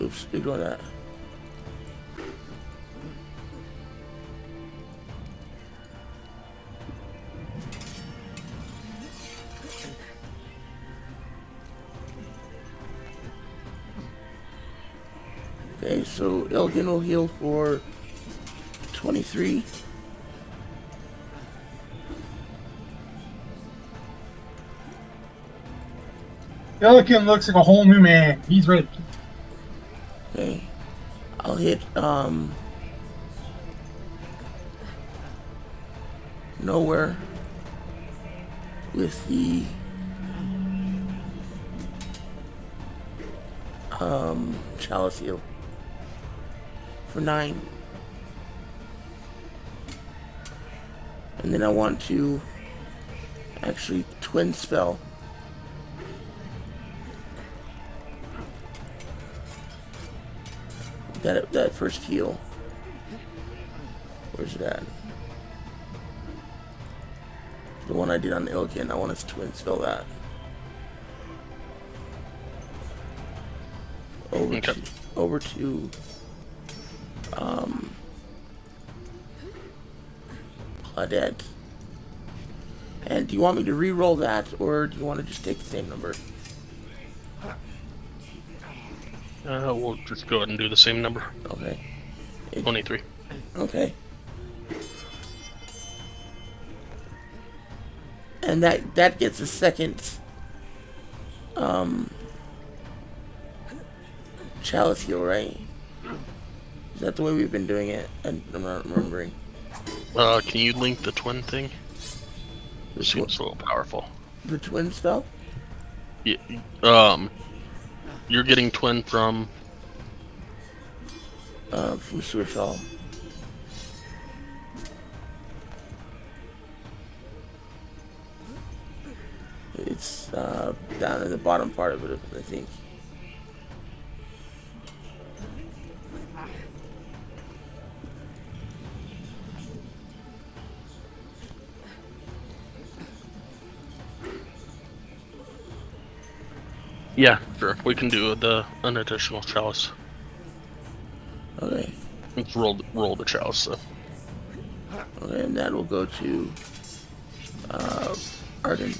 Oops, ignore that. Okay, so Illiken will heal for 23.
Pelican looks like a whole new man. He's ready.
Okay. I'll hit nowhere with the Chalice heal for 9. And then I want to actually twin spell that first heal. Where's it at? The one I did on Illiken, I want us to twin spell that. Over to Claudette. And do you want me to re-roll that, or do you want to just take the same number?
We'll just go ahead and do the same number.
Okay.
23.
Okay. And that gets a second Chalice heal, right? Is that the way we've been doing it? I'm not remembering.
Can you link the twin thing? It seems a little powerful.
The twin spell?
Yeah. You're getting twin from
Swish Hall. It's down in the bottom part of it, I think.
Yeah, Sure, we can do an additional chalice.
Okay.
Let's roll the chalice. So.
Okay, and that will go to Arden.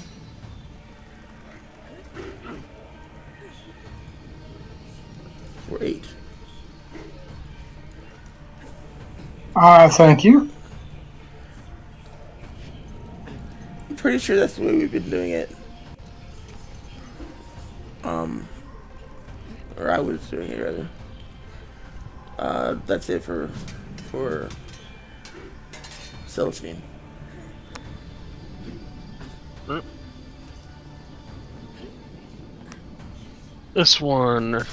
For 8.
Thank you.
I'm pretty sure that's the way we've been doing it. Or I was doing it rather. That's it for Celestine.
This one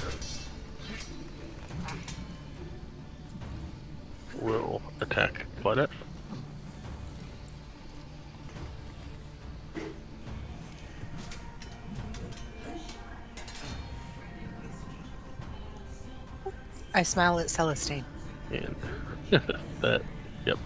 will attack Claudette.
I smile at Celestine.
And that, yep.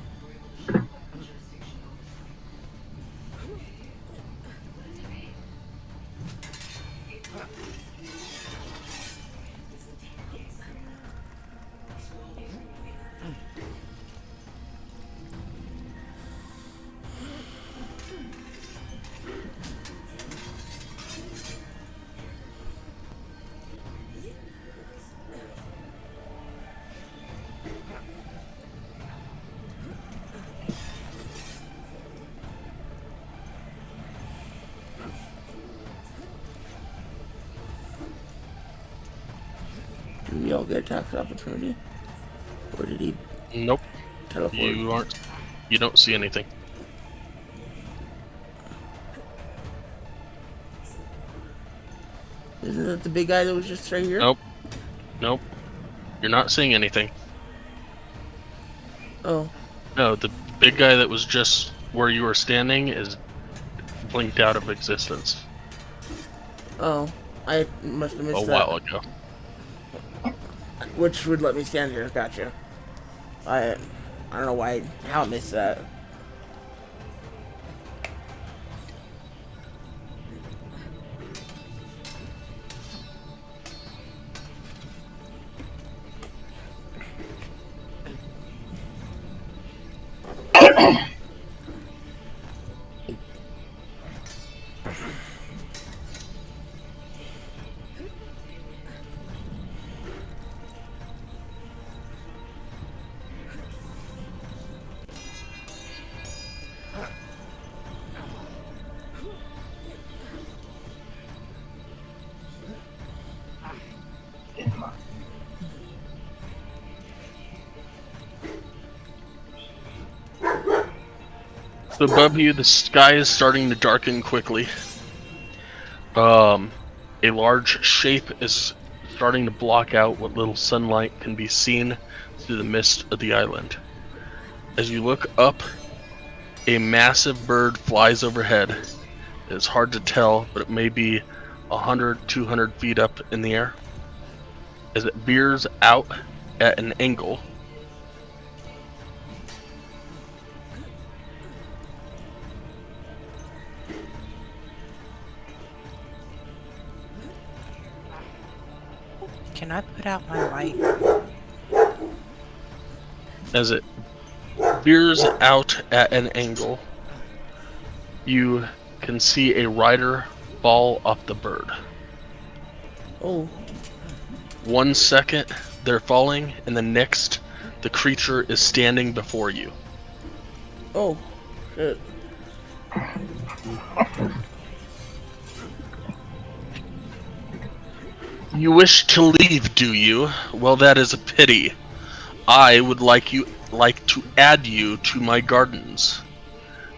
Did we all get attack opportunity? Or did he
Nope.
teleport?
You don't see anything.
Isn't it the big guy that was just right here?
Nope. You're not seeing anything.
Oh.
No, the big guy that was just where you were standing is blinked out of existence.
Oh. I must have missed
A
that.
while ago.
Which would let me stand here. Gotcha. I don't know how I missed that.
So above you, the sky is starting to darken quickly. A large shape is starting to block out what little sunlight can be seen through the mist of the island. As you look up, a massive bird flies overhead. It's hard to tell, but it may be 100, 200 feet up in the air. As it veers out at an angle,
Can I put out my light?
as it veers out at an angle, you can see a rider fall off the bird.
Oh.
1 second, they're falling, and the next, the creature is standing before you.
Oh. Shit.
You wish to leave, do you? Well, that is a pity. I would like to add you to my gardens.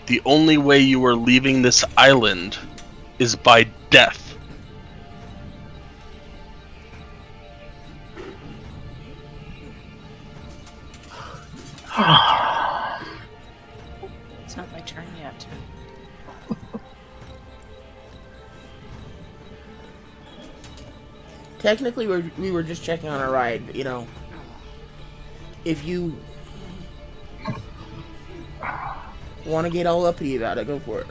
The only way you are leaving this island is by death.
It's not my turn yet.
Technically, we were just checking on a ride, you know. If you want to get all uppity about it, go for it.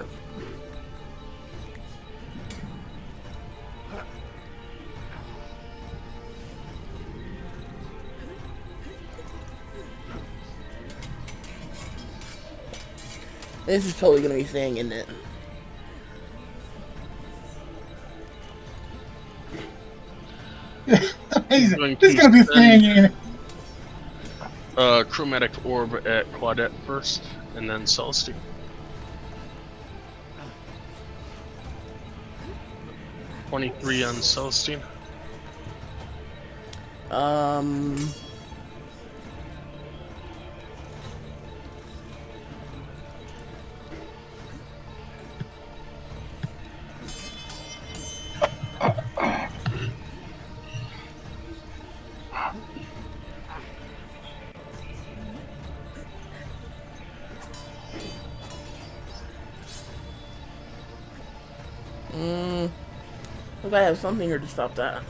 This is totally gonna be thing, isn't it?
Amazing.
Going
This is
to
gonna be a
send
thing.
Chromatic Orb at Claudette first, and then Celestine. "23 on Celestine.
Um. I gotta have something here to stop that.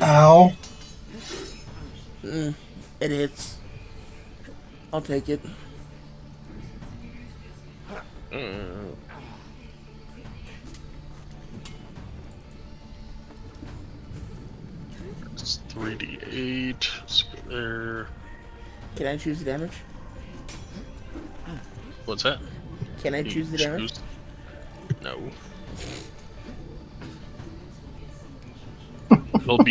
Ow.
It hits. I'll take it.
It's 3d8. Let's go there.
Can I choose the damage?
What's that?
Can I
You
choose the damage?
choose- No. It'll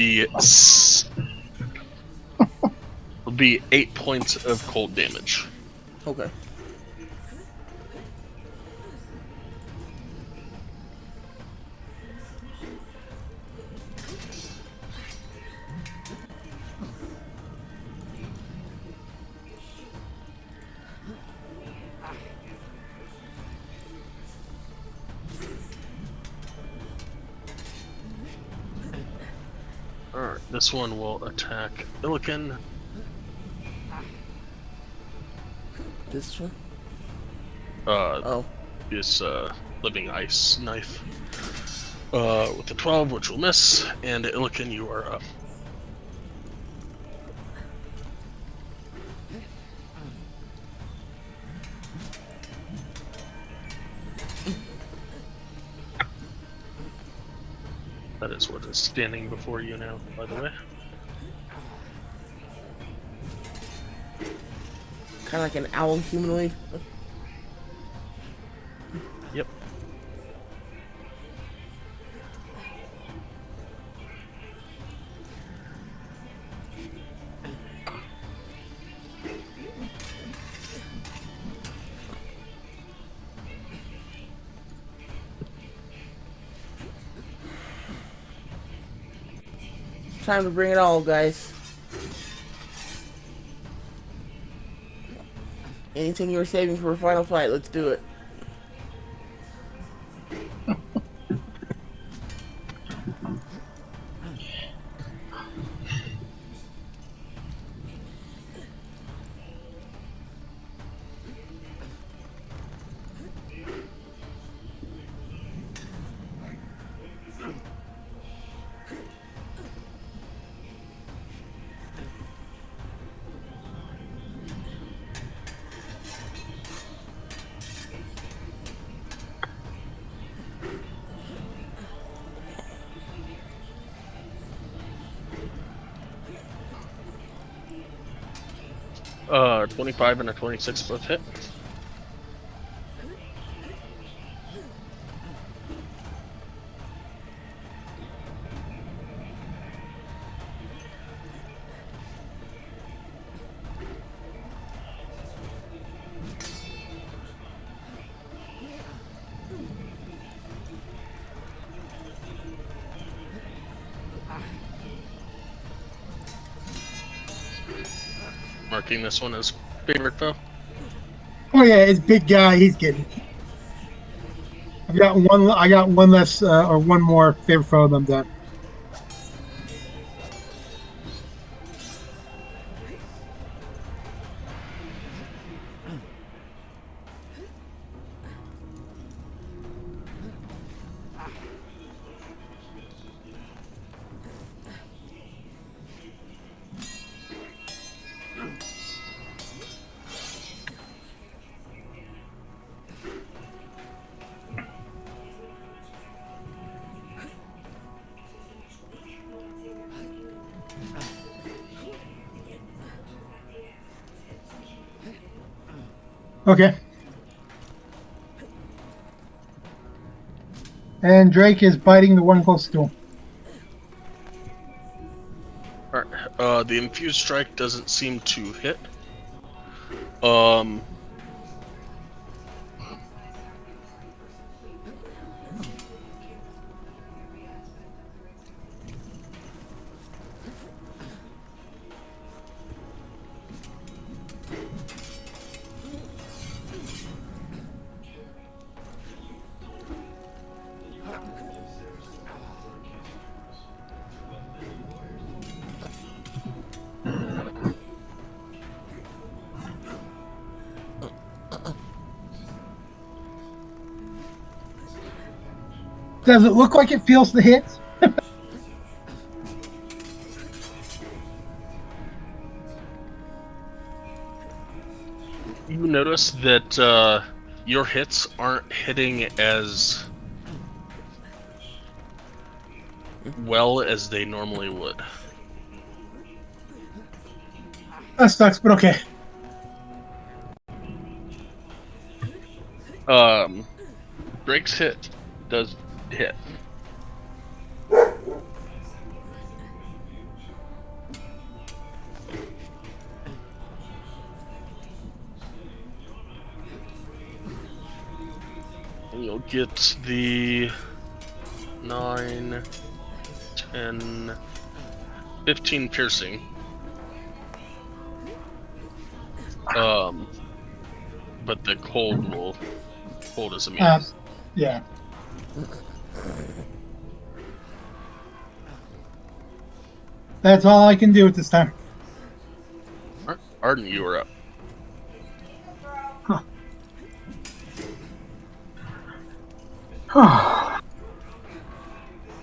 be 8 points of cold damage.
Okay.
Alright, this one will attack Illiken.
This one?
Uh,
Oh.
this living ice knife. With a 12, which will miss, and Illiken, you are up. That is what is standing before you now, by the way.
Kind of like an owl humanoid.
Yep.
Time to bring it all, guys. Anything you were saving for a final fight, let's do it.
Uh, 25 and a 26 both hit. Marking this one as favorite foe.
Oh yeah, it's big guy. He's getting. I've got one. I got one less, or one more favorite foe than done. Okay. And Drake is biting the one close to him.
Alright. The infused strike doesn't seem to hit. Um.
Does it look like it feels the hit?
You notice that your hits aren't hitting as well as they normally would.
That sucks, but okay.
Drake's hit does hit. And you'll get the 9, 10, 15 piercing. But the cold will hold as immune.
Yeah. That's all I can do at this time.
Arden, you are up.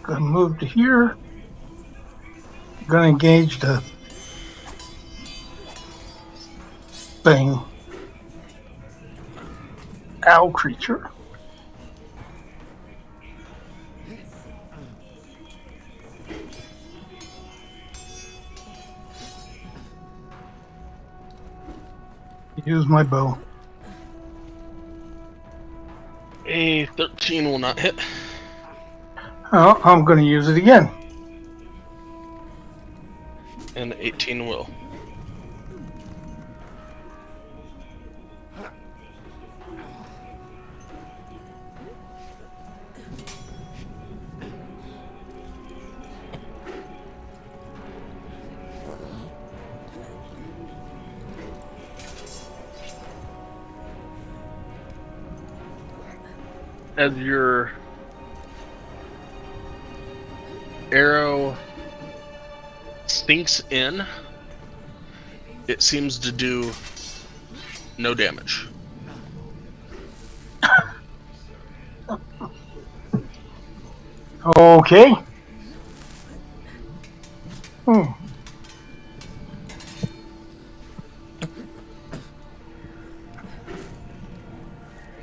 Gonna move to here. Gonna engage the thing. Owl creature. Use my bow.
A 13 will not hit.
Oh, I'm gonna use it again.
And 18 will. As your arrow sinks in, it seems to do no damage.
Okay.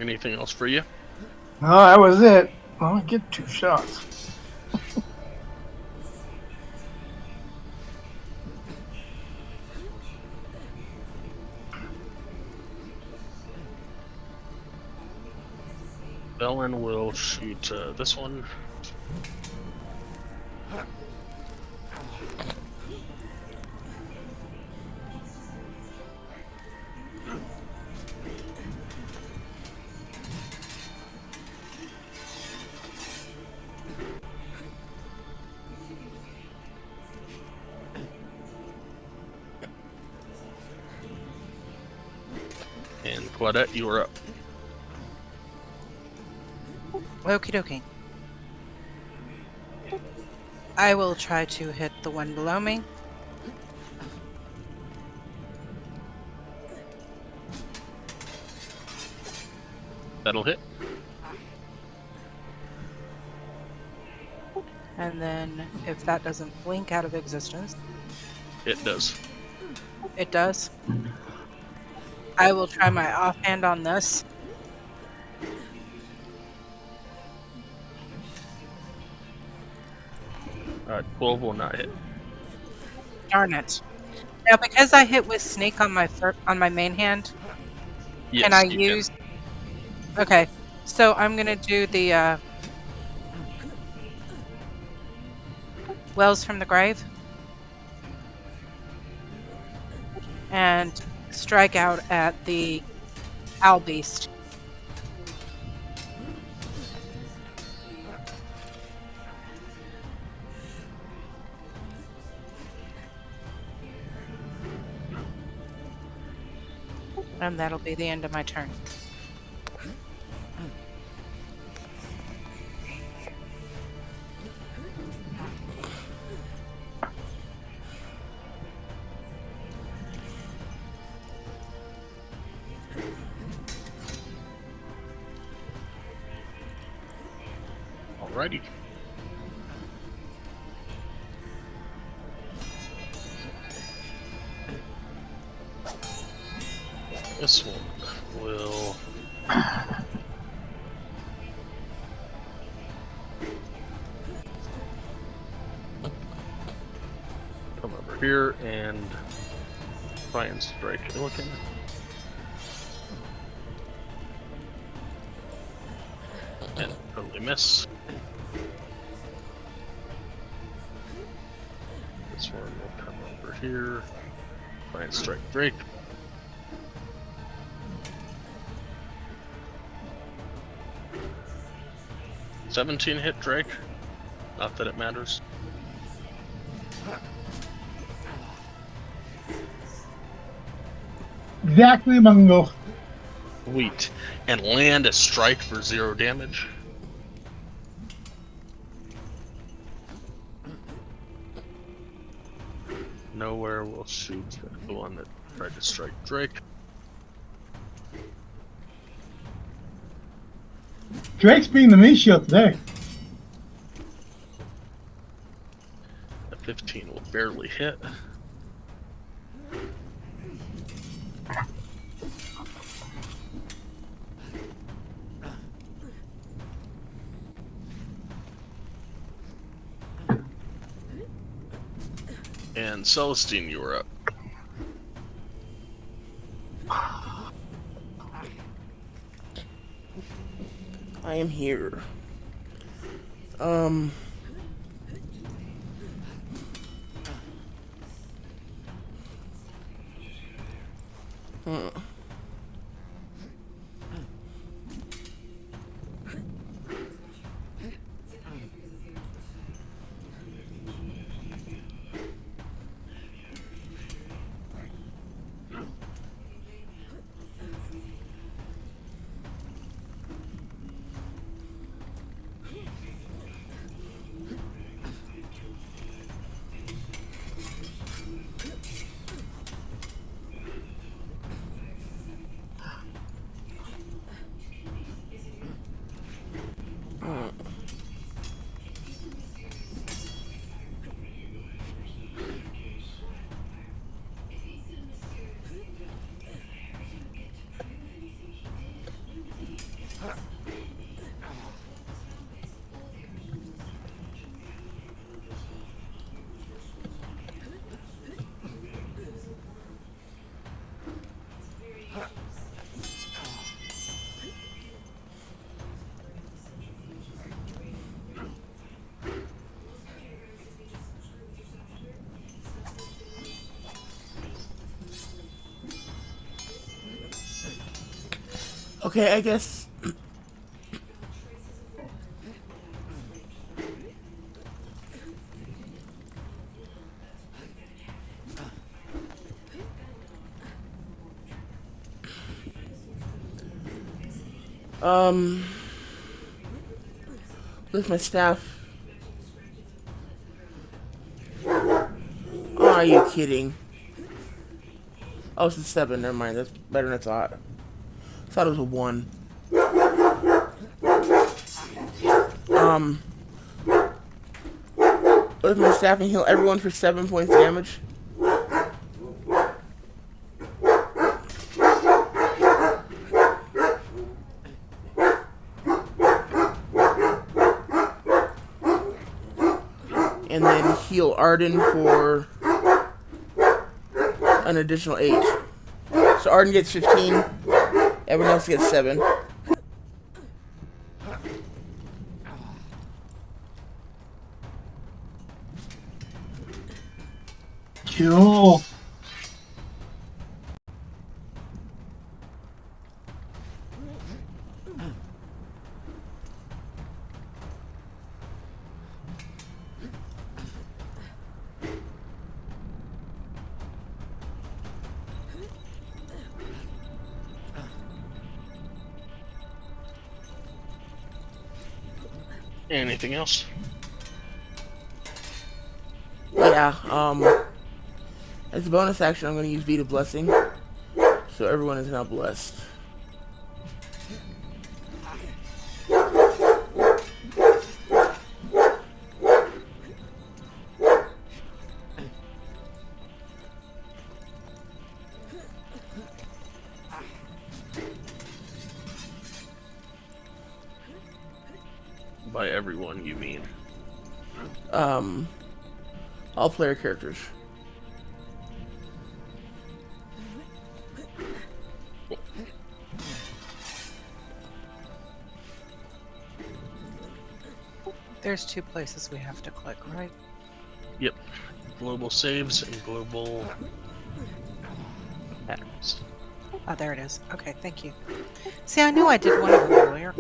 Anything else for you?
No, that was it. I'll get 2 shots.
Bellin will shoot this one. And Claudette, you are up.
Okie dokie. I will try to hit the one below me.
That'll hit.
And then if that doesn't blink out of existence,
It does.
it does. I will try my offhand on this.
12 will not hit.
Darn it. Now, because I hit with snake on my main hand,
Yes,
Can I
you
use? Okay, so I'm gonna do the Wells from the Grave and strike out at the Owl Beast. And that'll be the end of my turn.
Alrighty. This one will come over here and try and strike Illican. And totally miss. This one will come over here, try and strike Drake. $17 hit Drake. Not that it matters.
Exactly, Mungo.
Sweet. And land a strike for 0 damage. Nowhere will shoot the one that tried to strike Drake.
Drake's being the meat shield today.
A 15 will barely hit. And Celestine, you are up.
I am here. Okay, I guess. With my staff. Oh, are you kidding? Oh, it's a 7. Never mind. That's better than I thought. I thought it was a 1. With my staff and heal everyone for 7 points damage. And then heal Arden for an additional 8. So Arden gets 15. Everyone else gets 7.
Cool.
Anything else?
Yeah, as a bonus action, I'm going to use Beat of Blessing. So everyone is now blessed.
By everyone, you mean?
All player characters.
There's 2 places we have to click, right?
Yep. Global saves and global acts.
Oh, there it is. Okay, thank you. See, I knew I did one of them earlier.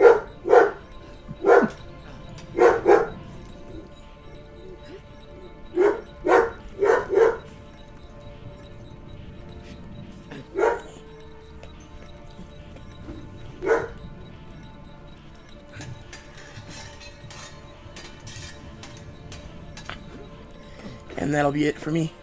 And that'll be it for me.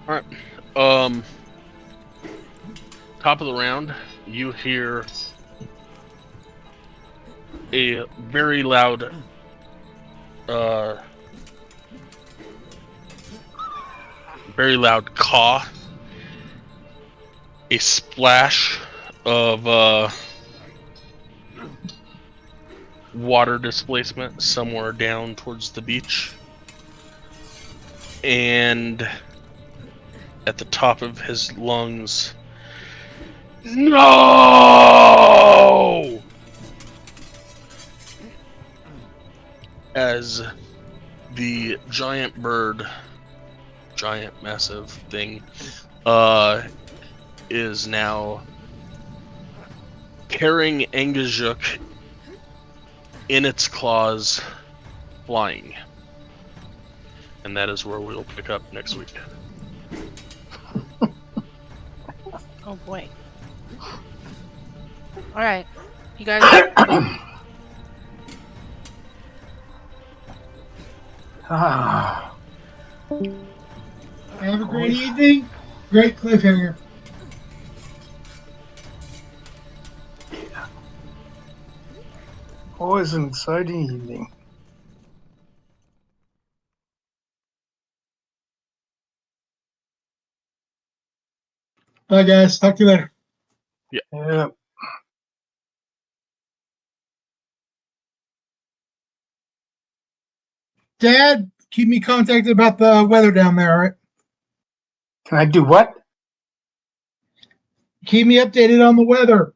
Alright. Top of the round, you hear a very loud caw, a splash of water displacement somewhere down towards the beach, and at the top of his lungs, no! As the giant bird, giant massive thing, is now carrying Angajuk in its claws, flying. And that is where we'll pick up next week.
Oh boy. Alright. You guys.
Ah,
Have a great evening. Great cliffhanger.
always an exciting evening.
Bye, guys. Talk to you later.
Yeah.
Dad, keep me contacted about the weather down there, all right?
Can I do what?
Keep me updated on the weather.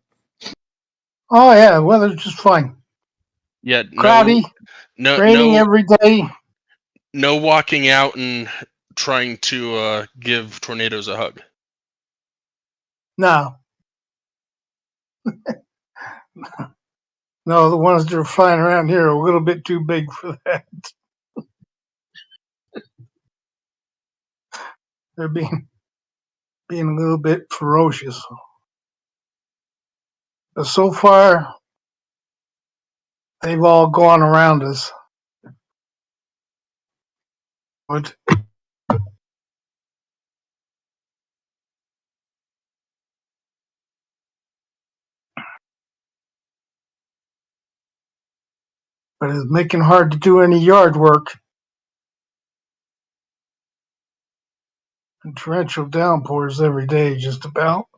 Oh yeah, the weather's just fine.
Yeah,
Cloudy, raining every day.
no walking out and trying to give tornadoes a hug.
No. No, the ones that are flying around here are a little bit too big for that. They're being a little bit ferocious. But so far, they've all gone around us. But it's making hard to do any yard work. And torrential downpours every day, just about.